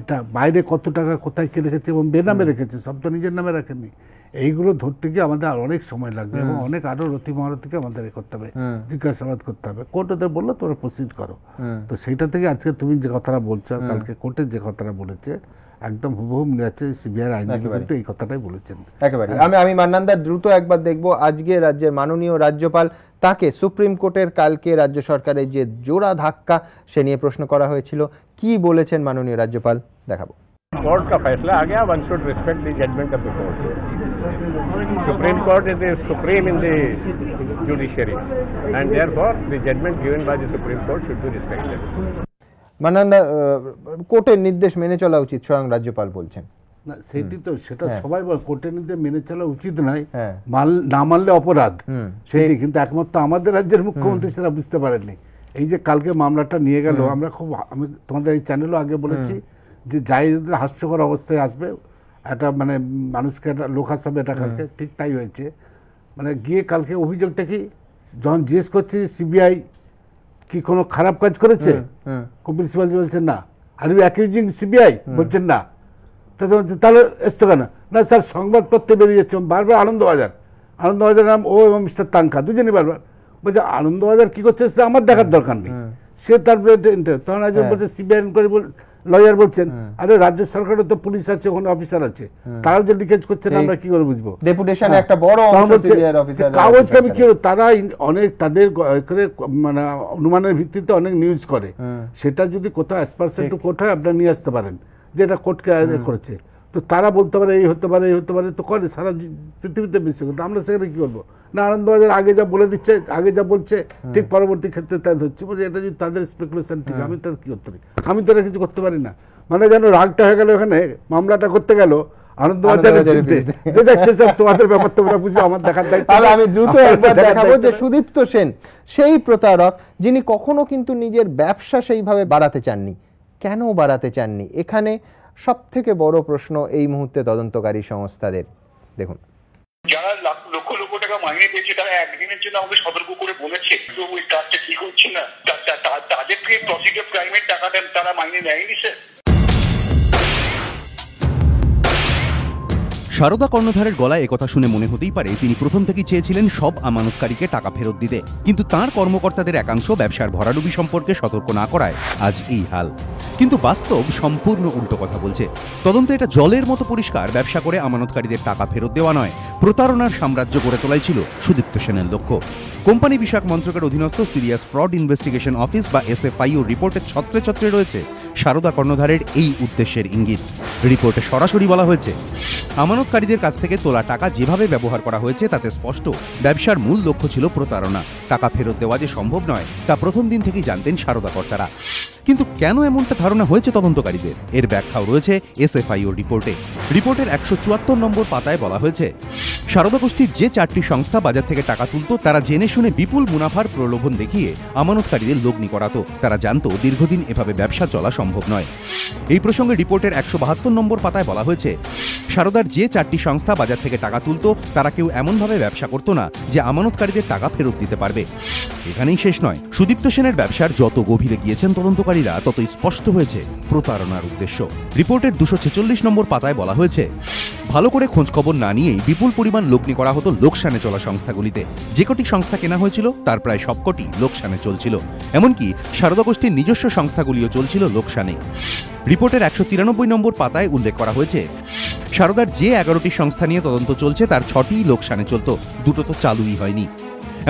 এটা বাইরে কত টাকা কোথায় কে রেখেছে এবং বেনামে রেখেছে, সব তো নিজের নামে রাখেনি। এইগুলো ধরতে গিয়ে আমাদের আর অনেক সময় লাগবে এবং অনেক আরো রতি মহারতিকে আমাদের করতে হবে, জিজ্ঞাসাবাদ করতে হবে। কোর্ট ওদের বললো তোমরা প্রসিড করো। তো সেইটা থেকে আজকে তুমি যে কথাটা বলছো, কালকে কোর্টে যে কথাটা বলেছে একদম হুবহু মিলে যাচ্ছে। সিবিআই আইনজীবী কিন্তু এই কথাটাই বলেছেন একেবারে। আমি মান্নানদা দ্রুত একবার দেখবো আজকে রাজ্যের মাননীয় রাজ্যপাল, তাকে সুপ্রিম কোর্টের কালকে রাজ্য সরকারের যে জোড়া ধাক্কা সে নিয়ে প্রশ্ন করা হয়েছিল, কি বলেছেন মাননীয় রাজ্যপাল দেখাবো। कोर्ट का फैसला आ गया, one should respect the judgement of the court. Supreme court is the supreme in the judiciary and therefore the judgement given by the supreme court should be respected. মাননীয় কোর্টের নির্দেশ মেনে চলা উচিত, স্বয়ং রাজ্যপাল বলছেন। না সেটি তো সেটা সবাই বলে, কোর্টের নির্দেশ মেনে চলা উচিত নয়, না মানলে অপরাধ, সেটি কিন্তু একমাত্র আমাদের রাজ্যের মুখ্যমন্ত্রী সেটা বুঝতে পারেননি। এই যে কালকে মামলাটা নিয়ে গেল, আমরা আমি তোমাদের এই চ্যানেলও আগে বলেছি যে যাই হাস্যকর অবস্থায় আসবে, একটা মানে মানুষকে একটা লোক হাসাবে, এটা কালকে ঠিক তাই হয়েছে। মানে গিয়ে কালকে অভিযোগটা কি, যখন জিজ্ঞেস করছে সিবিআই কি কোনো খারাপ কাজ করেছে, কপিল সিবাল বলছেন না, আর ইউ অ্যাকিউজিং সিবিআই, বলছেন না, তাহলে এসছে কেন না স্যার সংবাদপত্রে বেরিয়ে যাচ্ছে বারবার আনন্দবাজার নাম ও এবং মিস্টার তানকা দুজনই বারবার বলছে আনন্দবাজার কি করছে সেটা আমার দেখার দরকার নেই, সে তারপরে তখন একজন বলছে সিবিআই ইনকোয়ারি লয়ার বলছেন আরে রাজ্য সরকারের তো পুলিশ আছে, ওখানে অফিসার আছে, তারাও যে লিকেজ করছে না আমরা কি করে বুঝবো? ডেপুটেশনে একটা বড় অংশ সিবিআই অফিসার কাগজকে আমি কি, তারা অনেক তাদের মানে অনুমানের ভিত্তিতে অনেক নিউজ করে, সেটা যদি কোথাও অ্যাসপারশন টু কোর্ট হয় আপনারা নিয়ে আসতে পারেন যে এটা কোর্টকে করেছে। তো তো তারা বলতে পারে এই হতে পারে এই হতে পারে, তো করে সারা পৃথিবীতে বিশ্ব, কিন্তু আমরা সেখানে কী করবো না, আনন্দবাজার আগে যা বলে দিচ্ছে, আগে যা বলছে ঠিক পরবর্তী ক্ষেত্রে তাই ধরছে, বলছে এটা যদি তাদের স্পেকুলেশন ঠিক, আমি তার কী করতে পারি, আমি তো কিছু করতে পারি না। মানে যেন রাগটা হয়ে গেল, এখানে মামলাটা করতে গেল তোমাদের ব্যাপার তোমরা বুঝবে, আমার দেখার দায়িত্ব। আমি দ্রুত একবার দেখাবো যে সুদীপ্ত সেন সেই প্রতারক যিনি কখনো কিন্তু নিজের ব্যবসা সেইভাবে বাড়াতে চাননি। কেন বাড়াতে চাননি, এখানে সব থেকে বড় প্রশ্ন এই মুহূর্তে তদন্তকারী সংস্থাদের। দেখুন, যারা লক্ষ লক্ষ টাকা মাইনে পেয়েছে তারা একদিনের জন্য আমাকে সতর্ক করে বলেছে তো ওই কাজটা ঠিক হচ্ছে না, তাদের থেকে প্রসিকিউটিভ ক্রাইমের টাকাটা তারা মাইনে নেয়নি স্যার। সারদা কর্ণধারের গলায় একথা শুনে মনে হতেই পারে তিনি প্রথম থেকেই চেয়েছিলেন সব আমানতকারীকে টাকা ফেরত দিতে, কিন্তু তাঁর কর্মকর্তাদের একাংশ ব্যবসার ভরাডুবি সম্পর্কে সতর্ক না করায় আজ এই হাল। কিন্তু বাস্তব সম্পূর্ণ উল্টো কথা বলছে। তদন্তে এটা জলের মতো পরিষ্কার, ব্যবসা করে আমানতকারীদের টাকা ফেরত দেওয়া নয়, প্রতারণার সাম্রাজ্য গড়ে তোলাই ছিল সুদীপ্ত সেনের লক্ষ্য। কোম্পানি বিষয়ক মন্ত্রকের অধীনস্থ সিরিয়াস ফ্রড ইনভেস্টিগেশন অফিস বা SFIO রিপোর্টের ছত্রে ছত্রে রয়েছে সারদা কর্ণধারের এই উদ্দেশ্যের ইঙ্গিত। রিপোর্টে সরাসরি বলা হয়েছে, আমানতকারীদের কাছ থেকে তোলা টাকা যেভাবে ব্যবহার করা হয়েছে তাতে স্পষ্ট ব্যবসার মূল লক্ষ্য ছিল প্রতারণা। টাকা ফেরত দেওয়া যে সম্ভব নয় তা প্রথম দিন থেকেই জানতেন সারদা কর্তারা। কিন্তু কেন এমনটা ধারণা হয়েছে তদন্তকারীদের, এর ব্যাখ্যাও রয়েছে SFIO রিপোর্টে। রিপোর্টের 174 নম্বর পাতায় বলা হয়েছে, সারদা গোষ্ঠীর যে 4টি সংস্থা বাজার থেকে টাকা তুলত তারা জেনে শুনে বিপুল মুনাফার প্রলোভন দেখিয়ে আমানতকারীদের লগ্নি করাতো। তারা জানতো দীর্ঘদিন এভাবে ব্যবসা চলা সম্ভব নয়। এই প্রসঙ্গে রিপোর্টের 172 নম্বর পাতায় বলা হয়েছে, সারদার যে 4টি সংস্থা বাজার থেকে টাকা তুলত তারা কেউ এমনভাবে ব্যবসা করতো না যে আমানতকারীদের টাকা ফেরত দিতে পারবে। এখানেই শেষ নয়, সুদীপ্ত সেনের ব্যবসার যত গভীরে গিয়েছেন তদন্তকারীরা ততই স্পষ্ট হয়েছে প্রতারণার উদ্দেশ্য। রিপোর্টের 246 নম্বর পাতায় বলা হয়েছে, ভালো করে খোঁজখবর না নিয়েই বিপুল পরিমাণ লগ্নি করা হতো লোকসানে চলা সংস্থাগুলিতে। যে কটি সংস্থা কেনা হয়েছিল তার প্রায় সবকটি লোকসানে চলছিল, এমনকি সারদা গোষ্ঠীর নিজস্ব সংস্থাগুলিও চলছিল লোকসানে। রিপোর্টের 193 নম্বর পাতায় উল্লেখ করা হয়েছে, সারদার যে 11টি সংস্থা নিয়ে তদন্ত চলছে তার 6টিই লোকসানে চলত, দুটো তো চালুই হয়নি।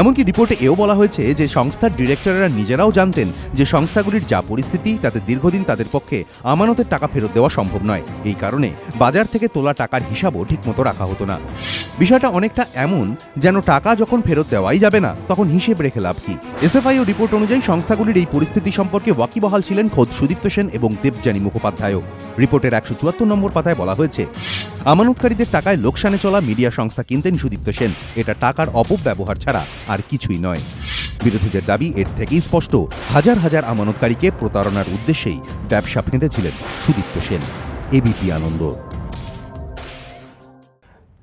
এমনকি রিপোর্টে এও বলা হয়েছে যে সংস্থার ডিরেক্টররা নিজেরাও জানতেন যে সংস্থাগুলির যা পরিস্থিতি তাতে দীর্ঘদিন তাদের পক্ষে আমানতের টাকা ফেরত দেওয়া সম্ভব নয়। এই কারণে বাজার থেকে তোলা টাকার হিসাবও ঠিকমতো রাখা হতো না। বিষয়টা অনেকটা এমন যেন টাকা যখন ফেরত দেওয়াই যাবে না তখন হিসেব রেখে লাভ কি। SFIO রিপোর্ট অনুযায়ী সংস্থাগুলির এই পরিস্থিতি সম্পর্কে ওয়াকিবহাল ছিলেন খোদ সুদীপ্ত সেন এবং দেবযানী মুখোপাধ্যায়ও। রিপোর্টের 174 নম্বর পাতায় বলা হয়েছে, আমানতকারীদের টাকায় লোকসানে চলা মিডিয়া সংস্থা কিনতেন সুদীপ্ত সেন। এটা টাকার অপব্যবহার ছাড়া আর কিছুই নয়। বিরোধীদের দাবি এর থেকেই স্পষ্ট, হাজার হাজার আমানতকারীকে প্রতারণার উদ্দেশ্যেই ব্যবসা ফেঁদেছিলেন সুদীপ্ত সেন। ABP আনন্দ।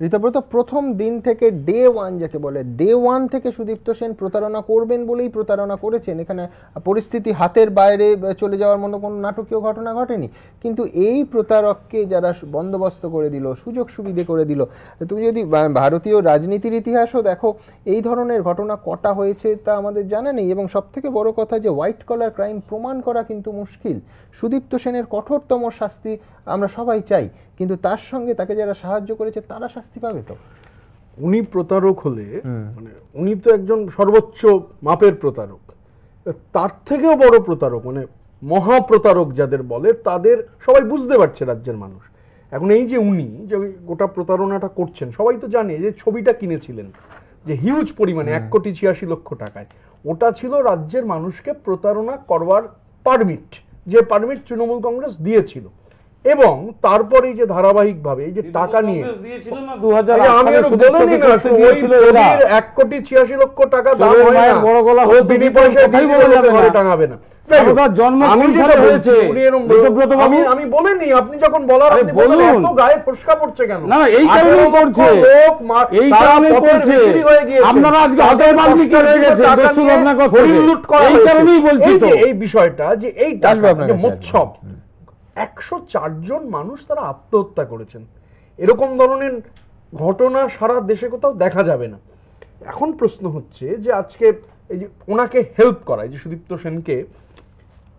ঋতব্রত, প্রথম দিন থেকে ডে ওয়ান যাকে বলে, ডে ওয়ান থেকে সুদীপ্ত সেন প্রতারণা করবেন বলেই প্রতারণা করেছেন। এখানে পরিস্থিতি হাতের বাইরে চলে যাওয়ার মতো কোনো নাটকীয় ঘটনা ঘটেনি। কিন্তু এই প্রতারককে যারা বন্দোবস্ত করে দিল, সুযোগ সুবিধে করে দিল, তুমি যদি ভারতীয় রাজনীতির ইতিহাসও দেখো, এই ধরনের ঘটনা কটা হয়েছে তা আমাদের জানা নেই। এবং সবথেকে বড় কথা যে হোয়াইট কলার ক্রাইম প্রমাণ করা কিন্তু মুশকিল। সুদীপ্ত সেনের কঠোরতম শাস্তি আমরা সবাই চাই, কিন্তু তার সঙ্গে তাকে যারা সাহায্য করেছে তারা শাস্তি পাবে। তো উনি প্রতারক হলে মানে উনি তো একজন সর্বোচ্চ মাপের প্রতারক, তার থেকেও বড় প্রতারক মানে মহাপ্রতারক যাদের বলে তাদের সবাই বুঝতে পারছে রাজ্যের মানুষ। এখন এই যে উনি যে গোটা প্রতারণাটা করছেন, সবাই তো জানে যে ছবিটা কিনেছিলেন যে হিউজ পরিমাণে 1,86,00,000 টাকায়, ওটা ছিল রাজ্যের মানুষকে প্রতারণা করবার পারমিট, যে পারমিট তৃণমূল কংগ্রেস দিয়েছিল। এবং তারপরে যে ধারাবাহিকভাবে এই যে টাকা নিয়ে আমি বলিনি না 1,86,00,000 টাকা দাম হয় না, বড় গলা ও বিনি পয়সা দিয়ে ঘরে টাঙাবে না। আমি বলিনি, আপনি যখন বলার এত গায়ে ফসকা পড়ছে কেন? না এই কারণেই করছে, এই কারণেই করছে। আপনারা আজকে হাতের বালতি হয়ে গেছে, এই কারণেই বলছি তো এই বিষয়টা যে এই টাকা মোচ্ছব 104 জন মানুষ তারা আত্মহত্যা করেছেন। এরকম ধরনের ঘটনা সারা দেশে কোথাও দেখা যাবে না। এখন প্রশ্ন হচ্ছে যে আজকে এই যে ওনাকে হেল্প করা, এই যে সুদীপ্ত সেনকে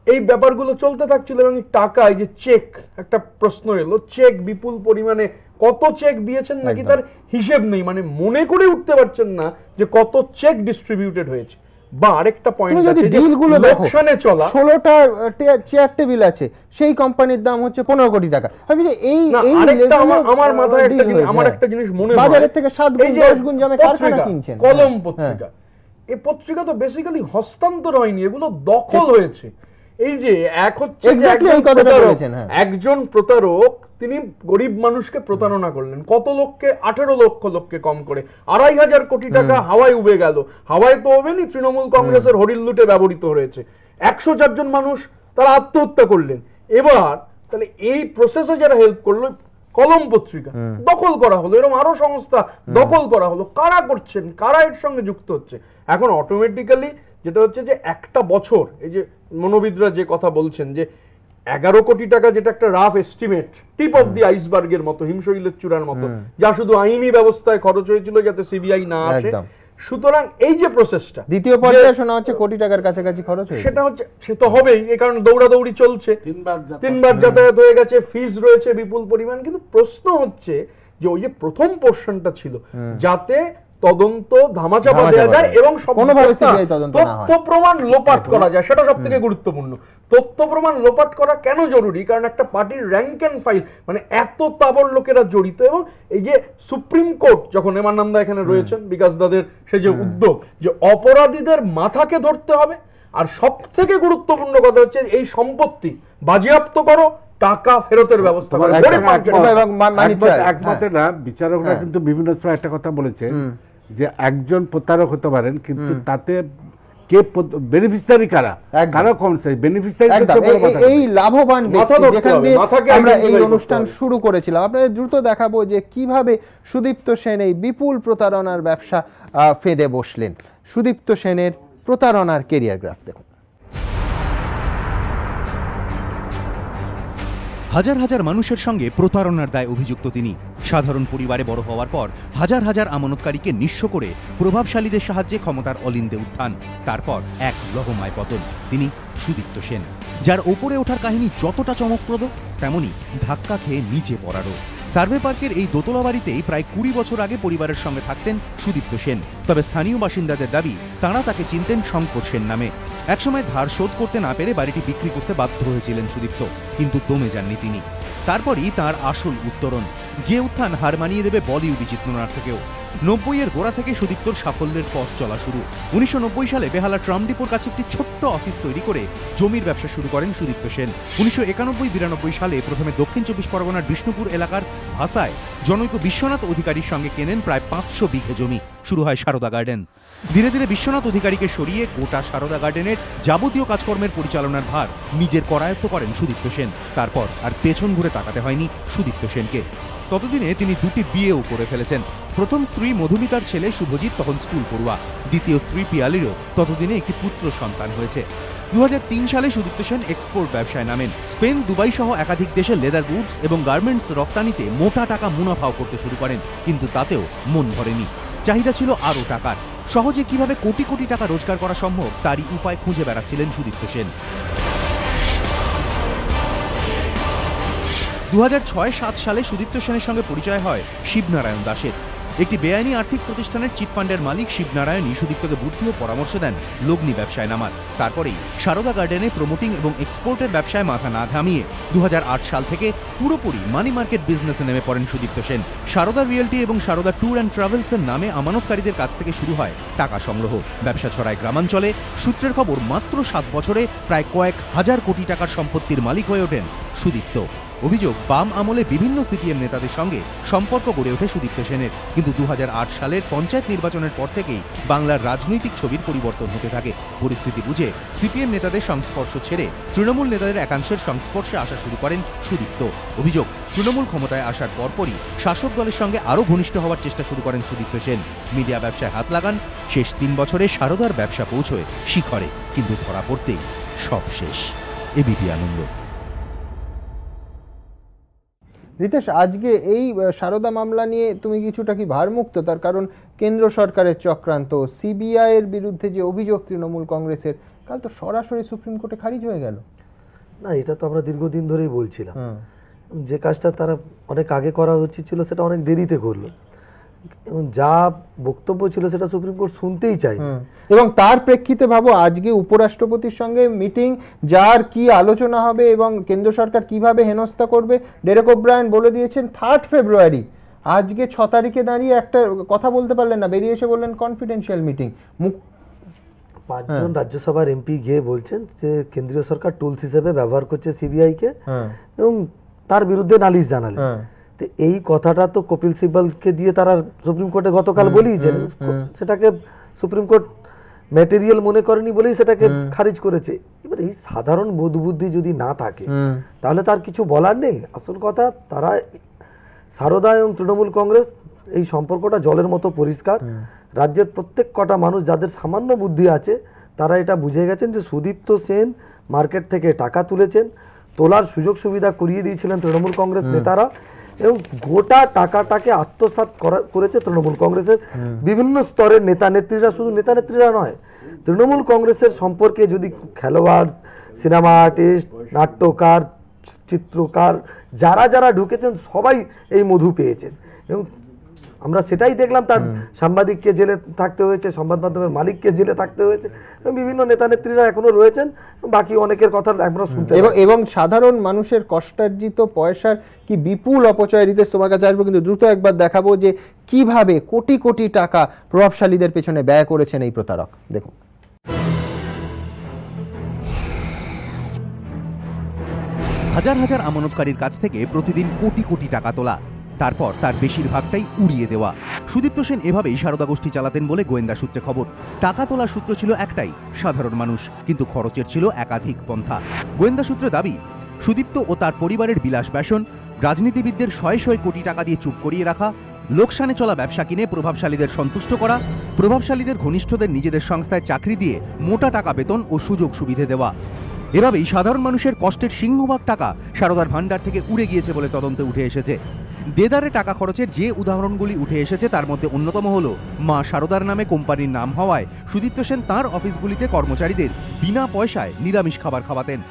এই ব্যাপারগুলো চলতে থাকছিল এবং এই টাকা, এই যে চেক, একটা প্রশ্ন এলো, চেক বিপুল পরিমাণে কত চেক দিয়েছেন নাকি তার হিসেব নেই, মানে মনে করে উঠতে পারছেন না যে কত চেক ডিস্ট্রিবিউটেড হয়েছে। বা আরেকটা পয়েন্ট যদি আছে যে ডিলগুলো দেখো লোকসানে চলা 16টা চেয়ার টেবিল আছে, সেই কোম্পানির দাম হচ্ছে 15 কোটি টাকা। আমি যে এই আরেকটা আমার মাথায় একটা জিনিস মনে হয়, বাজারের থেকে 7 গুণ 10 গুণ দামে কারখানা কিনছেন। কলম পত্রিকা, এই পত্রিকা তো বেসিক্যালি হস্তান্তর হয়নি, এগুলো দখল হয়েছে। এই যে এক হচ্ছে একজন প্রতারক, তিনি গরিব মানুষকে প্রতারণা করলেন, কত লোককে, 18 লক্ষ লোককে কম করে 2,500 কোটি টাকা হাওয়ায় উবে গেল। হাওয়ায় তো হবেনি, তৃণমূল কংগ্রেসের হরিল লুটে ব্যবহৃত হয়েছে। 104 জন মানুষ তারা আত্মহত্যা করলেন। এবার তাহলে এই প্রসেসে যারা হেল্প করলো, কলম পত্রিকা দখল করা হলো, এরকম আরো সংস্থা দখল করা হলো। কারা করছেন, কারা এর সঙ্গে যুক্ত হচ্ছে? এখন অটোমেটিক্যালি যেটা হচ্ছে যে একটা বছর, এই যে মনোবিদরা যে কথা বলছেন যে 11 কোটি টাকা, যেটা একটা rough estimate, tip of the আইসবার্গের মতো, হিমশৈলের চূড়ার মতো, যা শুধু আইনি ব্যবস্থায় খরচ হয়েছিল যাতে সিবিআই না আসে। সুতরাং এই যে প্রসেসটা, দ্বিতীয় পর্যায়ে শোনা হচ্ছে কোটি টাকার কাছাকাছি খরচ হয়েছে, সেটা হচ্ছে, সে তো হবেই, এই কারণে দৌড়াদৌড়ি চলছে, 3বার যাতায়াত হয়ে গেছে, ফিজ রয়েছে বিপুল পরিমাণ। কিন্তু প্রশ্ন হচ্ছে যে ওই যে প্রথম পোর্শনটা ছিল, যাতে তদন্ত ধামাচাপা দেওয়া যায় এবং তথ্য প্রমাণ লোপাট করা যায়, সেটা সব থেকে গুরুত্বপূর্ণ। তথ্য প্রমাণ লোপাট করা কেন জরুরি? কারণ একটা পার্টির র্যাঙ্ক এন্ড ফাইল, মানে এত তাবড় লোকেরা জড়িত, এবং এই যে সুপ্রিম কোর্ট যখন এমানন্দা এখানে রয়েছেন, বিকাশ দাদের সে যে উদ্যোগ, যে অপরাধীদের মাথাকে ধরতে হবে, আর সব থেকে গুরুত্বপূর্ণ কথা হচ্ছে এই সম্পত্তি বাজেয়াপ্ত করো, টাকা ফেরতের ব্যবস্থা করো। একমাত্র না, বিচারকরা কিন্তু বিভিন্ন সময় একটা কথা বলেছে যে একজন প্রতারক হতে পারেন, কিন্তু তাতে কে বেনিফিশিয়ারি কারা, কারা কম সেই বেনিফিশিয়ারি, এই লাভবান ব্যক্তি, যেখান দিয়ে আমরা এই অনুষ্ঠান শুরু করেছিলাম। আপনাদের দ্রুত দেখাবো যে কিভাবে সুদীপ্ত সেন এই বিপুল প্রতারণার ব্যবসা ফেদে বসলেন। সুদীপ্ত সেনের প্রতারণার কেরিয়ার গ্রাফ দেখুন। হাজার হাজার মানুষের সঙ্গে প্রতারণার দায়ে অভিযুক্ত তিনি। সাধারণ পরিবারে বড় হওয়ার পর হাজার হাজার আমানতকারীকে নিঃস্ব করে প্রভাবশালীদের সাহায্যে ক্ষমতার অলিন্দে উত্থান, তারপর এক লহমায় পতন। তিনি সুদীপ্ত সেন, যার ওপরে ওঠার কাহিনী যতটা চমকপ্রদ, তেমনি ধাক্কা খেয়ে নিচে পড়ারও। সার্ভে পার্কের এই দোতলা বাড়িতেই প্রায় 20 বছর আগে পরিবারের সঙ্গে থাকতেন সুদীপ্ত সেন। তবে স্থানীয় বাসিন্দাদের দাবি, তাঁরা তাকে চিনতেন শঙ্কর সেন নামে। একসময় ধার শোধ করতে না পেরে বাড়িটি বিক্রি করতে বাধ্য হয়েছিলেন সুদীপ্ত, কিন্তু দমে যাননি তিনি। তারপরই তাঁর আসল উত্তরণ, যে উত্থান হার মানিয়ে দেবে বলিউডি চিত্রনাট্যকেও। 90-এর গোড়া থেকে সুদীপ্তর সাফল্যের পথ চলা শুরু। 1990 সালে বেহালা ট্রাম ডিপোর কাছে একটি ছোট্ট অফিস তৈরি করে জমির ব্যবসা শুরু করেন সুদীপ্ত সেন। 1991-92 সালে প্রথমে দক্ষিণ 24 পরগনার বিষ্ণুপুর এলাকার ভাষায় জনৈক বিশ্বনাথ অধিকারীর সঙ্গে কেনেন প্রায় 500 বিঘে জমি। শুরু হয় সারদা গার্ডেন। ধীরে ধীরে বিশ্বনাথ অধিকারীকে সরিয়ে গোটা সারদা গার্ডেনের যাবতীয় কাজকর্মের পরিচালনার ভার নিজের করায়ত্ত করেন সুদীপ্ত সেন। তারপর আর পেছন ঘুরে তাকাতে হয়নি সুদীপ্ত সেনকে। ততদিনে তিনি 2টি বিয়েও করে ফেলেছেন। প্রথম স্ত্রী মধুমিতার ছেলে শুভজিৎ তখন স্কুল পড়ুয়া, দ্বিতীয় স্ত্রী পিয়ালিরও ততদিনে একটি পুত্র সন্তান হয়েছে। 2003 সালে সুদীপ্ত সেন এক্সপোর্ট ব্যবসায় নামেন। স্পেন, দুবাই সহ একাধিক দেশে লেদার গুডস এবং গার্মেন্টস রপ্তানিতে মোটা টাকা মুনাফাও করতে শুরু করেন, কিন্তু তাতেও মন ভরেনি। চাহিদা ছিল আরও টাকার। সহজে কিভাবে কোটি কোটি টাকা রোজগার করা সম্ভব, তারই উপায় খুঁজে বেড়াচ্ছিলেন সুদীপ্ত সেন। 2006-07 সালে সুদীপ্ত সেনের সঙ্গে পরিচয় হয় শিবনারায়ণ দাসের। একটি বেআইনি আর্থিক প্রতিষ্ঠানের চিটফান্ডের মালিক শিবনারায়ণই সুদীপ্তকে বুদ্ধি ও পরামর্শ দেন লগ্নি ব্যবসায় নামার। তারপরেই সারদা গার্ডেনে প্রমোটিং এবং এক্সপোর্টের ব্যবসায় মাথা না ঘামিয়ে 2008 সাল থেকে পুরোপুরি মানি মার্কেট বিজনেসে নেমে পড়েন সুদীপ্ত সেন। সারদা রিয়েলটি এবং সারদা ট্যুর অ্যান্ড ট্রাভেলসের নামে আমানতকারীদের কাছ থেকে শুরু হয় টাকা সংগ্রহ। ব্যবসা ছড়ায় গ্রামাঞ্চলে। সূত্রের খবর, মাত্র 7 বছরে প্রায় কয়েক হাজার কোটি টাকার সম্পত্তির মালিক হয়ে ওঠেন সুদীপ্ত। অভিযোগ, বাম আমলে বিভিন্ন সিপিএম নেতাদের সঙ্গে সম্পর্ক গড়ে ওঠে সুদীপ্ত সেনের। কিন্তু 2008 সালের পঞ্চায়েত নির্বাচনের পর থেকেই বাংলার রাজনৈতিক ছবির পরিবর্তন হতে থাকে। পরিস্থিতি বুঝে সিপিএম নেতাদের সংস্পর্শ ছেড়ে তৃণমূল নেতাদের একাংশের সংস্পর্শে আসা শুরু করেন সুদীপ্ত। অভিযোগ, তৃণমূল ক্ষমতায় আসার পরপরই শাসক দলের সঙ্গে আরও ঘনিষ্ঠ হওয়ার চেষ্টা শুরু করেন সুদীপ্ত সেন। মিডিয়া ব্যবসায় হাত লাগান। শেষ 3 বছরে সারদার ব্যবসা পৌঁছয় শিখরে, কিন্তু ধরা পড়তেই সব শেষ। এবিপি আনন্দ। রিতেশ, আজকে এই সারদা মামলা নিয়ে তুমি কিছুটা কি ভারমুক্ত? তার কারণ কেন্দ্র সরকারের চক্রান্ত, সিবিআই এর বিরুদ্ধে যে অভিযোগ তৃণমূল কংগ্রেসের, কাল তো সরাসরি সুপ্রিম কোর্টে খারিজ হয়ে গেল। না, এটা তো আমরা দীর্ঘদিন ধরেই বলছিলাম। যে কাজটা তারা অনেক আগে করা উচিত ছিল, সেটা অনেক দেরিতে করলো। এবং যা বক্তব্য ছিল সেটা সুপ্রিম কোর্ট শুনতেই চাই। এবং তার প্রেক্ষিতে ভাবো আজকে উপরাষ্ট্রপতির সঙ্গে মিটিং, যার কি আলোচনা হবে এবং কেন্দ্র সরকার কিভাবে হেনস্থা করবে। ডেরেক ওব্রায়ান বলে দিয়েছেন 3 ফেব্রুয়ারি। আজকে 6 তারিখে দাঁড়িয়ে একটা কথা বলতে পারলেন না, বেরিয়ে এসে বললেন কনফিডেন্সিয়াল মিটিং। 5 জন রাজ্যসভার এমপি গিয়ে বলছেন যে কেন্দ্রীয় সরকার টুলস হিসেবে ব্যবহার করছে সিবিআই কে, এবং তার বিরুদ্ধে নালিশ জানালেন। তো এই কথাটা তো কপিল সিব্বলকে দিয়ে তারা সুপ্রিম কোর্টে গতকাল বলিয়েছেন, সেটাকে সুপ্রিম কোর্ট ম্যাটেরিয়াল মনে করেনি বলেই সেটাকে খারিজ করেছে। এবার এই সাধারণ বোধবুদ্ধি যদি না থাকে তাহলে তার কিছু বলার নেই। আসল কথা, তারা সারদা এবং তৃণমূল কংগ্রেস এই সম্পর্কটা জলের মতো পরিষ্কার। রাজ্যের প্রত্যেক কটা মানুষ যাদের সামান্য বুদ্ধি আছে তারা এটা বুঝে গেছেন যে সুদীপ্ত সেন মার্কেট থেকে টাকা তুলেছেন, তোলার সুযোগ সুবিধা করিয়ে দিয়েছিলেন তৃণমূল কংগ্রেস নেতারা, এবং গোটা টাকাটাকে আত্মসাৎ করেছে তৃণমূল কংগ্রেসের বিভিন্ন স্তরের নেতা নেত্রীরা। শুধু নেতা নেত্রীরা নয়, তৃণমূল কংগ্রেসের সম্পর্কে যদি খেলোয়াড়, সিনেমা আর্টিস্ট, নাট্যকার, চিত্রকার যারা যারা ঢুকেছেন সবাই এই মধু পেয়েছেন। এবং আমরা সেটাই দেখলাম, তার সাংবাদিককে জেলে থাকতে হয়েছে, সংবাদ মাধ্যমের মালিককে জেলে থাকতে হয়েছে, এবং বিভিন্ন নেতা নেত্রীরা এখনো রয়েছেন, বাকি অনেকের কথা আমরা শুনতে এবং সাধারণ মানুষের কষ্টার্জিত পয়সার কি বিপুল অপচয়। রিতেশ, তোমার কাছে আসবো, কিন্তু দ্রুত একবার দেখাবো যে কিভাবে কোটি কোটি টাকা প্রভাবশালীদের পেছনে ব্যয় করেছেন এই প্রতারক। দেখুন, হাজার হাজার আমানতকারীর কাছ থেকে প্রতিদিন কোটি কোটি টাকা তোলা, তারপর তার বেশিরভাগটাই উড়িয়ে দেওয়া। সুদীপ্ত সেন এভাবেই সারদা গোষ্ঠী চালাতেন বলে গোয়েন্দা সূত্রে খবর। টাকা তোলার সূত্র ছিল একটাই, সাধারণ মানুষ, কিন্তু খরচের ছিল একাধিক পন্থা। গোয়েন্দা সূত্রে দাবি, সুদীপ্ত ও তার পরিবারের বিলাস ব্যাসন, রাজনীতিবিদদের শয়ে শয়ে কোটি টাকা দিয়ে চুপ করিয়ে রাখা, লোকসানে চলা ব্যবসা কিনে প্রভাবশালীদের সন্তুষ্ট করা, প্রভাবশালীদের ঘনিষ্ঠদের নিজেদের সংস্থায় চাকরি দিয়ে মোটা টাকা বেতন ও সুযোগ সুবিধে দেওয়া। এভাবেই সাধারণ মানুষের কষ্টের সিংহভাগ টাকা সারদার ভান্ডার থেকে উড়ে গিয়েছে বলে তদন্তে উঠে এসেছে। দেদারে টাকা খরচের যে উদাহরণগুলি উঠে এসেছে তার মধ্যে অন্যতম হল মা সারদার নামে কোম্পানির নাম হওয়ায় সুদীপ্ত সেন তাঁর অফিসগুলিতে কর্মচারীদের বিনা পয়সায় নিরামিষ খাবার খাওয়াতেন।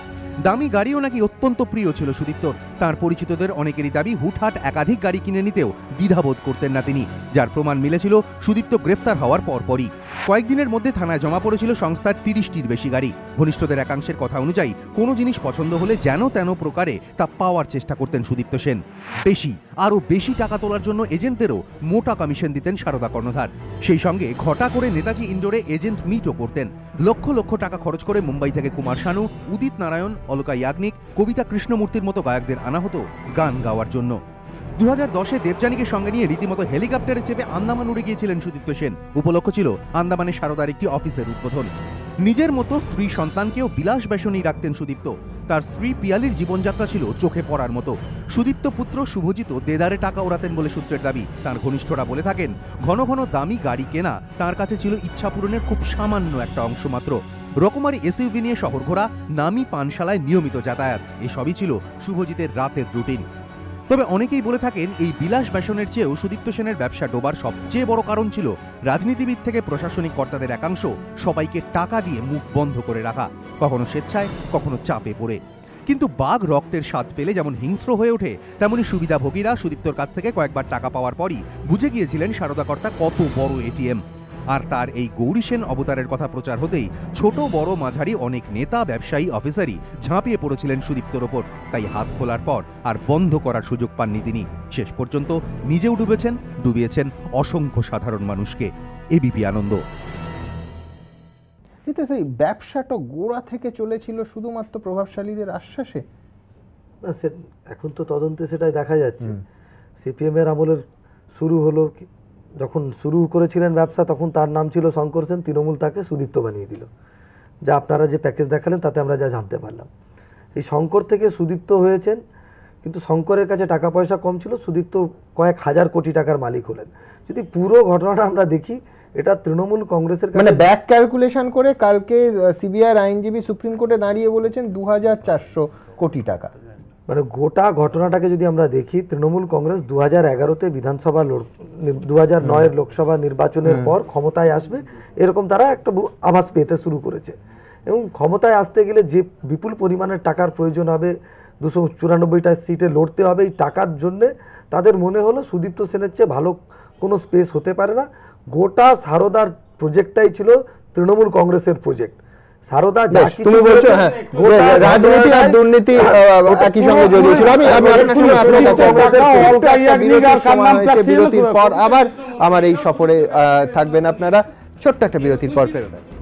দামি গাড়িও নাকি অত্যন্ত প্রিয় ছিল সুদীপ্তর। তাঁর পরিচিতদের অনেকেরই দাবি হুটহাট একাধিক গাড়ি কিনে নিতেও দ্বিধাবোধ করতেন না তিনি, যার প্রমাণ মিলেছিল সুদীপ্ত গ্রেফতার হওয়ার পরপরই। কয়েকদিনের মধ্যে থানায় জমা পড়েছিল সংস্থার 30টির বেশি গাড়ি। ঘনিষ্ঠদের একাংশের কথা অনুযায়ী কোনো জিনিস পছন্দ হলে যেন তেন প্রকারে তা পাওয়ার চেষ্টা করতেন সুদীপ্ত সেন। আরও বেশি টাকা তোলার জন্য এজেন্টদেরও মোটা কমিশন দিতেন সারদা কর্ণধার। সেই সঙ্গে ঘটা করে নেতাজি ইন্ডোরে এজেন্ট মিটও করতেন। লক্ষ লক্ষ টাকা খরচ করে মুম্বাই থেকে কুমার শানু, উদিত নারায়ণ, অলকা ইয়াগনিক, কবিতা কৃষ্ণমূর্তির মতো গায়কদের আনা হতো গান গাওয়ার জন্য। 2010-এ দেবযানীকে সঙ্গে নিয়ে রীতিমতো হেলিকপ্টারে চেপে আন্দামান উড়ে গিয়েছিলেন সুদীপ্ত সেন। উপলক্ষ ছিল আন্দামানে সারদার একটি অফিসের উদ্বোধন। নিজের মতো স্ত্রী সন্তানকেও বিলাস বেসনেই রাখতেন সুদীপ্ত। তার স্ত্রী পিয়ালির জীবনযাত্রা ছিল চোখে পড়ার মতো। সুদীপ্ত পুত্র শুভজিৎ দেদারে টাকা ওড়াতেন বলে সূত্রের দাবি। তার ঘনিষ্ঠরা বলে থাকেন, ঘন ঘন দামি গাড়ি কেনা তার কাছে ছিল ইচ্ছা পূরণের খুব সামান্য একটা অংশ মাত্র। রকমারি এসইউভি নিয়ে শহর ঘোরা, নামি পানশালায় নিয়মিত যাতায়াত, এসবই ছিল শুভজিতের রাতের রুটিন। তবে অনেকেই বলে থাকেন, এই বিলাস বেসনের চেয়েও সুদীপ্ত সেনের ব্যবসা ডোবার সবচেয়ে বড় কারণ ছিল রাজনীতিবিদ থেকে প্রশাসনিক কর্তাদের একাংশ সবাইকে টাকা দিয়ে মুখ বন্ধ করে রাখা, কখনো স্বেচ্ছায়, কখনো চাপে পড়ে। কিন্তু বাঘ রক্তের স্বাদ পেলে যেমন হিংস্র হয়ে ওঠে, তেমনি সুবিধাভোগীরা সুদীপ্তর কাছ থেকে কয়েকবার টাকা পাওয়ার পরই বুঝে গিয়েছিলেন সারদা কর্তা কত বড় এটিএম। আর তার এই গৌরী সেন অবতারের কথা প্রচার হতেই ছোট বড় মাঝারি অনেক নেতা, ব্যবসায়ী, অফিসারই ঝাঁপিয়ে পড়েছিলেন সুদীপ্তর ওপর। তাই হাত খোলার পর আর বন্ধ করার সুযোগ পাননি তিনি। শেষ পর্যন্ত নিজেও ডুবিয়েছেন অসংখ্য সাধারণ মানুষকে। এবিপি আনন্দ। এই ব্যবসাটা গোড়া থেকে চলেছিল শুধুমাত্র প্রভাবশালীদের আশ্বাসে? এখন তো তদন্তে সেটাই দেখা যাচ্ছে। সিপিএম এর আমলের শুরু হলো, যখন শুরু করেছিলেন ব্যবসা তখন তার নাম ছিল শঙ্কর সেন, তৃণমূল তাকে সুদীপ্ত বানিয়ে দিল। যা আপনারা যে প্যাকেজ দেখালেন তাতে আমরা যা জানতে পারলাম, এই শঙ্কর থেকে সুদীপ্ত হয়েছেন। কিন্তু শঙ্করের কাছে টাকা পয়সা কম ছিল, সুদীপ্ত কয়েক হাজার কোটি টাকার মালিক হলেন। যদি পুরো ঘটনাটা আমরা দেখি, এটা তৃণমূল কংগ্রেসের মানে ব্যাক ক্যালকুলেশন করে কালকে সিবিআই আইনজীবী সুপ্রিম কোর্টে দাঁড়িয়ে বলেছেন 2400 কোটি টাকা। মানে গোটা ঘটনাটাকে যদি আমরা দেখি, তৃণমূল কংগ্রেস 2011-তে বিধানসভা 2009-এর লোকসভা নির্বাচনের পর ক্ষমতায় আসবে এরকম তারা একটা আভাস পেতে শুরু করেছে। এবং ক্ষমতায় আসতে গেলে যে বিপুল পরিমাণের টাকার প্রয়োজন হবে, 294টা সিটে লড়তে হবে, এই টাকার জন্যে তাদের মনে হলো সুদীপ্ত সেনের চেয়ে ভালো কোনো স্পেস হতে পারে না। গোটা সারদার প্রজেক্টটাই ছিল তৃণমূল কংগ্রেসের প্রজেক্ট। সারদা যা কিছু তুমি বলছো, হ্যাঁ, রাজনীতি আর দুর্নীতি একই সঙ্গে জড়িয়ে ছিল। আমি আপনার সঙ্গে বিরতির পর আবার আমার এই সফরে থাকবেন আপনারা। ছোট্ট একটা বিরতির পর ফেরত আসছি।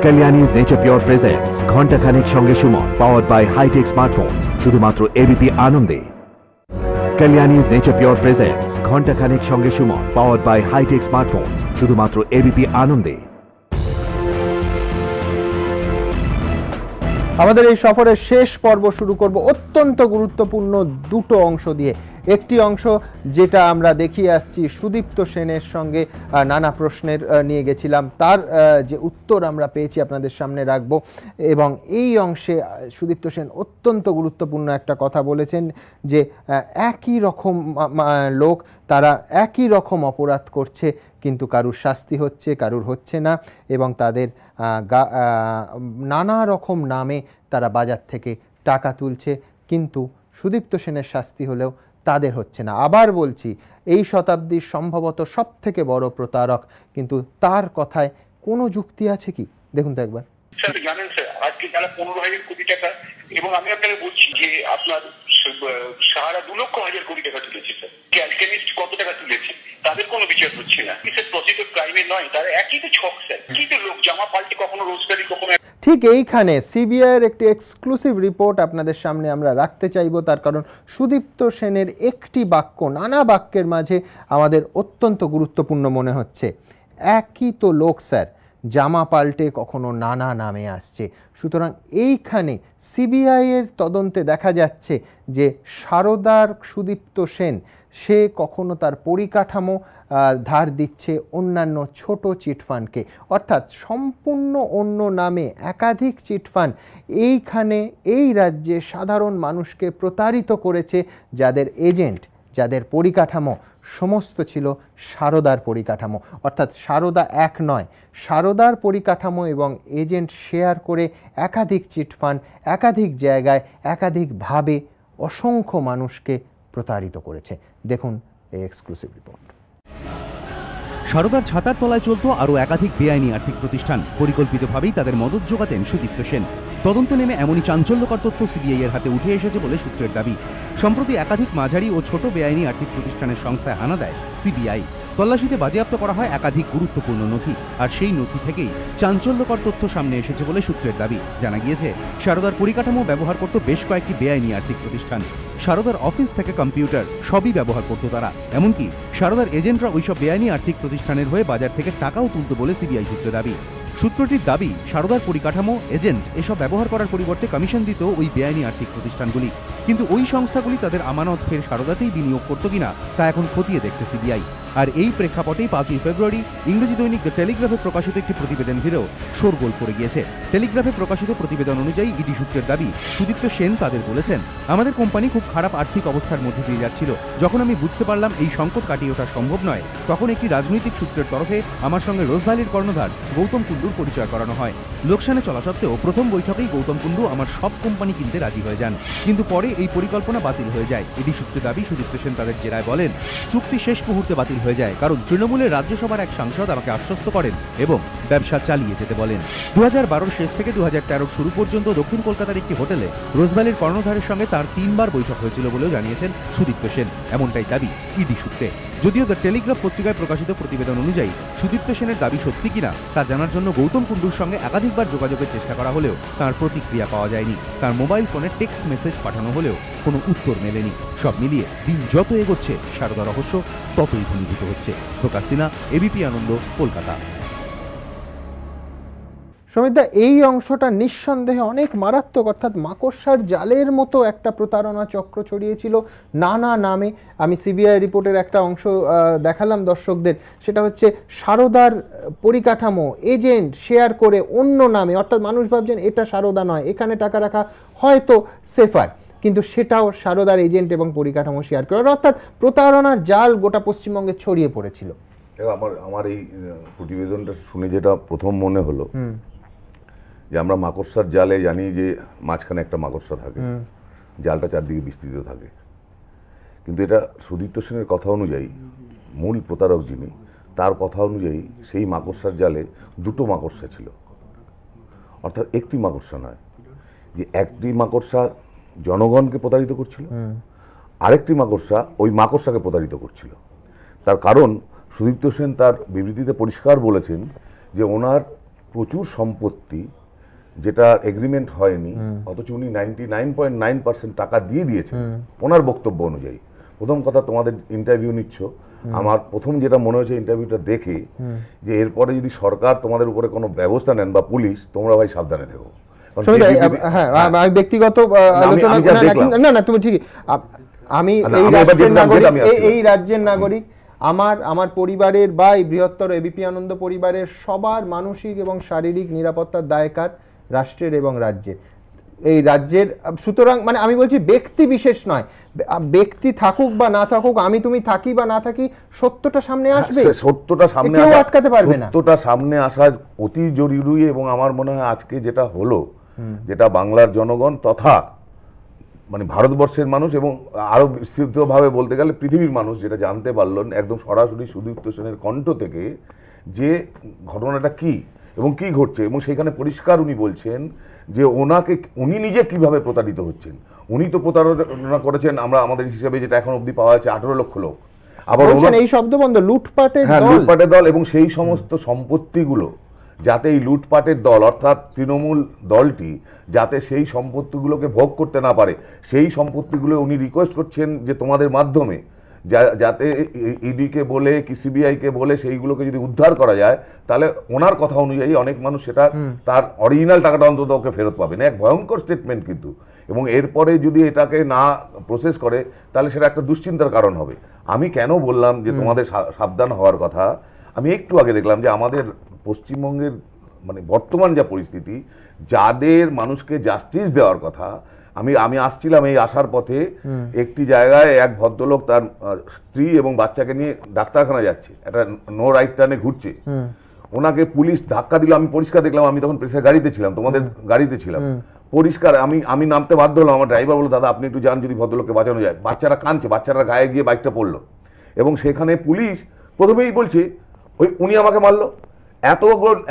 Kalyani's Nature Pure presents ঘন্টা খানেক সঙ্গে Suman, powered by high-tech smartphones, শুধুমাত্র ABP আনন্দে। Kalyani's Nature Pure presents ঘন্টা খানেক সঙ্গে Suman, powered by high-tech smartphones, শুধুমাত্র ABP আনন্দে। আমাদের এই সফরের শেষ পর্ব শুরু করব অত্যন্ত গুরুত্বপূর্ণ দুটো অংশ দিয়ে। একটি অংশ যেটা আমরা দেখিয়ে আসছি সুদীপ্ত সেনের সঙ্গে নানা প্রশ্নের নিয়ে গেছিলাম, তার যে উত্তর আমরা পেয়েছি আপনাদের সামনে রাখবো। এবং এই অংশে সুদীপ্ত সেন অত্যন্ত গুরুত্বপূর্ণ একটা কথা বলেছেন যে একই রকম লোক, তারা একই রকম অপরাধ করছে, কিন্তু কারুর শাস্তি হচ্ছে, কারুর হচ্ছে না, এবং তাদের নানা রকম নামে তারা বাজার থেকে টাকা তুলছে, কিন্তু সুদীপ্ত সেনের শাস্তি হলেও তাদের হচ্ছে না। আবার বলছি, এই শতাব্দীর সম্ভবত সব থেকে বড় প্রতারক, কিন্তু তার কথায় কোনো যুক্তি আছে কি? দেখুন তো একবার। স্যার জানেন স্যার, আজকে যারা 15,000 কোটি টাকা, এবং আমি আপনাকে বলছি যে আপনার সাহারা 2,00,000 কোটি টাকা তুলেছে স্যার, ক্যালকেমিস্ট কত টাকা তুলেছে, তাদের কোনো বিচার হচ্ছে না। স্যার প্রসিকিউট ক্রাইমে নয়, তারা একই তো ছক স্যার, কি তো লোক জামা পাল্টে কখনো রোজগারি কখনো। ঠিক এইখানে সিবিআইয়ের একটি এক্সক্লুসিভ রিপোর্ট আপনাদের সামনে আমরা রাখতে চাইব, তার কারণ সুদীপ্ত সেনের একটি বাক্য নানা বাক্যের মাঝে আমাদের অত্যন্ত গুরুত্বপূর্ণ মনে হচ্ছে। একই তো লোক স্যার, জামা পাল্টে কখনো নানা নামে আসছে। সুতরাং এইখানে সিবিআইয়ের তদন্তে দেখা যাচ্ছে যে সারদার সুদীপ্ত সেন সে কখনো তার পরিকাঠামো ধার দিচ্ছে অন্যান্য ছোট চিটফান্ডকে, অর্থাৎ সম্পূর্ণ অন্য নামে একাধিক চিটফান্ড এইখানে এই রাজ্যে সাধারণ মানুষকে প্রতারিত করেছে, যাদের এজেন্ট, যাদের পরিকাঠামো সমস্ত ছিল সারদার পরিকাঠামো। অর্থাৎ সারদা এক নয়, সারদার পরিকাঠামো এবং এজেন্ট শেয়ার করে একাধিক চিটফান্ড একাধিক জায়গায় একাধিকভাবে অসংখ্য মানুষকে প্রতারিত করেছে। দেখুন এই এক্সক্লুসিভ রিপোর্ট। সারদার ছাতার তলায় চলত আরও একাধিক বেআইনি আর্থিক প্রতিষ্ঠান। পরিকল্পিতভাবেই তাদের মদত যোগাতেন সুদীপ্ত সেন। তদন্ত নেমে এমনই চাঞ্চল্যকর তথ্য সিবিআইয়ের হাতে উঠে এসেছে বলে সূত্রের দাবি। সম্প্রতি একাধিক মাঝারি ও ছোট বেআইনি আর্থিক প্রতিষ্ঠানের সংস্থায় হানা দেয় সিবিআই। তল্লাশিতে বাজেয়াপ্ত করা হয় একাধিক গুরুত্বপূর্ণ নথি, আর সেই নথি থেকেই চাঞ্চল্যকর তথ্য সামনে এসেছে বলে সূত্রের দাবি। জানা গিয়েছে সারদার পরিকাঠামো ব্যবহার করত বেশ কয়েকটি বেআইনি আর্থিক প্রতিষ্ঠান। সারদার অফিস থেকে কম্পিউটার সবই ব্যবহার করত তারা। এমনকি সারদার এজেন্টরা ওইসব বেআইনি আর্থিক প্রতিষ্ঠানের হয়ে বাজার থেকে টাকাও তুলত বলে সিবিআই সূত্রে দাবি। সূত্রটির দাবি, সারদার পরিকাঠামো, এজেন্ট এসব ব্যবহার করার পরিবর্তে কমিশন দিত ওই বেআইনি আর্থিক প্রতিষ্ঠানগুলি, কিন্তু ওই সংস্থাগুলি তাদের আমানত ফের সারদাতেই বিনিয়োগ করত কিনা তা এখন খতিয়ে দেখছে সিবিআই। আর এই প্রেক্ষাপটেই 5ই ফেব্রুয়ারি ইংরেজি দৈনিক দ্য টেলিগ্রাফে প্রকাশিত একটি প্রতিবেদন ঘিরেও শোরগোল পড়ে গিয়েছে। টেলিগ্রাফে প্রকাশিত প্রতিবেদন অনুযায়ী ইডি সূত্রের দাবি, সুদীপ্ত সেন তাদের বলেছেন, আমাদের কোম্পানি খুব খারাপ আর্থিক অবস্থার মধ্যে দিয়ে যাচ্ছিল। যখন আমি বুঝতে পারলাম এই সংকট কাটিয়ে ওঠা সম্ভব নয়, তখন একটি রাজনৈতিক সূত্রের তরফে আমার সঙ্গে রোজভ্যালির কর্ণধার গৌতম কুণ্ডুর পরিচয় করানো হয়। লোকসানে চলা সত্ত্বেও প্রথম বৈঠকেই গৌতম কুণ্ডু আমার সব কোম্পানি কিনতে রাজি হয়ে যান, কিন্তু পরে এই পরিকল্পনা বাতিল হয়ে যায়। ইডি সূত্রে দাবি, সুদীপ্ত সেন তাদের জেরায় বলেন, চুক্তি শেষ মুহূর্তে বাতিল হয়ে যায়, কারণ তৃণমূলের রাজ্যসভার এক সাংসদ আমাকে আশ্বস্ত করেন এবং ব্যবসা চালিয়ে যেতে বলেন। 2012 শেষ থেকে 2013 শুরু পর্যন্ত দক্ষিণ কলকাতার একটি হোটেলে রোজভ্যালির কর্ণধারের সঙ্গে তার 3 বার বৈঠক হয়েছিল বলেও জানিয়েছেন সুদীপ্ত সেন। এমনটাই দাবি ইডি সূত্রে। যদিও দ্য টেলিগ্রাফ পত্রিকায় প্রকাশিত প্রতিবেদন অনুযায়ী সুদীপ্ত সেনের দাবি সত্যি কিনা তা জানার জন্য গৌতম কুণ্ডুর সঙ্গে একাধিকবার যোগাযোগের চেষ্টা করা হলেও তার প্রতিক্রিয়া পাওয়া যায়নি। তার মোবাইল ফোনে টেক্সট মেসেজ পাঠানো হলেও কোনো উত্তর মেলেনি। সব মিলিয়ে দিন যত এগোচ্ছে সারদা রহস্য ততই ঘনীভূত হচ্ছে। প্রকাশ সিনহা, এবিপি আনন্দ, কলকাতা। সমিতদা, এই অংশটা নিঃসন্দেহে অনেক মারাত্মক, অর্থাৎ মাকড়সার জালের মতো একটা প্রতারণা চক্র ছড়িয়েছিল নানা নামে। আমি সিবিআই রিপোর্টের একটা অংশ দেখালাম দর্শকদের, সেটা হচ্ছে সারদার পরিকাঠামো, এজেন্ট শেয়ার করে অন্য নামে, অর্থাৎ মানুষ ভাবছেন এটা সারদা নয়, এখানে টাকা রাখা হয়তো সেফার, কিন্তু সেটাও সারদার এজেন্ট এবং পরিকাঠামো শেয়ার করে, অর্থাৎ প্রতারণার জাল গোটা পশ্চিমবঙ্গে ছড়িয়ে পড়েছিল। আমার এই প্রতিবেদনটা শুনে যেটা প্রথম মনে হলো যে আমরা মাকড়সার জালে জানি যে মাঝখানে একটা মাকড়সা থাকে, জালটা চারদিকে বিস্তৃত থাকে, কিন্তু এটা সুদীপ্ত সেনের কথা অনুযায়ী, মূল প্রতারক যিনি, তার কথা অনুযায়ী সেই মাকড়সার জালে দুটো মাকড়সা ছিল, অর্থাৎ একটি মাকড়সা নয়, যে একটি মাকড়সা জনগণকে প্রতারিত করছিল, আরেকটি মাকড়সা ওই মাকড়সাকে প্রতারিত করছিল। তার কারণ সুদীপ্ত সেন তার বিবৃতিতে পরিষ্কার বলেছেন যে ওনার প্রচুর সম্পত্তি যেটা এগ্রিমেন্ট হয়নি, অথচ উনি 99.9% টাকা দিয়ে দিয়েছেন ওনার বক্তব্য অনুযায়ী। প্রথম কথা, তোমাদের ইন্টারভিউ নিচ্ছ, আমার প্রথম যেটা মনে হয়েছে ইন্টারভিউটা দেখে, যে এরপরে যদি সরকার তোমাদের উপরে কোনো ব্যবস্থা নেন বা পুলিশ, তোমরা ভাই সাবধানে থেকো। হ্যাঁ, আমি ব্যক্তিগত আলোচনা না না, তুমি ঠিকই। আমি এই রাজ্যের নাগরিক, আমার পরিবারের বা এই বৃহত্তর এবিপি আনন্দ পরিবারের সবার মানসিক এবং শারীরিক নিরাপত্তার দায়কার রাষ্ট্রের এবং রাজ্যের, এই রাজ্যের। সুতরাং মানে আমি বলছি ব্যক্তি বিশেষ নয়, ব্যক্তি থাকুক বা না থাকুক, আমি তুমি থাকি বা না থাকি, সত্যটা সামনে আসবে, সত্যটা সামনে কেউ আটকাতে পারবে না। সত্যটা সামনে আসা অতি জরুরি। এবং আমার মনে হয় আজকে যেটা হলো, যেটা বাংলার জনগণ তথা মানে ভারতবর্ষের মানুষ এবং আরো বিস্তৃতভাবে বলতে গেলে পৃথিবীর মানুষ যেটা জানতে পারলেন একদম সরাসরি সুদীপ্ত সেনের কণ্ঠ থেকে, যে ঘটনাটা কি এবং কি ঘটছে। এবং সেখানে পরিষ্কার উনি বলছেন যে উনি নিজে কিভাবে প্রতারিত হচ্ছেন। উনি তো প্রতারণা করেছেন, আমরা আমাদের হিসেবে যেটা এখন অবধি পাওয়া যাচ্ছে 18 লক্ষ লোক। আবার এই শব্দবন্ধ লুটপাটের দল, এবং সেই সমস্ত সম্পত্তিগুলো যাতে এই লুটপাটের দল অর্থাৎ তৃণমূল দলটি যাতে সেই সম্পত্তিগুলোকে ভোগ করতে না পারে, সেই সম্পত্তিগুলো উনি রিকোয়েস্ট করছেন যে তোমাদের মাধ্যমে যাতে ইডিকে বলে কি সিবিআইকে বলে সেইগুলোকে যদি উদ্ধার করা যায়, তাহলে ওনার কথা অনুযায়ী অনেক মানুষ সেটা তার অরিজিনাল টাকাটা অন্তত ওকে ফেরত পাবে না। এক ভয়ঙ্কর স্টেটমেন্ট কিন্তু। এবং এরপরে যদি এটাকে না প্রসেস করে তাহলে সেটা একটা দুশ্চিন্তার কারণ হবে। আমি কেন বললাম যে তোমাদের সাবধান হওয়ার কথা, আমি একটু আগে দেখলাম যে আমাদের পশ্চিমবঙ্গের মানে বর্তমান যা পরিস্থিতি, যাদের মানুষকে জাস্টিস দেওয়ার কথা, আমি আসছিলাম এই আসার পথে, একটি জায়গায় এক ভদ্রলোক তার স্ত্রী এবং বাচ্চাকে নিয়ে ডাক্তারখানা যাচ্ছে, একটা নো রাইট টার্নে ঘুরছে, ওনাকে পুলিশ ধাক্কা দিল। আমি পরিষ্কার দেখলাম, আমি তখন প্রেসের গাড়িতে ছিলাম, তোমাদের গাড়িতে ছিলাম, পরিষ্কার আমি নামতে বাধ্য হলাম। আমার ড্রাইভার বললো, দাদা আপনি একটু যান, যদি ভদ্রলোককে বাঁচানো যায়। বাচ্চারা কাঁদছে, বাচ্চারা গায়ে গিয়ে বাইকটা পড়লো, এবং সেখানে পুলিশ প্রথমেই বলছে উনি আমাকে মারলো।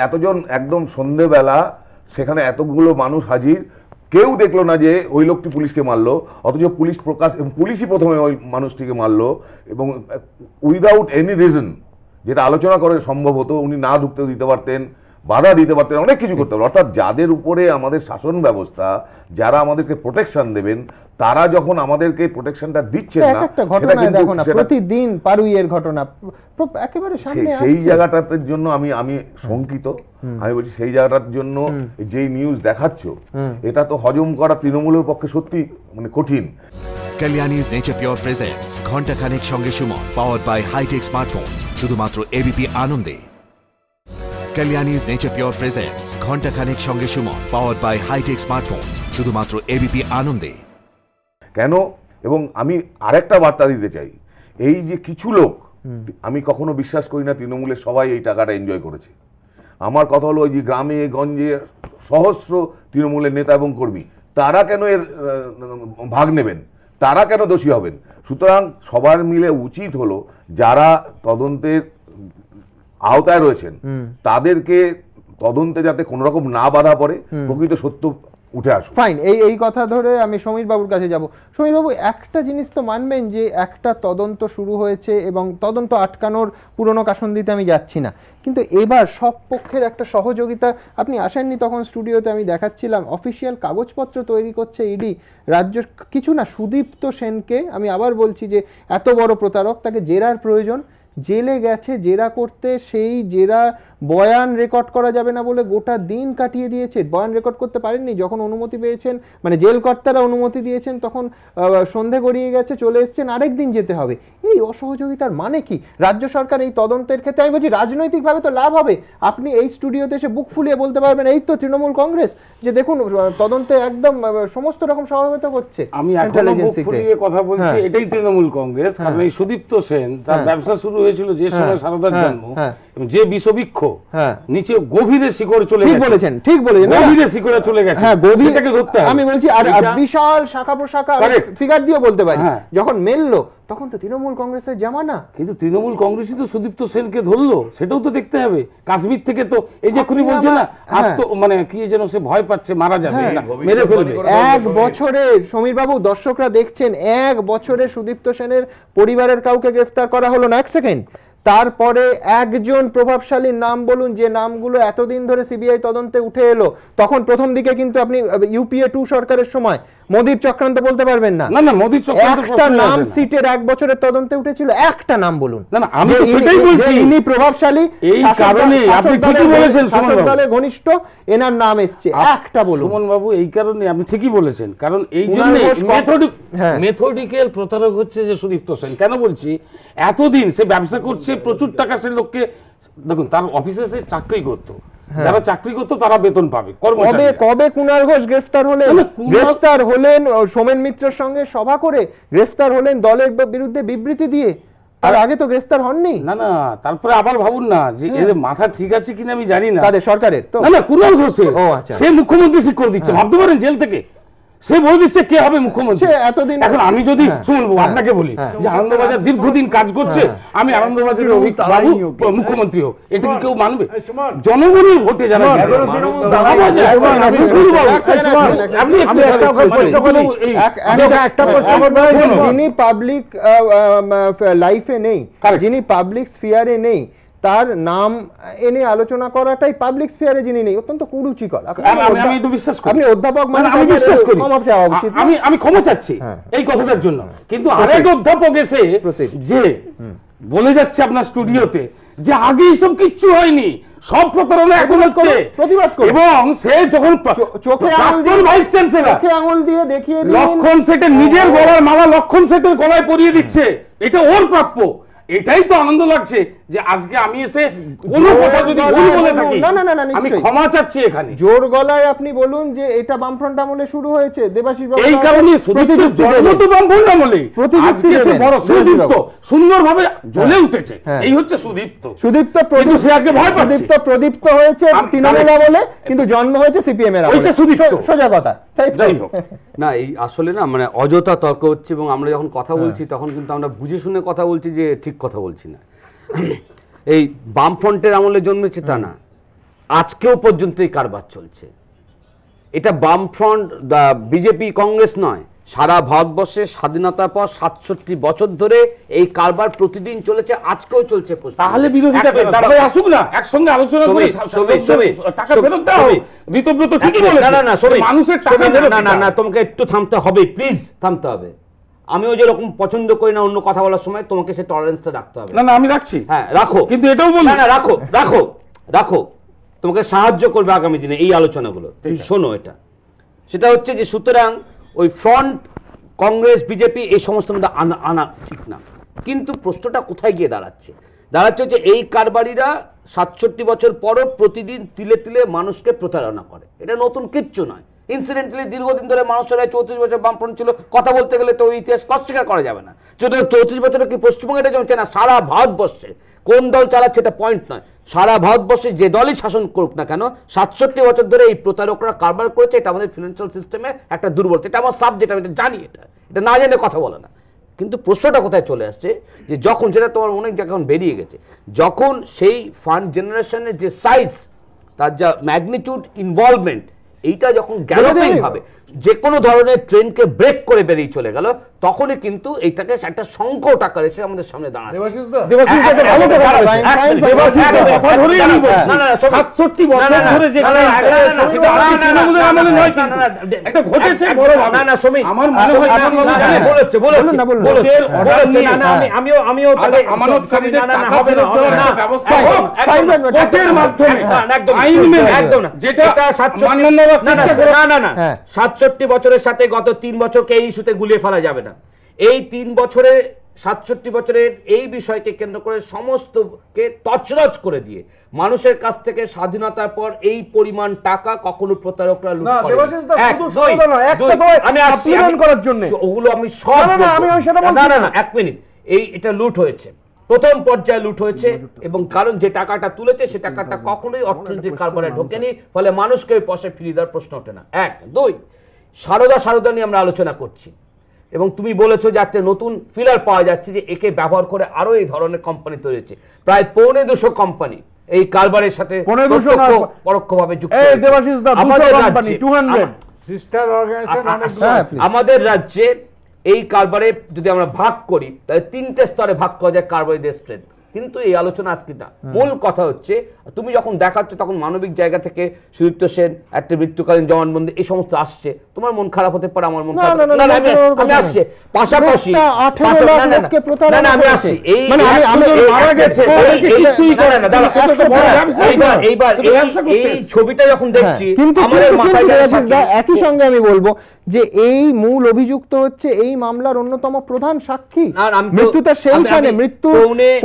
এতজন একদম সন্ধেবেলা সেখানে এতগুলো মানুষ হাজির, কেউ দেখলো না যে ওই লোকটি পুলিশকে মারলো, অথচ পুলিশই প্রথমে ওই মানুষটিকে মারলো, এবং উইদাউট এনি রিজন, যেটা আলোচনা করে সম্ভব হতো, উনি না ঢুকতে দিতে পারতেন, বাধা দিতে পারতেন, অনেক কিছু করতে পারতেন। অর্থাৎ যাদের উপরে আমাদের শাসন ব্যবস্থা, যারা আমাদেরকে প্রোটেকশন দেবেন, তারা যখন আমাদেরকে প্রোটেকশনটা দিচ্ছেন না, প্রতিদিন পারুইয়ের ঘটনা একেবারে সামনে আসছে, সেই জায়গাটার জন্য আমি শঙ্কিত। আমি বলছি সেই জায়গাটার জন্য যেই নিউজ দেখাচ্ছ, এটা তো হজম করা তৃণমূলের পক্ষে সত্যি মানে কঠিন। কালিয়ানিজ নেচার পিওর প্রেজেন্টস ঘন্টা খানেক সঙ্গে Suman, powered by hi tech smartphones, শুধুমাত্র এবিপি আনন্দে। কালিয়ানিজ নেচার পিওর প্রেজেন্টস ঘন্টা খানেক সঙ্গে Suman, powered by hi tech smartphones, শুধুমাত্র এবিপি আনন্দে। কেন? এবং আমি আরেকটা বার্তা দিতে চাই, এই যে কিছু লোক, আমি কখনো বিশ্বাস করি না তৃণমূলের সবাই এই টাকাটা এনজয় করেছে। আমার কথা হলো, ওই যে গ্রামে গঞ্জে সহস্র তৃণমূলের নেতা এবং কর্মী, তারা কেন এর ভাগ নেবেন? তারা কেন দোষী হবেন? সুতরাং সবার মিলে উচিত হলো, যারা তদন্তের আওতায় রয়েছেন তাদেরকে তদন্তে যাতে কোনো রকম না বাধা পড়ে, প্রকৃত সত্য উঠে আসুক। ফাইন, এই কথা ধরে আমি সমীর বাবুর কাছে যাব। সমীর বাবু, একটা জিনিস তো মানবেন যে একটা তদন্ত শুরু হয়েছে এবং তদন্ত আটকানোর পুরনো কাসন্দিতে আমি যাচ্ছি না, কিন্তু এবার সব পক্ষের একটা সহযোগিতা, আপনি আসেননি তখন স্টুডিওতে, আমি দেখাচ্ছিলাম অফিসিয়াল কাগজপত্র তৈরি করছে ইডি, রাজ্য কিছু না, সুদীপ্ত সেনকে, আমি আবার বলছি যে এত বড় প্রতারক, তাকে জেরার প্রয়োজন, জেলে গেছে জেরা করতে, সেই জেরা বয়ান রেকর্ড করা যাবে না বলে গোটা দিন কাটিয়ে দিয়েছে, বয়ান রেকর্ড করতে পারেননি। যখন অনুমতি পেয়েছেন, মানে জেল কর্তারা অনুমতি দিয়েছেন, তখন সন্ধে গড়িয়ে গেছে, চলে এসছেন, আরেক দিন যেতে হবে। এই অসহযোগিতার মানে কি? রাজ্য সরকার এই তদন্তের ক্ষেত্রে, আমি বলছি রাজনৈতিকভাবে তো লাভ হবে, আপনি এই স্টুডিওতে এসে বুক ফুলিয়ে বলতে পারবেন এই তো তৃণমূল কংগ্রেস, যে দেখুন তদন্তে একদম সমস্ত রকম সহযোগিতা করছে। আমি এখনো বুক ফুলিয়ে কথা বলছি, এটাই তৃণমূল কংগ্রেস। কারণ এই সুদীপ্ত সেন, তার ব্যবসা শুরু হয়েছিল যে সময় সারদার জন্ম, যে বিষবৃক্ষ নিচে গভীরে শিকড় চলে গেছে, বলেছেন, ঠিক বলেছেন, গভীরে শিকড়ে চলে গেছে, গভীরটাকে ধরতে হবে। আমি বলছি আর বিশাল শাখা প্রশাখা ফিগার দিয়ে বলতে পারি, যখন মেললো তখন তো তৃণমূল কংগ্রেসের জামানা। কিন্তু তৃণমূল কংগ্রেসই তো সুদীপ্ত সেনকে ধরলো, সেটাও তো দেখতে হবে। কাশ্মীর থেকে তো এই যে এক্ষুনি বলছে না, মানে কি যেন সে ভয় পাচ্ছে মারা যাবে, মেরে ফেলবে। 1 বছরে সমীর বাবু, দর্শকরা দেখছেন, 1 বছরে সুদীপ্ত সেনের পরিবারের কাউকে গ্রেফতার করা হলো না, 1 সেকেন্ড। তারপরে একজন প্রভাবশালীর নাম বলুন যে নামগুলো এতদিন ধরে সিবিআই তদন্তে উঠে এলো। তখন প্রথম দিকে কিন্তু আপনি ইউপিএ 2 সরকারের সময় মোদির চক্রান্ত বলতে পারবেন না। না মোদির চক্রান্ত একটা নাম সিটের 1 বছরের তদন্তে উঠেছিল, একটা নাম বলুন। না আমি তো সেটাই বলছি, ইনি প্রভাবশালী, এই কারণে আপনি ঠিকই বলেছেন সুমন বাবু, দলের ঘনিষ্ঠ, এনার নাম এসেছে, একটা বলুন। সুমন বাবু এই কারণে আপনি ঠিকই বলেছেন, কারণ এই জন্য মেথডিক্যাল প্রতারক হচ্ছে যে সুদীপ্ত সেন। কেন বলছি, এতদিন সে ব্যবসা করছে, প্রচুর টাকা সে লোককে, দেখুন তার অফিসে সে চাকরি করতো, যারা চাকরি করতো তারা বেতন পাবে। কবে কুণাল ঘোষ গ্রেফতার হলেন সোমেন মিত্রের সঙ্গে সভা করে গ্রেফতার হলেন দলের বিরুদ্ধে বিবৃতি দিয়ে, আর আগে তো গ্রেফতার হননি। না তারপরে আবার ভাবুন না যে এদের মাথা ঠিক আছে কিনা আমি জানি না, তাদের সরকারের তো না কুণাল ঘোষের, সে মুখ্যমন্ত্রী ঠিক করে দিচ্ছে, ভাবতে পারেন জেল থেকে সে বলে দিচ্ছে কে হবে মুখ্যমন্ত্রী এতদিন। এখন আমি যদি শুনবো আপনাকে বলি যে আনন্দবাজার দীর্ঘদিন কাজ করছে, আমি আনন্দবাজারের বাবু মুখ্যমন্ত্রী হোক, এটা কি কেউ মানবে? জনগণের ভোটে যারা যিনি পাবলিক লাইফে নেই, যিনি পাবলিক স্ফিয়ারে নেই, তার নাম এনে আলোচনা করাটাই পাবলিক স্ফিয়ারে যিনি নেই, অত্যন্ত কুরুচিকর। আপনি অধ্যাপক, আমি ক্ষমা চাচ্ছি এই কথাটার জন্য, কিন্তু আরেক অধ্যাপক এসে যে বলে যাচ্ছে আপনার স্টুডিওতে যে আগে এইসব কিচ্ছু হয়নি, সব প্রতারণা এখন হচ্ছে, প্রতিবাদ করে, এবং সে যখন চোখে ভাইস চ্যান্সেলর আঙুল দিয়ে দেখিয়ে লক্ষণ সেটের নিজের গলার মালা লক্ষণ সেটের গলায় পরিয়ে দিচ্ছে, এটা ওর প্রাপ্য। এটাই তো আনন্দ লাগছে যে আজকে আমি এসে কোনো কথা যদি ভুল বলে থাকি, আমি ক্ষমা চাচ্ছি এখানে। জোর গলায় আপনি বলুন যে এটা বামফ্রন্ট আমলে শুরু হয়েছে, দেবাশিস বাবু এই কারণে বামফ্রন্ট আমলে আজকে সে বড় সুদীপ্ত সুন্দরভাবে জ্বলে উঠেছে, এই হচ্ছে সুদীপ্ত। সুদীপ্ত সে আজকে ভয় পাচ্ছে, প্রদীপ্ত হয়েছে তৃণমূল বলে, কিন্তু জন্ম হয়েছে সিপিএম এর, ওইটা সুদীপ্ত, সোজা কথা। যাই হোক না, এই আসলে না মানে অযথা তর্ক হচ্ছে, এবং আমরা যখন কথা বলছি তখন কিন্তু আমরা বুঝে শুনে কথা বলছি, যে ঠিক কথা বলছি না। এই বামফ্রন্টের আমলে জন্মেছে তা না, আজকেও পর্যন্ত এই কারবার চলছে। এটা বামফ্রন্ট বিজেপি কংগ্রেস নয়, সারা ভারতবর্ষের স্বাধীনতার পর 67 বছর ধরে এই কারবার প্রতিদিন চলেছে, আজকেও চলছে। তাহলে বিরোধীরা আসুক না, একসঙ্গে আলোচনা করে টাকা ফেরত দাও। ঋতব্রত ঠিকই বলেছে, মানুষের টাকা না, তোমাকে একটু থামতে হবে, প্লিজ থামতে হবে। আমিও যেরকম পছন্দ করি না অন্য কথা বলার সময়, তোমাকে সে টলারেন্সটা রাখতে হবে। না আমি রাখছি, হ্যাঁ রাখো, কিন্তু এটাও বল না, রাখো, তোমাকে সাহায্য করবে আগামী দিনে এই আলোচনাগুলো। শোনো, এটা সেটা হচ্ছে যে সুতরাং ওই ফ্রন্ট কংগ্রেস বিজেপি এই সমস্ত মধ্যে আনা ঠিক না, কিন্তু প্রশ্নটা কোথায় গিয়ে দাঁড়াচ্ছে হচ্ছে এই কারবারিরা 67 বছর পরও প্রতিদিন তিলে তিলে মানুষকে প্রতারণা করে, এটা নতুন কিচ্ছু নয়। ইনসিডেন্টালি দীর্ঘদিন ধরে মানুষেরা 34 বছর বামফ্রন্ট ছিল, কথা বলতে গেলে তো ইতিহাস অস্বীকার করা যাবে না। যদি 34 বছরে কি পশ্চিমবঙ্গে এটা জমছে না, সারা ভারতবর্ষে কোন দল চালাচ্ছে এটা পয়েন্ট নয়, সারা ভারতবর্ষে যে দলই শাসন করুক না কেন 67 বছর ধরে এই প্রতারকরা কারবার করেছে। এটা আমাদের ফিনান্সিয়াল সিস্টেমের একটা দুর্বলতা, এটা আমার সাবজেক্ট, আমি এটা জানি, এটা না জেনে কথা বলে না। কিন্তু প্রশ্নটা কোথায় চলে আসছে, যে যখন সেটা তোমার অনেক জায়গা বেরিয়ে গেছে, যখন সেই ফান্ড জেনারেশনের যে সাইজ, তার যা ম্যাগনিটিউড ইনভলভমেন্ট, এইটা যখন গ্যালোপিং ভাবে যে কোনো ধরনের ট্রেনকে ব্রেক করে বেরিয়ে চলে গেল, তখনই কিন্তু এইটাকে একটা সংকট আকার এসে আমাদের সামনে দাঁড়ায়। না 67 বছরের সাথে গত 3 বছরকে এই ইস্যুতে গুলিয়ে ফেলা যাবে না। এই 3 বছরে 67 বছরের এই বিষয়কে কেন্দ্র করে সমস্তকে তছনছ করে দিয়ে মানুষের কাছ থেকে স্বাধীনতার পর এই পরিমাণ টাকা কখনো প্রতারকরা লুট করে ওগুলো আমি সব না 1 মিনিট, এটা লুট হয়েছে, প্রথম পর্যায়ে লুট হয়েছে, এবং কারণ যে টাকাটা তুলেছে সে টাকাটা কখনোই অর্থনৈতিক কারবারে ঢোকেনি, ফলে মানুষকে ওই পয়সা ফিরিয়ে দেওয়ার প্রশ্ন ওঠে না। 1 2 সারদা নিয়ে আমরা আলোচনা করছি, এবং তুমি বলেছো যে একটা নতুন ফিলার পাওয়া যাচ্ছে যে একে ব্যবহার করে আরো এই ধরনের কোম্পানি তৈরি হচ্ছে, প্রায় 250 কোম্পানি এই কারবারের সাথে পরোক্ষভাবে যুক্ত। আমাদের রাজ্যে এই কারবারে যদি আমরা ভাগ করি তাহলে 3টে স্তরে ভাগ করা যায় কারবারিদের স্ট্রেংথ, কিন্তু এই আলোচনা আজকে না। মূল কথা হচ্ছে তুমি যখন দেখাচ্ছ তখন মানবিক জায়গা থেকে সুদীপ্ত সেন একটা মৃত্যুকালীন জবানবন্দি এই সমস্ত আসছে, তোমার মন খারাপ হতে পারে, আমার মন খারাপ, আমি আসছে পাশাপাশি আমি আসছি এই ছবিটা যখন দেখছি আমাদের মাথায় একই সঙ্গে আমি বলবো যে এই মূল অভিযুক্ত হচ্ছে এই মামলার অন্যতম প্রধান সাক্ষী, মৃত্যুটা সেইখানে, মৃত্যু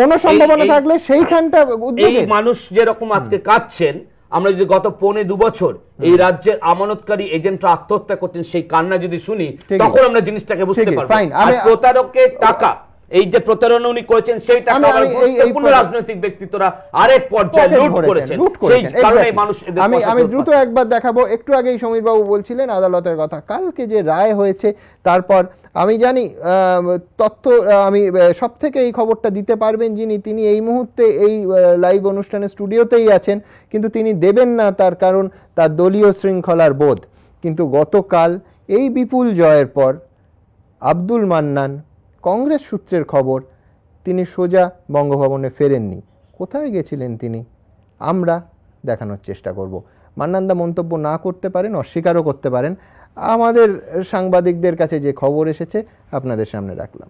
কোন সম্ভাবনা থাকলে সেইখানটা এই মানুষ যেরকম আজকে কাঁদছেন, আমরা যদি গত 2.5 বছর এই রাজ্যের আমানতকারী এজেন্টরা আত্মহত্যা করতেন সেই কান্না যদি শুনি তখন আমরা জিনিসটাকে বুঝতে পারবো। আর প্রতারকের টাকা, এই যে প্রতারণা উনি করেছেন সেই টাকা গুরুত্বপূর্ণ রাজনৈতিক ব্যক্তিত্বরা আরেক পর্যায়ে লুট করেছেন, সেই কারণে মানুষ আমি দ্রুত একবার দেখাবো। একটু আগেই সমীর বাবু বলছিলেন আদালতের কথা, কালকে যে রায় হয়েছে তারপর আমি জানি তথ্য আমি সব থেকে এই খবরটা দিতে পারবেন যিনি, তিনি এই মুহূর্তে এই লাইভ অনুষ্ঠানের স্টুডিওতেই আছেন, কিন্তু তিনি দেবেন না, তার কারণ তার দলীয় শৃঙ্খলার বোধ। কিন্তু গতকাল এই বিপুল জয়ের পর আব্দুল মান্নান, কংগ্রেস সূত্রের খবর, তিনি সোজা বঙ্গভবনে ফেরেননি। কোথায় গেছিলেন তিনি আমরা দেখানোর চেষ্টা করব। মান্নানদা মন্তব্য না করতে পারেন, অস্বীকারও করতে পারেন। আমাদের সাংবাদিকদের কাছে যে খবর এসেছে আপনাদের সামনে রাখলাম।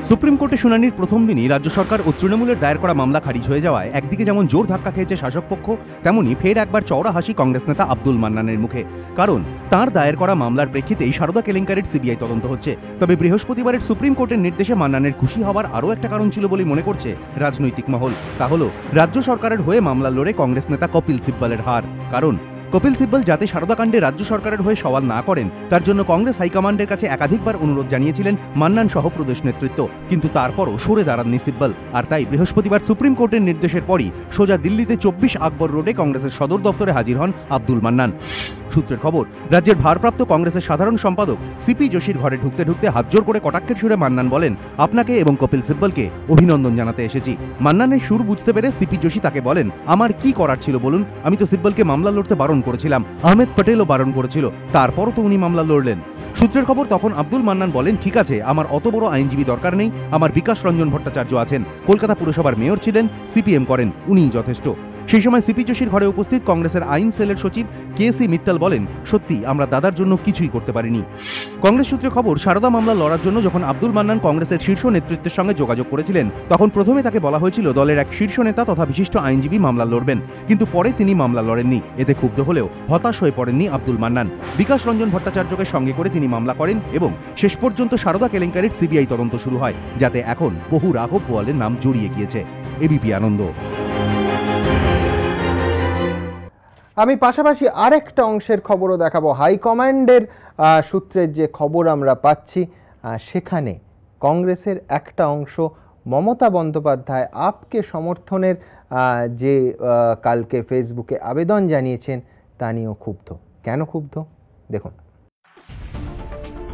সুপ্রিম কোর্টে শুনানির প্রথম দিনই রাজ্য সরকার ও তৃণমূলের দায়ের করা মামলা খারিজ হয়ে যাওয়ায় একদিকে যেমন জোর ধাক্কা খেয়েছে শাসক পক্ষ, তেমনি ফের একবার চওড়া হাসি কংগ্রেস নেতা আব্দুল মান্নানের মুখে। কারণ তাঁর দায়ের করা মামলার প্রেক্ষিতেই সারদা কেলেঙ্কারির সিবিআই তদন্ত হচ্ছে। তবে বৃহস্পতিবারের সুপ্রিম কোর্টের নির্দেশে মান্নানের খুশি হওয়ার আরও একটা কারণ ছিল বলে মনে করছে রাজনৈতিক মহল। তা হল রাজ্য সরকারের হয়ে মামলা লড়ে কংগ্রেস নেতা কপিল সিব্বলের হার। কারণ কপিল সিব্বল যাতে সারদাকাণ্ডে রাজ্য সরকারের হয়ে সওয়াল না করেন তার জন্য কংগ্রেস হাইকমান্ডের কাছে একাধিকবার অনুরোধ জানিয়েছিলেন মান্নান সহ প্রদেশ নেতৃত্ব, কিন্তু তারপরও সরে দাঁড়াননি সিব্বল। আর তাই বৃহস্পতিবার সুপ্রিম কোর্টের নির্দেশের পরই সোজা দিল্লিতে 24 আকবর রোডে কংগ্রেসের সদর দপ্তরে হাজির হন আব্দুল মান্নান। সূত্রের খবর, রাজ্যের ভারপ্রাপ্ত কংগ্রেসের সাধারণ সম্পাদক সিপি যোশীর ঘরে ঢুকতে ঢুকতে হাতজোড় করে কটাক্ষের সুরে মান্নান বলেন, আপনাকে এবং কপিল সিব্বলকে অভিনন্দন জানাতে এসেছি। মান্নানের সুর বুঝতে পেরে সিপি যোশী তাকে বলেন, আমার কি করার ছিল বলুন, আমি তো সিব্বলকে মামলা লড়তে বারণ করেছিলাম, আহমেদ পটেলও বারণ করেছিল, তারপরও তো উনি মামলা লড়লেন। সূত্রের খবর, তখন আব্দুল মান্নান বলেন, ঠিক আছে, আমার অত বড় আইনজীবী দরকার নেই, আমার বিকাশ রঞ্জন ভট্টাচার্য আছেন, কলকাতা পুরসভার মেয়র ছিলেন, সিপিএম করেন, উনিই যথেষ্ট। সেই সময় সিপি যোশীর ঘরে উপস্থিত কংগ্রেসের আইন সেলের সচিব কেসি মিত্তাল বলেন, সত্যি আমরা দাদার জন্য কিছুই করতে পারিনি। কংগ্রেস সূত্রে খবর, সারদা মামলা লড়ার জন্য যখন আব্দুল মান্নান কংগ্রেসের শীর্ষ নেতৃত্বের সঙ্গে যোগাযোগ করেছিলেন তখন প্রথমে তাকে বলা হয়েছিল দলের এক শীর্ষ নেতা তথা বিশিষ্ট আইনজীবী মামলা লড়বেন, কিন্তু পরে তিনি মামলা লড়েননি। এতে ক্ষুব্ধ হলেও হতাশ হয়ে পড়েননি আব্দুল মান্নান। বিকাশ রঞ্জন ভট্টাচার্যকে সঙ্গে করে তিনি মামলা করেন এবং শেষ পর্যন্ত সারদা কেলেঙ্কারির সিবিআই তদন্ত শুরু হয়, যাতে এখন বহু রাঘব বোয়ালের নাম জড়িয়ে গিয়েছে। এবিপি আনন্দ। আমি পাশাপাশি আরেকটা অংশের খবরও দেখাবো। হাইকমান্ডের সূত্রের যে খবর আমরা পাচ্ছি সেখানে কংগ্রেসের একটা অংশ মমতা বন্দ্যোপাধ্যায় আপকে সমর্থনের যে কালকে ফেসবুকে আবেদন জানিয়েছেন তা নিয়েও ক্ষুব্ধ। কেন ক্ষুব্ধ দেখুন।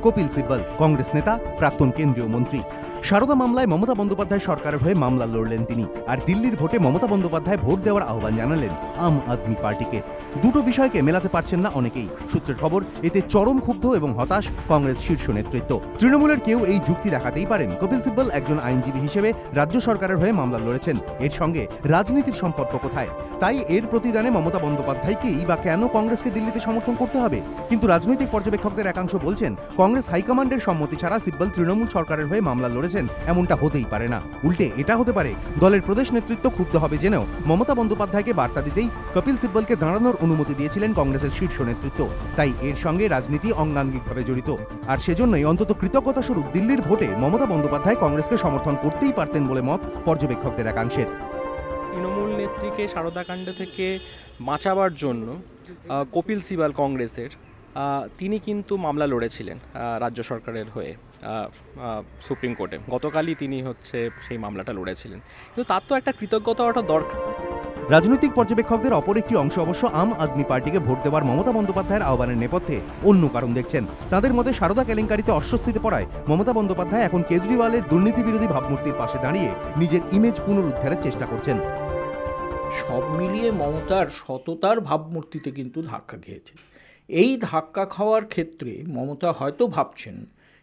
কপিল সিব্বল, কংগ্রেস নেতা, প্রাক্তন কেন্দ্রীয় মন্ত্রী। সারদা মামলায় মমতা বন্দ্যোপাধ্যায় সরকারের হয়ে মামলা লড়লেন তিনি, আর দিল্লির ভোটে মমতা বন্দ্যোপাধ্যায় ভোট দেওয়ার আহ্বান জানালেন আম আদমি পার্টিকে। দুটো বিষয়কে মেলাতে পারছেন না অনেকেই। সূত্রের খবর, এতে চরম ক্ষুব্ধ এবং হতাশ কংগ্রেস শীর্ষ নেতৃত্ব। তৃণমূলের কেউ এই যুক্তি দেখাতেই পারেন কপিল সিব্বল একজন আইনজীবী হিসেবে রাজ্য সরকারের হয়ে মামলা লড়েছেন, এর সঙ্গে রাজনীতির সম্পর্ক কোথায়? তাই এর প্রতিদানে মমতা বন্দ্যোপাধ্যায়কেই বা কেন কংগ্রেসকে দিল্লিতে সমর্থন করতে হবে? কিন্তু রাজনৈতিক পর্যবেক্ষকদের একাংশ বলছেন কংগ্রেস হাইকমান্ডের সম্মতি ছাড়া সিব্বল তৃণমূল সরকারের হয়ে মামলা লড়েছেন, এমনটা হতেই পারে না। উল্টে এটা হতে পারে দলের প্রদেশ নেতৃত্ব ক্ষুব্ধ হবে জেনেও মমতা বন্দ্যোপাধ্যায়কে বার্তা দিতেই কপিল সিব্বলকে দাঁড়ানোর অনুমতি দিয়েছিলেন কংগ্রেসের শীর্ষ নেতৃত্ব। তাই এর সঙ্গে রাজনীতি অঙ্গাঙ্গিকভাবে জড়িত, আর সেজন্যই অন্তত কৃতজ্ঞতা স্বরূপ দিল্লির ভোটে মমতা বন্দ্যোপাধ্যায় কংগ্রেসকে সমর্থন করতেই পারতেন বলে মত পর্যবেক্ষকদের একাংশের। তৃণমূল নেত্রীকে সারদাকাণ্ড থেকে বাঁচাবার জন্য কপিল সিবাল কংগ্রেসের তিনি কিন্তু মামলা লড়েছিলেন রাজ্য সরকারের হয়ে সুপ্রিম কোর্টে। গতকালই তিনি সেই মামলাটা লড়েছিলেন, কিন্তু তার তো একটা কৃতজ্ঞতা ওটা দরকার। রাজনৈতিক পর্যবেক্ষকদের অপর একটি অংশ অবশ্য আম আদমি পার্টিকে ভোট দেওয়ার মমতা বন্দ্যোপাধ্যায়ের আহ্বানের নেপথ্যে অন্য কারণ দেখছেন। তাদের মতে সারদা কেলেঙ্কারিতে অস্বস্তিতে পড়ায় মমতা বন্দ্যোপাধ্যায় এখন কেজরিওয়ালের দুর্নীতি বিরোধী ভাবমূর্তির পাশে দাঁড়িয়ে নিজের ইমেজ পুনরুদ্ধারের চেষ্টা করছেন। সব মিলিয়ে মমতার সততার ভাবমূর্তিতে কিন্তু ধাক্কা খেয়েছে। এই ধাক্কা খাওয়ার ক্ষেত্রে মমতা হয়তো ভাবছেন,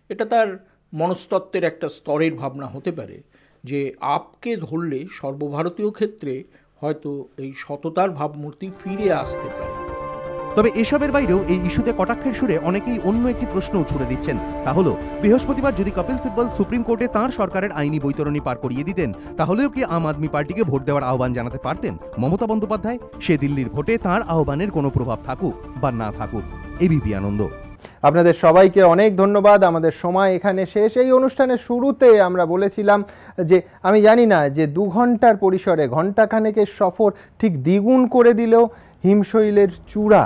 এটা তার মনস্তত্ত্বের একটা স্তরের ভাবনা হতে পারে, যে আপকে ধরলে সর্বভারতীয় ক্ষেত্রে হয়তো এই সততার ভাবমূর্তি ফিরে আসতে পারে। তবে এসবের বাইরেও এই ইস্যুতে কটাক্ষের সুরে অনেকেই অন্য একটি প্রশ্ন ছুড়ে দিচ্ছেন। তা হলো, বৃহস্পতিবার যদি কপিল সিব্বল সুপ্রিম কোর্টে তাঁর সরকারের আইনি বৈতরণী পার করিয়ে দিতেন, তাহলেও কি আম আদমি পার্টিকে ভোট দেওয়ার আহ্বান জানাতে পারতেন মমতা বন্দ্যোপাধ্যায়? সে দিল্লির ভোটে তাঁর আহ্বানের কোনো প্রভাব থাকুক বা না থাকুক। এবিপি আনন্দ। আপনাদের সবাইকে অনেক ধন্যবাদ। আমাদের সময় এখানে শেষ। এই অনুষ্ঠানের শুরুতে আমরা বলেছিলাম যে আমি জানি না যে 2 ঘন্টার পরিসরে ঘণ্টাখানেকের সফর ঠিক দ্বিগুণ করে দিলেও হিমশৈলের চূড়া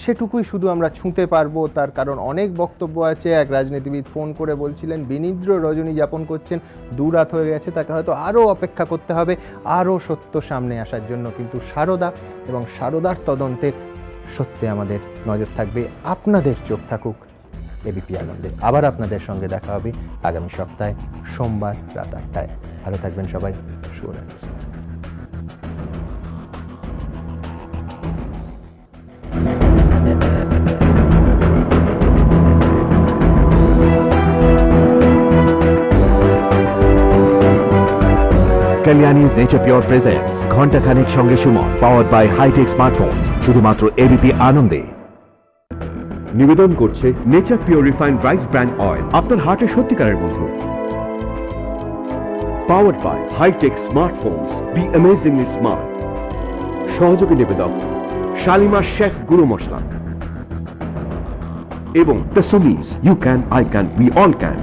সেটুকুই শুধু আমরা ছুঁতে পারবো। তার কারণ অনেক বক্তব্য আছে। এক রাজনীতিবিদ ফোন করে বলছিলেন বিনিদ্র রজনী যাপন করছেন, 2 রাত হয়ে গেছে, তাকে হয়তো আরও অপেক্ষা করতে হবে আরও সত্য সামনে আসার জন্য। কিন্তু সারদা এবং সারদার তদন্তের সত্যি আমাদের নজর থাকবে। আপনাদের চোখ থাকুক এবিপি আনন্দে। আবার আপনাদের সঙ্গে দেখা হবে আগামী সপ্তাহে সোমবার রাত 8টায়। ভালো থাকবেন সবাই। শুভরাত্রি। Kalyani's Nature Pure presents Ghonta Khanek Shonge Shumon, powered by High-Tech Smartphones, শুধুমাত্র এবিপি আনন্দে। নিবেদন করছে Nature Pure refined rice bran oil, আপনার হার্টের সত্যিকারের বন্ধু। Powered by hi tech smartphones, be amazingly smart. সহযোগী নিবেদক শালিমার শেফ গুঁড়ো মশলা এবং দ্য সুমিজ, you can, I can, we all can.